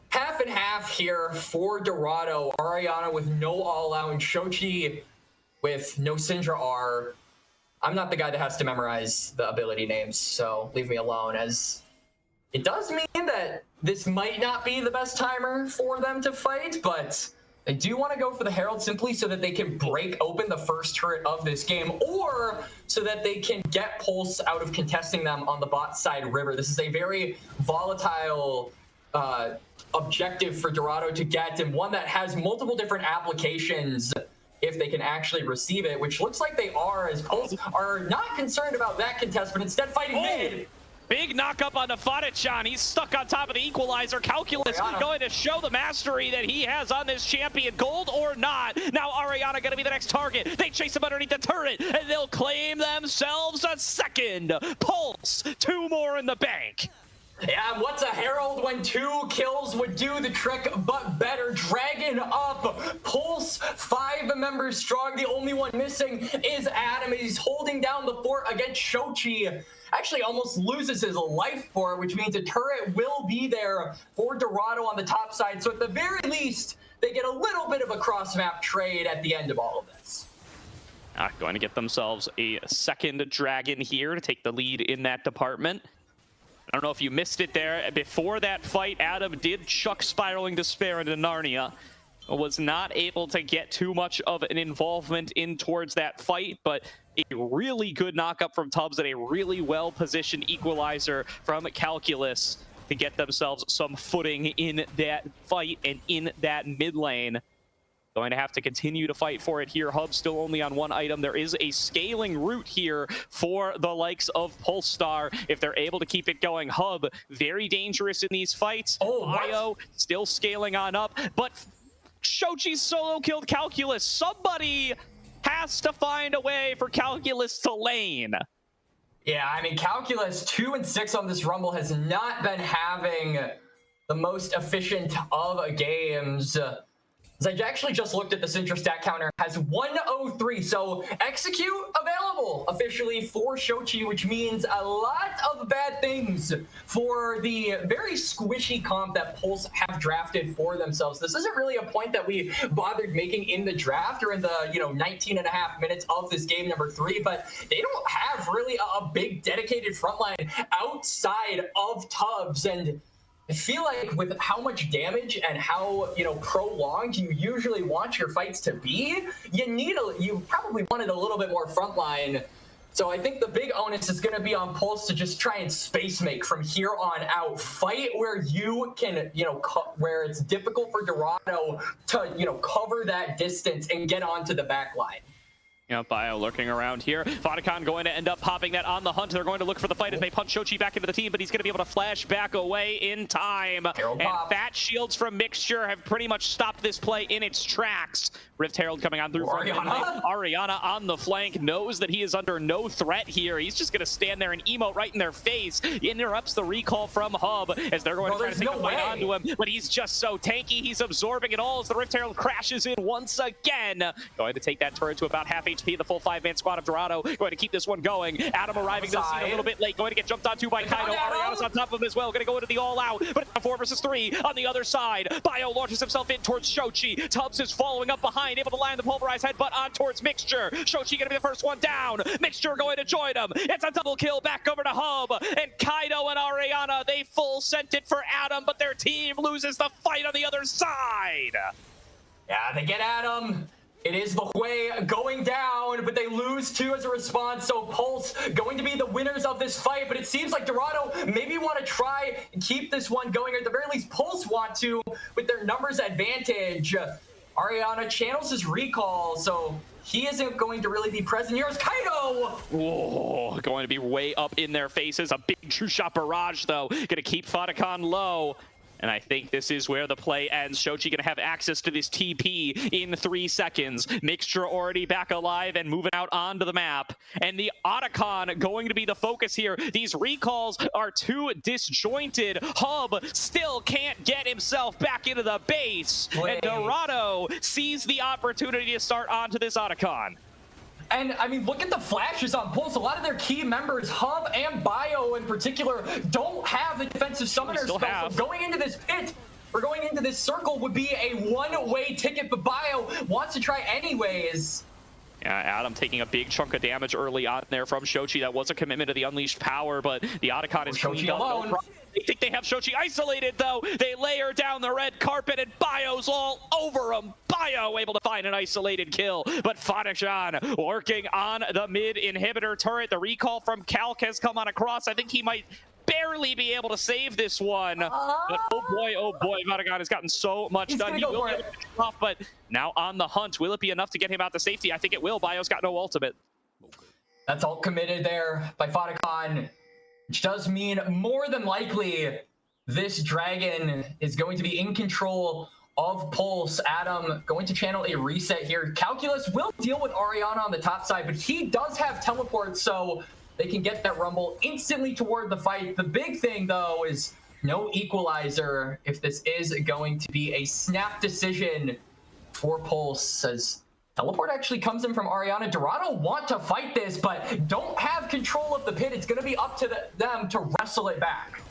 half and half here for Dorado. Ariana with no all-out, and Shochi with no Syndra R. I'm not the guy that has to memorize the ability names, so leave me alone, as it does mean that this might not be the best timer for them to fight, but they do want to go for the Herald simply so that they can break open the first turret of this game, or so that they can get Pulse out of contesting them on the bot side river. This is a very volatile objective for Dorado to get, and one that has multiple different applications if they can actually receive it, which looks like they are, as Pulse are not concerned about that contest, but instead fighting mid. Big knock-up on Fadichan. He's stuck on top of the equalizer. Calculus going to show the mastery that he has on this champion, gold or not. Now Ariana going to be the next target. They chase him underneath the turret, and they'll claim themselves a second. Pulse, 2 more in the bank. Yeah, what's a Herald when 2 kills would do the trick, but better. Dragon up, Pulse 5 members strong. The only one missing is Adam. He's holding down the fort against Shochi. Actually almost loses his life for it, which means a turret will be there for Dorado on the top side. So at the very least, they get a little bit of a cross-map trade at the end of all of this. Going to get themselves a second dragon here to take the lead in that department. I don't know if you missed it there. Before that fight, Adam did chuck Spiraling Despair into Narnia. Was not able to get too much of an involvement in towards that fight, but a really good knockup from Tubbs and a really well-positioned equalizer from Calculus to get themselves some footing in that fight and in that mid lane. Going to have to continue to fight for it here. Hub still only on 1 item. There is a scaling route here for the likes of Polestar if they're able to keep it going. Hub, very dangerous in these fights. Bio still scaling on up, but Shochi solo killed Calculus. Somebody has to find a way for Calculus to lane. Yeah, I mean, Calculus 2 and 6 on this Rumble has not been having the most efficient of games. I actually just looked at the Sintra stat counter, has 103, so execute available officially for Shochi, which means a lot of bad things for the very squishy comp that Pulse have drafted for themselves. This isn't really a point that we bothered making in the draft or in the 19 and a half minutes of this game number 3, but they don't have really a big dedicated front line outside of Tubbs. And I feel like with how much damage and how, prolonged you usually want your fights to be, you probably wanted a little bit more frontline. So I think the big onus is going to be on Pulse to just try and space make from here on out. Fight where you can, where it's difficult for Dorado to, cover that distance and get onto the back line. Bio lurking around here. Fadichan going to end up popping that on the hunt. They're going to look for the fight as they punch Shochi back into the team, but he's going to be able to flash back away in time. And fat shields from Mixture have pretty much stopped this play in its tracks. Rift Herald coming on through. Ariana on the flank knows that he is under no threat here. He's just going to stand there and emote right in their face. Interrupts the recall from Hub as they're going to try to take a fight onto him, but he's just so tanky. He's absorbing it all as the Rift Herald crashes in once again. Going to take that turret to about half HP. The full 5-man squad of Dorado going to keep this one going. Adam arriving to the scene a little bit late, going to get jumped onto by Kaido. Ariana's on top of him as well, going to go into the all-out, but it's a 4 versus 3 on the other side. Bio launches himself in towards Shochi. Tubbs is following up behind, able to line the pulverized headbutt on towards Mixture. Shochi going to be the first one down. Mixture going to join him. It's a double kill back over to Hub. And Kaido and Ariana, they full sent it for Adam, but their team loses the fight on the other side. Yeah, they get Adam. It is the way going down, but they lose 2 as a response. So Pulse going to be the winners of this fight, but it seems like Dorado maybe want to try and keep this one going, or at the very least Pulse want to with their numbers advantage. Ariana channels his recall, so he isn't going to really be present. Here's Kaido! Oh, going to be way up in their faces. A big true shot barrage, though. Going to keep Fadichan low. And I think this is where the play ends. Shochi going to have access to this TP in 3 seconds. Mixture already back alive and moving out onto the map. And the Otacon going to be the focus here. These recalls are too disjointed. Hub still can't get himself back into the base. And Dorado sees the opportunity to start onto this Otacon. And I mean, look at the flashes on Pulse. A lot of their key members, Hub and Bio in particular, don't have the defensive summoner spell. So going into this pit, or going into this circle would be a one-way ticket, but Bio wants to try anyways. Yeah, Adam taking a big chunk of damage early on there from Shochi. That was a commitment to the Unleashed Power, but the Otacon is cleaned up. No problem. They think they have Shochi isolated, though. They layer down the red carpet, and Bio's all over him. Bio able to find an isolated kill, but Fadichan working on the mid inhibitor turret. The recall from Calc has come on across. I think he might barely be able to save this one. But oh boy, Fadichan has gotten so much done. He will be able to get off, but now on the hunt. Will it be enough to get him out to safety? I think it will. Bio's got no ultimate. That's all committed there by Fadichan. which does mean more than likely this dragon is going to be in control of Pulse. Adam going to channel a reset here. Calculus will deal with Ariana on the top side, but he does have teleport, so they can get that rumble instantly toward the fight. The big thing, though, is no equalizer if this is going to be a snap decision for Pulse, as teleport actually comes in from Ariana. Dorado want to fight this, but don't have control of the pit. It's going to be up to them to wrestle it back.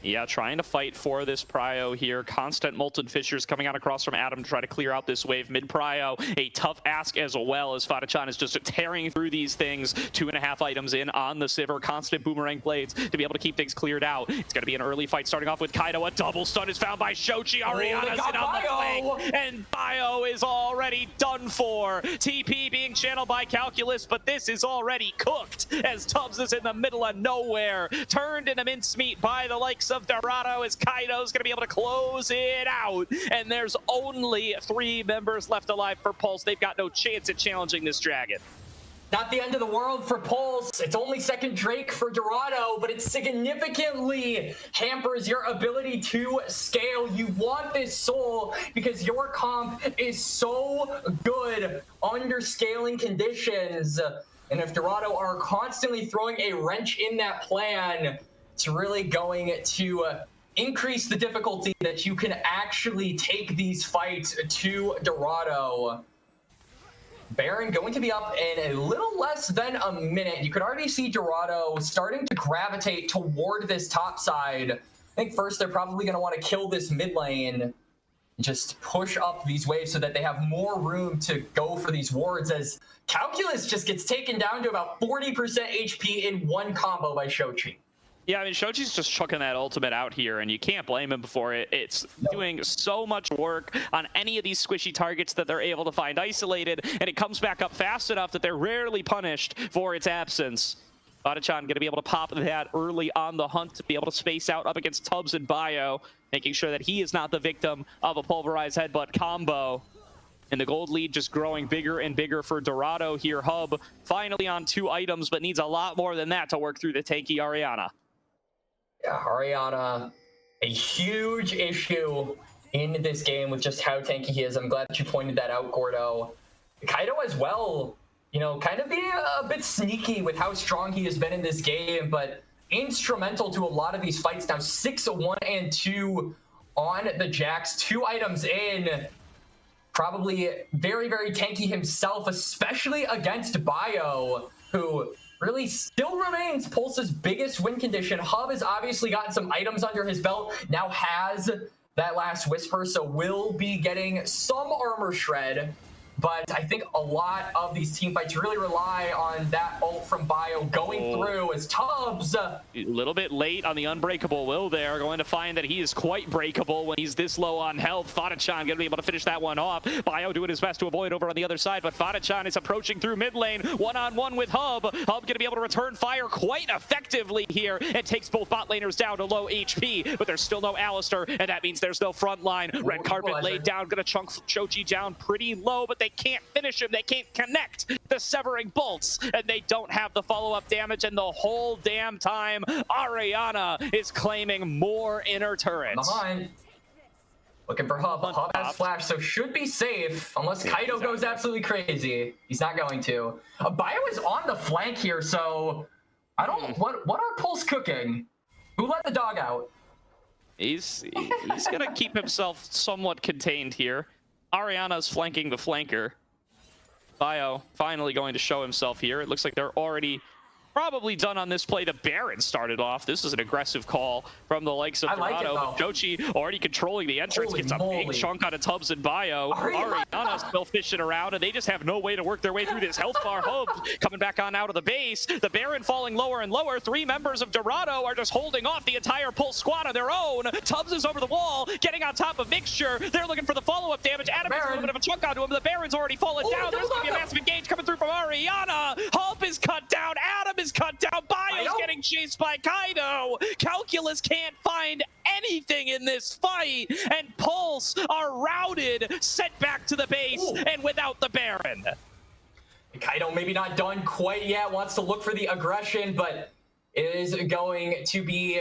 Yeah, trying to fight for this prio here. Constant molten fissures coming out across from Adam to try to clear out this wave. Mid prio, a tough ask as well, as Fadachan is just tearing through these things. 2.5 items in on the Sivir. Constant boomerang blades to be able to keep things cleared out. It's going to be an early fight starting off with Kaido. A double stun is found by Shochi. Ariana's in on the flank, and Bio is already done for. TP being channeled by Calculus, but this is already cooked as Tubbs is in the middle of nowhere. Turned into mincemeat by the likes of Dorado, as Kaido's going to be able to close it out. And there's only 3 members left alive for Pulse. They've got no chance at challenging this dragon. Not the end of the world for Pulse. It's only second Drake for Dorado, but it significantly hampers your ability to scale. You want this soul because your comp is so good under scaling conditions. And if Dorado are constantly throwing a wrench in that plan, it's really going to increase the difficulty that you can actually take these fights to Dorado. Baron going to be up in a little less than a minute. You could already see Dorado starting to gravitate toward this top side. I think first they're probably going to want to kill this mid lane, just push up these waves so that they have more room to go for these wards, as Calculus just gets taken down to about 40% HP in one combo by Shochi. Yeah, I mean, Shochi's just chucking that ultimate out here, and you can't blame him for it. It's doing so much work on any of these squishy targets that they're able to find isolated, and it comes back up fast enough that they're rarely punished for its absence. Fadachan going to be able to pop that early on the hunt to be able to space out up against Tubbs and Bio, making sure that he is not the victim of a pulverized headbutt combo. And the gold lead just growing bigger and bigger for Dorado here. Hub finally on 2 items, but needs a lot more than that to work through the tanky Ariana. Yeah, Ariana, a huge issue in this game with just how tanky he is. I'm glad that you pointed that out, Gordo. Kaido as well, you know, kind of being a bit sneaky with how strong he has been in this game, but instrumental to a lot of these fights now. 6-1 and 2 on the Jax, 2 items in. Probably very, very tanky himself, especially against Bio, who really still remains Pulse's biggest win condition. Hub has obviously gotten some items under his belt, now has that last Whisper, so will be getting some armor shred. But I think a lot of these team fights really rely on that ult from Bio going through, as Tubbs a little bit late on the unbreakable will there, going to find that he is quite breakable when he's this low on health. Fadachan going to be able to finish that one off. Bio doing his best to avoid over on the other side, but Fadachan is approaching through mid lane, one-on-one with Hub. Hub going to be able to return fire quite effectively here and takes both bot laners down to low HP, but there's still no Alistar, and that means there's no front line. Red carpet laid down, going to chunk Shochi down pretty low, but they can't finish him. They can't connect the severing bolts, and they don't have the follow-up damage, and the whole damn time Ariana is claiming more inner turrets. Behind. Looking for Hub. Hub has flash, so should be safe unless Kaido goes absolutely crazy. He's not going to. Bio is on the flank here, so I don't what are Pulse cooking? Who let the dog out? He's gonna keep himself somewhat contained here. Ariana's flanking the flanker. Bio finally going to show himself here. It looks like they're already probably done on this play. The Baron started off. This is an aggressive call from the likes of Dorado. Like Jochi already controlling the entrance, gets a big chunk out of Tubbs and Bio. Ariana's still fishing around, and they just have no way to work their way through this health bar. Hub coming back on out of the base. The Baron falling lower and lower. 3 members of Dorado are just holding off the entire Pulse squad on their own. Tubbs is over the wall, getting on top of Mixture. They're looking for the follow-up damage. Adam has a little bit of a chunk onto him. The Baron's already fallen down. There's going to be a massive engage coming through from Ariana. Hub is cut down. Adam is cut down. Bio's getting chased by Kaido. Calculus can't find anything in this fight, and Pulse are routed, sent back to the base, and without the Baron. Kaido maybe not done quite yet, wants to look for the aggression, but is going to be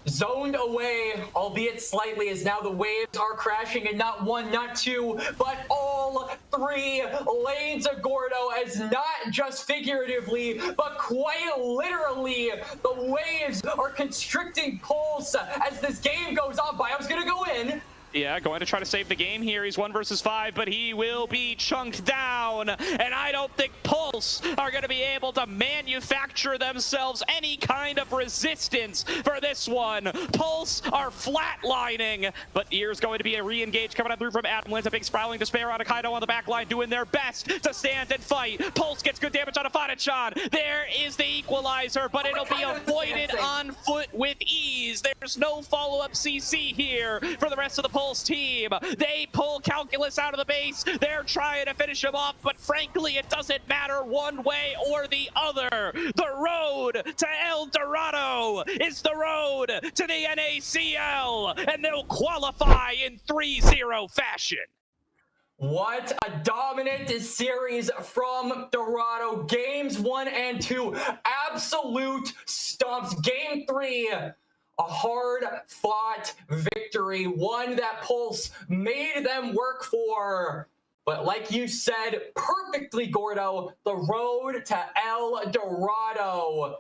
zoned away, albeit slightly, as now the waves are crashing, and not one, not two, but all three lanes of Gordo, as not just figuratively, but quite literally, the waves are constricting Pulse as this game goes on. Bio's gonna go in. Yeah, going to try to save the game here. He's 1 versus 5, but he will be chunked down. And I don't think Pulse are going to be able to manufacture themselves any kind of resistance for this one. Pulse are flatlining, but here's going to be a re-engage coming up through from Adam. Wins a big sprawling despair on a Kaido on the back line, doing their best to stand and fight. Pulse gets good damage on a Fadachan. There is the equalizer, but it'll be avoided on foot with ease. There's no follow-up CC here for the rest of the Pulse team. They pull Calculus out of the base. They're trying to finish him off, but frankly, it doesn't matter one way or the other. The road to El Dorado is the road to the NACL, and they'll qualify in 3-0 fashion. What a dominant series from Dorado. Games 1 and 2, absolute stumps. Game 3, a hard-fought victory, one that Pulse made them work for. But like you said perfectly, Gordo, the road to El Dorado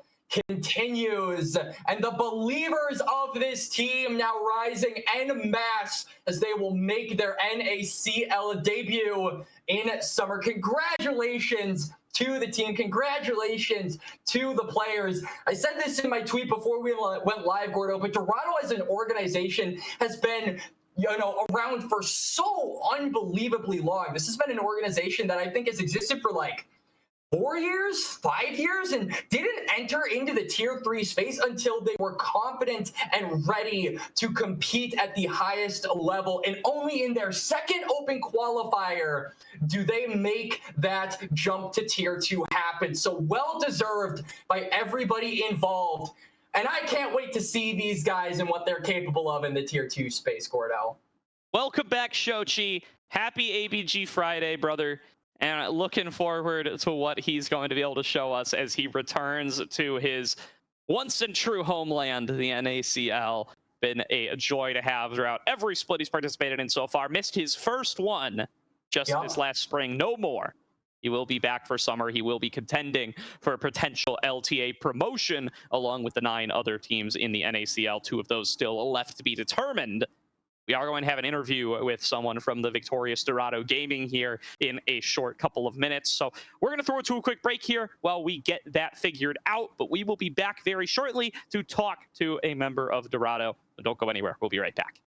continues, and the believers of this team now rising en masse as they will make their NACL debut in summer. Congratulations to the team. Congratulations to the players. I said this in my tweet before we went live, Gordo, but Dorado as an organization has been around for so unbelievably long. This has been an organization that I think has existed for like 4 years, 5 years, and didn't enter into the tier 3 space until they were confident and ready to compete at the highest level. And only in their second open qualifier do they make that jump to tier 2 happen. So well deserved by everybody involved. And I can't wait to see these guys and what they're capable of in the tier 2 space, Gordo. Welcome back, Shochi. Happy ABG Friday, brother. And looking forward to what he's going to be able to show us as he returns to his once and true homeland, the NACL. Been a joy to have throughout every split he's participated in so far. Missed his first one just this last spring. No more. He will be back for summer. He will be contending for a potential LTA promotion along with the 9 other teams in the NACL. 2 of those still left to be determined. We are going to have an interview with someone from the victorious Dorado Gaming here in a short couple of minutes. So we're going to throw it to a quick break here while we get that figured out. But we will be back very shortly to talk to a member of Dorado. So don't go anywhere. We'll be right back.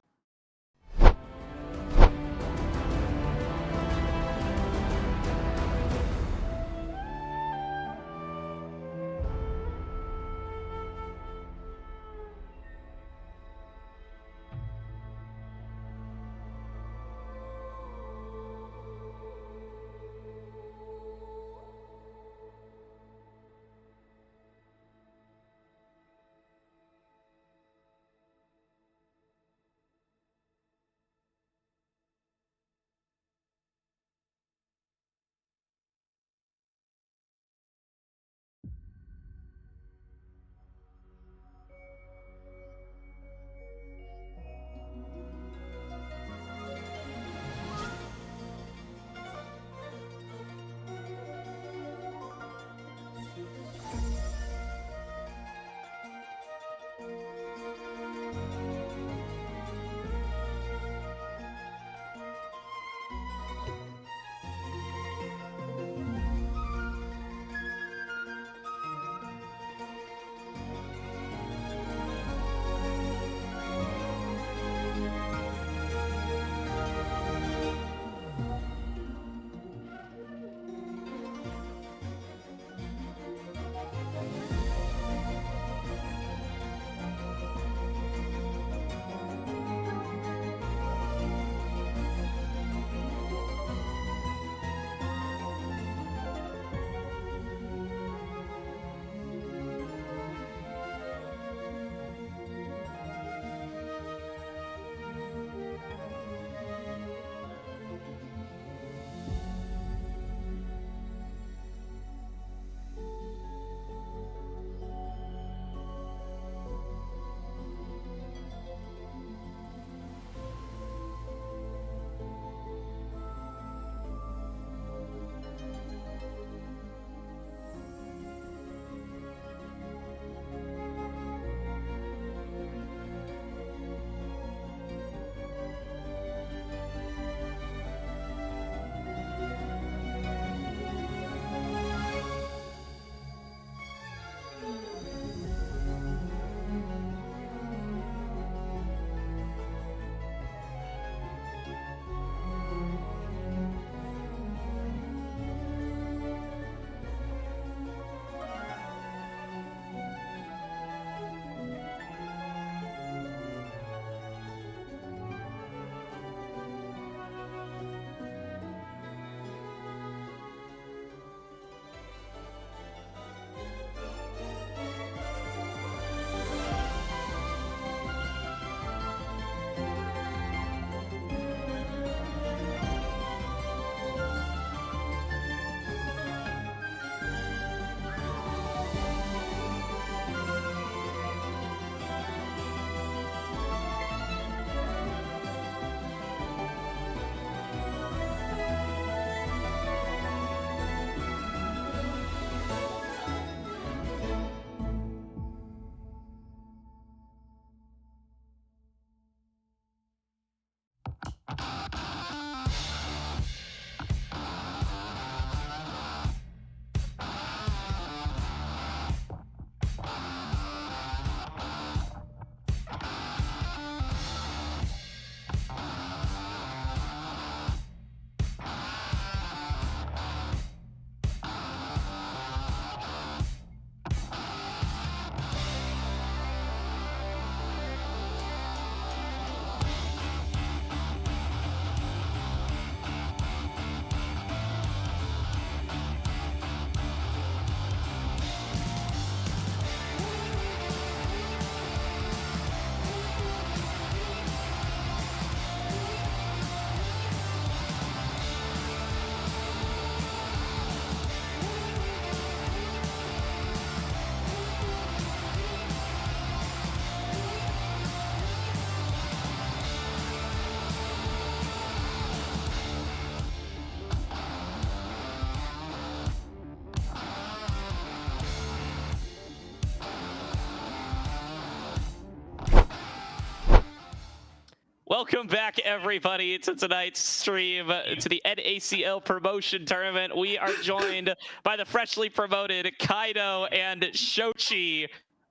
Welcome back, everybody, to tonight's stream to the NACL promotion tournament. We are joined by the freshly promoted Kaido and Shochi.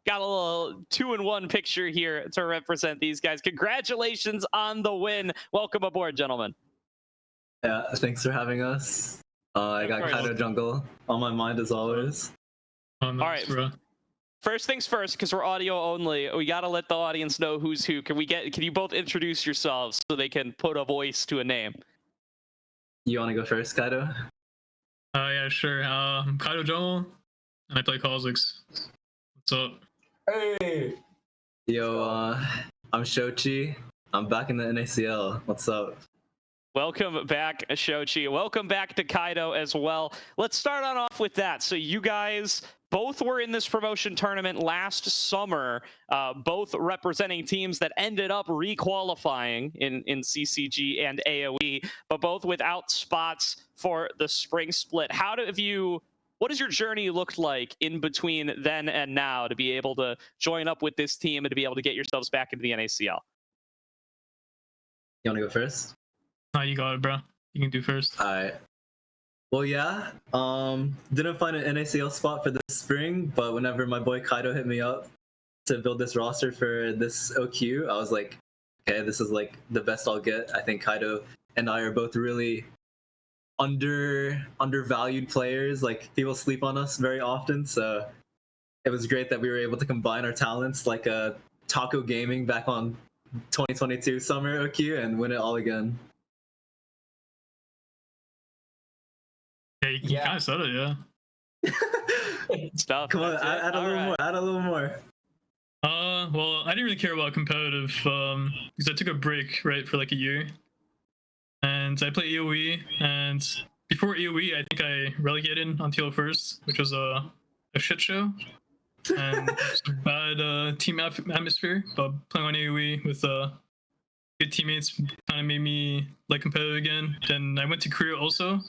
Got a little 2-in-1 picture here to represent these guys. Congratulations on the win. Welcome aboard, gentlemen. Yeah, thanks for having us. I got Kaido Jungle on my mind as always. Oh, nice, All right. bro. First things first, because we're audio only, we gotta let the audience know who's who. Can you both introduce yourselves so they can put a voice to a name? You want to go first, Kaido? Yeah, sure. I'm Kaido Jungle, and I play Kha'Zix. What's up? Hey. Yo, I'm Shochi. I'm back in the NACL. What's up? Welcome back, Shochi. Welcome back to Kaido as well. Let's start on off with that. So you guys both were in this promotion tournament last summer, both representing teams that ended up requalifying in CCG and AoE, but both without spots for the spring split. What has your journey looked like in between then and now to be able to join up with this team and to be able to get yourselves back into the NACL? You want to go first? Nah, you got it, bro. You can do first. Alright. Well, yeah. Didn't find an NACL spot for this spring, but whenever my boy Kaido hit me up to build this roster for this OQ, I was like, okay, this is like the best I'll get. I think Kaido and I are both really undervalued players. Like, people sleep on us very often, so it was great that we were able to combine our talents like a Taco Gaming back on 2022 summer OQ and win it all again. Yeah, you kind of said it, yeah. Stuff. Come on, That's it? add a All little right. more. Add a little more. Well, I didn't really care about competitive because I took a break, right, for like a year. And I played AoE, and before AoE, I think I relegated on TL first, which was a shit show. And just a bad team atmosphere, but playing on AoE with good teammates kind of made me like competitive again. Then I went to Korea also,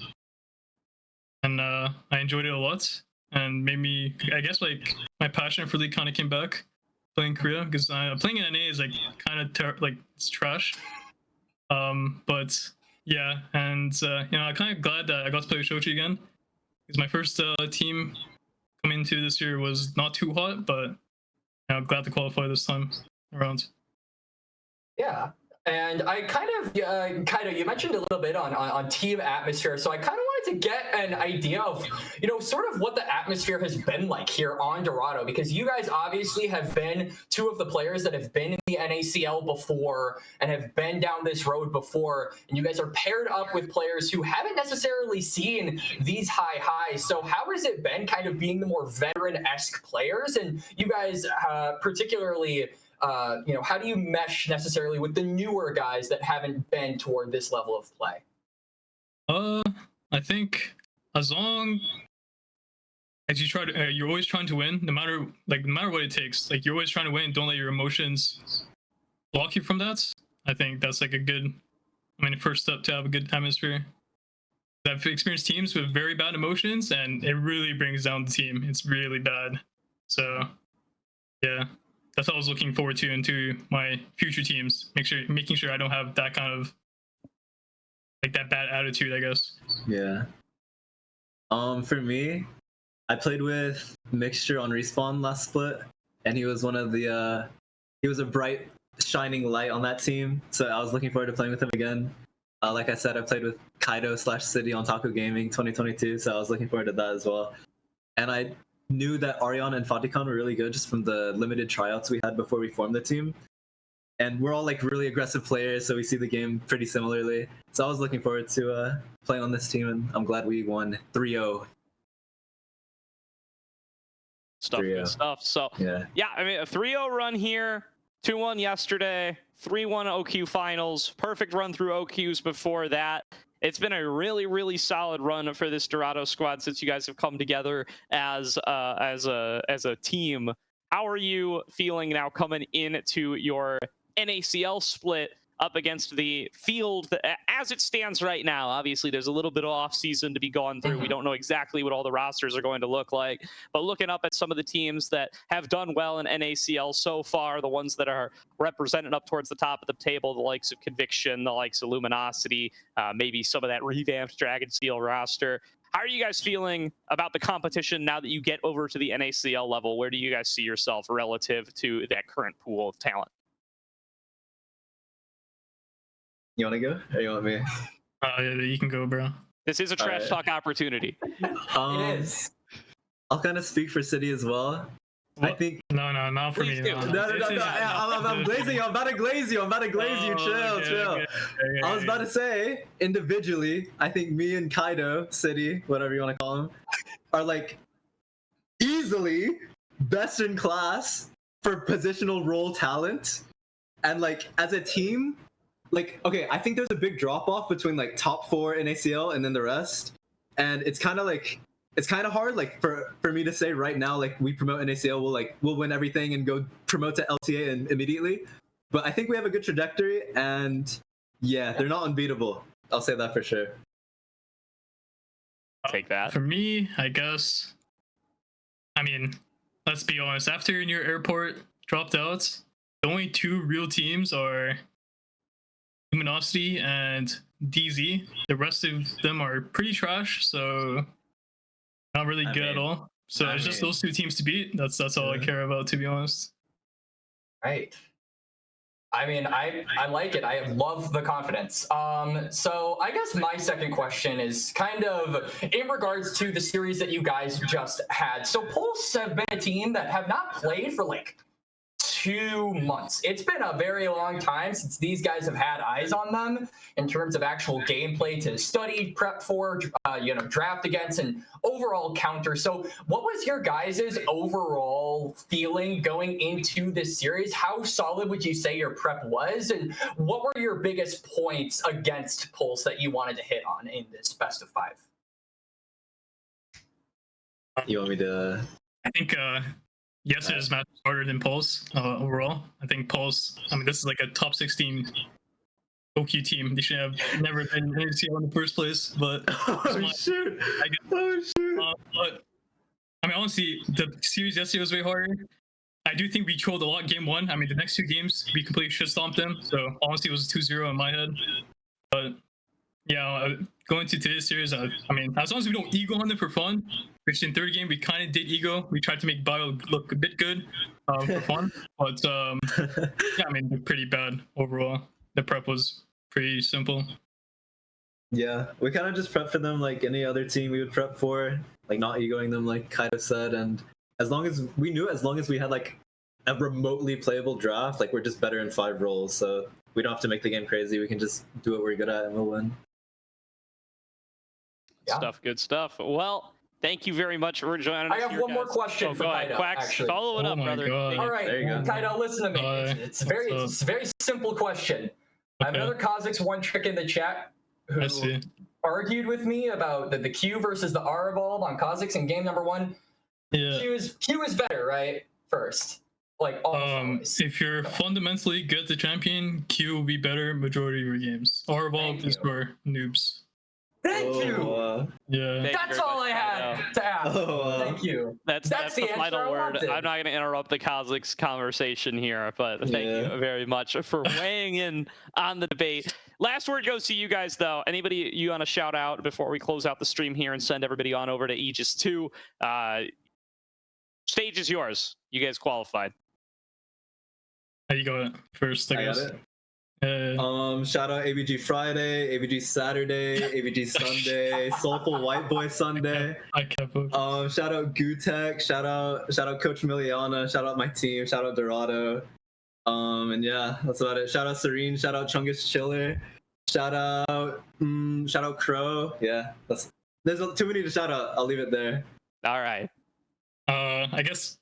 and I enjoyed it a lot, and made me, I guess, like my passion for League kind of came back playing Korea, because playing in NA is like kind of like it's trash. But yeah, and I'm kind of glad that I got to play with Shochi again, because my first team coming into this year was not too hot, but I'm glad to qualify this time around. Yeah. And I Kaido, you mentioned a little bit on team atmosphere, so I kind of wanted to get an idea of, sort of what the atmosphere has been like here on Dorado, because you guys obviously have been two of the players that have been in the NACL before and have been down this road before, and you guys are paired up with players who haven't necessarily seen these high highs. So how has it been kind of being the more veteran-esque players, and you guys particularly... how do you mesh necessarily with the newer guys that haven't been toward this level of play? I think as long as you try to, you're always trying to win, no matter what it takes. Like, you're always trying to win. Don't let your emotions block you from that. I think that's like a good, first step to have a good atmosphere. I've experienced teams with very bad emotions, and it really brings down the team. It's really bad. So, yeah. That's what I was looking forward to into my future teams. Making sure I don't have that kind of like that bad attitude, I guess. Yeah. For me, I played with Mixture on Respawn last split, and he was one of the he was a bright shining light on that team. So I was looking forward to playing with him again. Like I said, I played with Kaido/City on Taco Gaming 2022, so I was looking forward to that as well. And I knew that Arion and Fatikon were really good just from the limited tryouts we had before we formed the team. And we're all like really aggressive players, so we see the game pretty similarly. So I was looking forward to playing on this team, and I'm glad we won 3-0. Stuff, good stuff. So Yeah. I mean, a 3-0 run here, 2-1 yesterday, 3-1 OQ finals, perfect run through OQs before that. It's been a really, really solid run for this Dorado squad since you guys have come together as a team. How are you feeling now coming into your NACL split up against the field as it stands right now? Obviously, there's a little bit of off season to be gone through. We don't know exactly what all the rosters are going to look like, but looking up at some of the teams that have done well in NACL so far, the ones that are represented up towards the top of the table, the likes of Conviction, the likes of Luminosity, maybe some of that revamped Dragon Steel roster. How are you guys feeling about the competition now that you get over to the NACL level? Where do you guys see yourself relative to that current pool of talent? You want to go, or you want me? Yeah, you can go, bro. This is a trash talk opportunity. It is. I'll kind of speak for City as well. I think. No, not for Please me. do. No. I'm glazing you. I'm about to glaze you. Chill. Okay. I was about to say, individually, I think me and Kaido, City, whatever you want to call him, are like easily best in class for positional role talent. And like as a team, like, okay, I think there's a big drop off between like top 4 in ACL and then the rest. And it's kind of hard like for me to say right now, like we promote NACL, we'll win everything and go promote to LTA and immediately. But I think we have a good trajectory, and yeah, they're not unbeatable. I'll say that for sure. Take that. For me, I guess. I mean, let's be honest. After your airport dropped out, the only 2 real teams are Luminosity and DZ. The rest of them are pretty trash, so not really good at all. So it's just those 2 teams to beat. That's all I care about, to be honest. Right. I mean, I like it. I love the confidence. So I guess my second question is kind of in regards to the series that you guys just had. So Pulse have been a team that have not played for like 2 months. It's been a very long time since these guys have had eyes on them in terms of actual gameplay to study, prep for, draft against, and overall counter. So what was your guys' overall feeling going into this series? How solid would you say your prep was? And what were your biggest points against Pulse that you wanted to hit on in this best of 5? You want me to? I think yesterday's match was harder than Pulse overall. I think Pulse, I mean, this is like a top 16 OQ team. They should have never been in NCL in the first place, but Shoot. But I mean, honestly, the series yesterday was way harder. I do think we trolled a lot game 1. I mean, the next 2 games we completely shit stomped them. So honestly, it was 2-0 in my head. But yeah, going to today's series, I mean, as long as we don't ego on them for fun, which in third game we kind of did ego. We tried to make Bio look a bit good for fun, but yeah, I mean, they're pretty bad overall. The prep was pretty simple. Yeah, we kind of just prep for them like any other team we would prep for, like not egoing them, like Kaido said. And as long as we had like a remotely playable draft, like we're just better in 5 roles, so we don't have to make the game crazy. We can just do what we're good at and we'll win. Good stuff. Well, thank you very much for joining us. I have one more question for go ahead, Kaido, Quacks. actually. Follow it up, brother. God. All right, There you go. Kaido, listen to me. It's a very simple question. I have another Kha'Zix one trick in the chat who I see. argued with me about the Q versus the R evolve on Kha'Zix in game number 1. Yeah. Q is better, right? First, like always. If you're fundamentally good at the champion, Q will be better majority of your games. R evolve is for noobs. Thank you. Yeah. Thank you That's very all much, I had. Kaido. to ask. Oh, Thank you. That's That's the the answer final I word. wanted. I'm not going to interrupt the Kazakhs conversation here, but thank Yeah. you very much for weighing in on the debate. Last word goes to you guys, though. Anybody you want to shout out before we close out the stream here and send everybody on over to Aegis 2? Stage is yours. You guys qualified. You go it first, I I got guess. it. Uh, Shout out ABG Friday, ABG Saturday, ABG Sunday, Soulful White Boy Sunday. I kept it. Shout out Gutek, shout out Coach Miliana, shout out my team, shout out Dorado. And yeah, that's about it. Shout out Serene, shout out Chungus Chiller, shout out Crow. Yeah, there's too many to shout out. I'll leave it there. All right. I guess,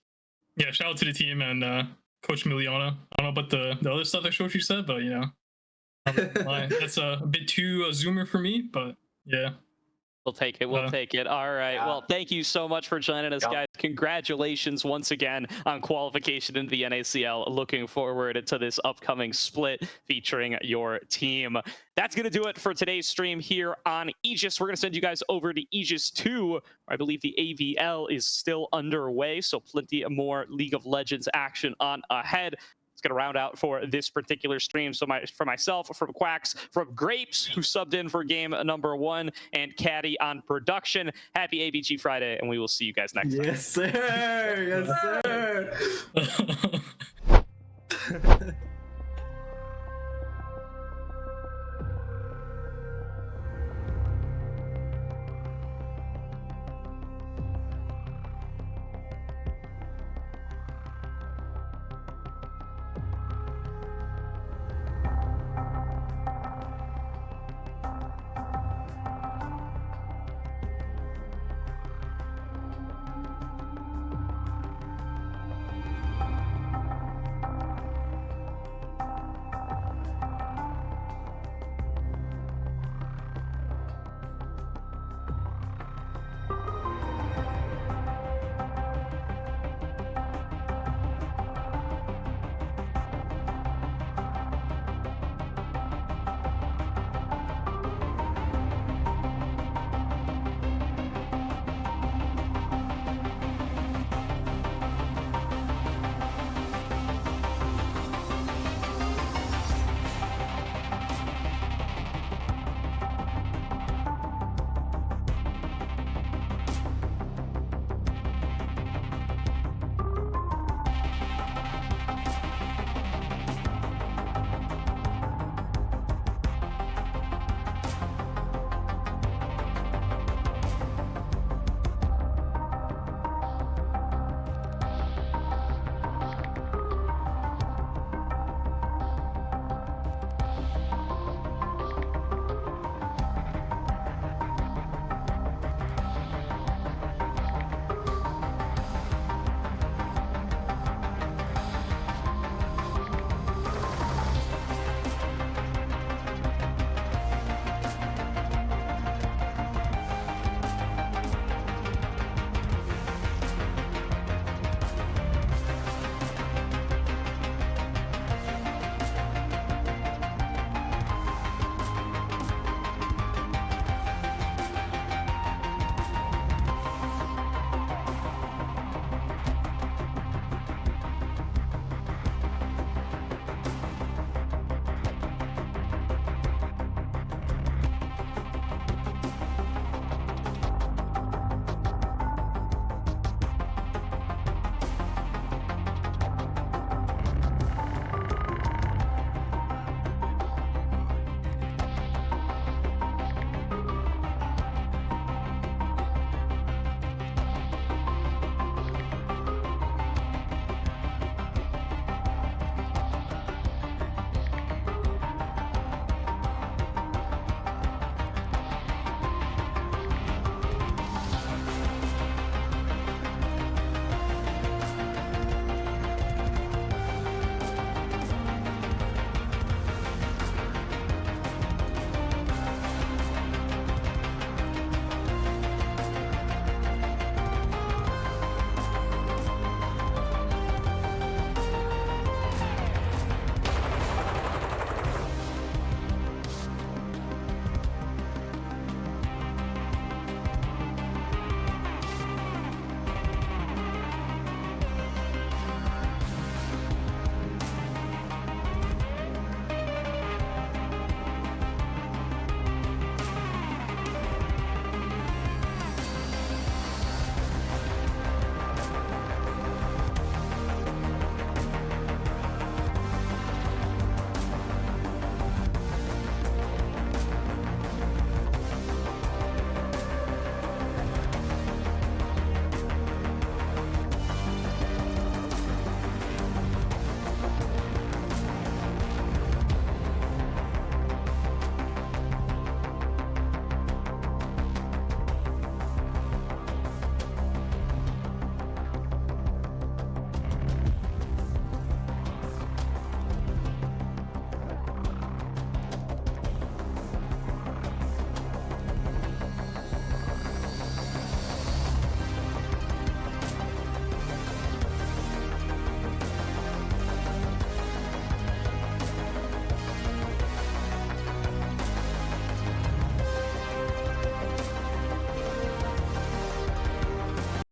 yeah, shout out to the team and Coach Miliana. I don't know about the other stuff that Shoshi said, but you know, that's a bit too zoomer for me, but yeah. We'll take it. We'll take it. All right. Yeah. Well, thank you so much for joining us, guys. Congratulations once again on qualification into the NACL. Looking forward to this upcoming split featuring your team. That's going to do it for today's stream here on Aegis. We're going to send you guys over to Aegis 2, where I believe the AVL is still underway, so plenty more League of Legends action on ahead. It's going to round out for this particular stream. So for myself, from Quacks, from Grapes, who subbed in for game number 1, and Caddy on production. Happy ABG Friday, and we will see you guys next time. Yes, sir. Yes, sir.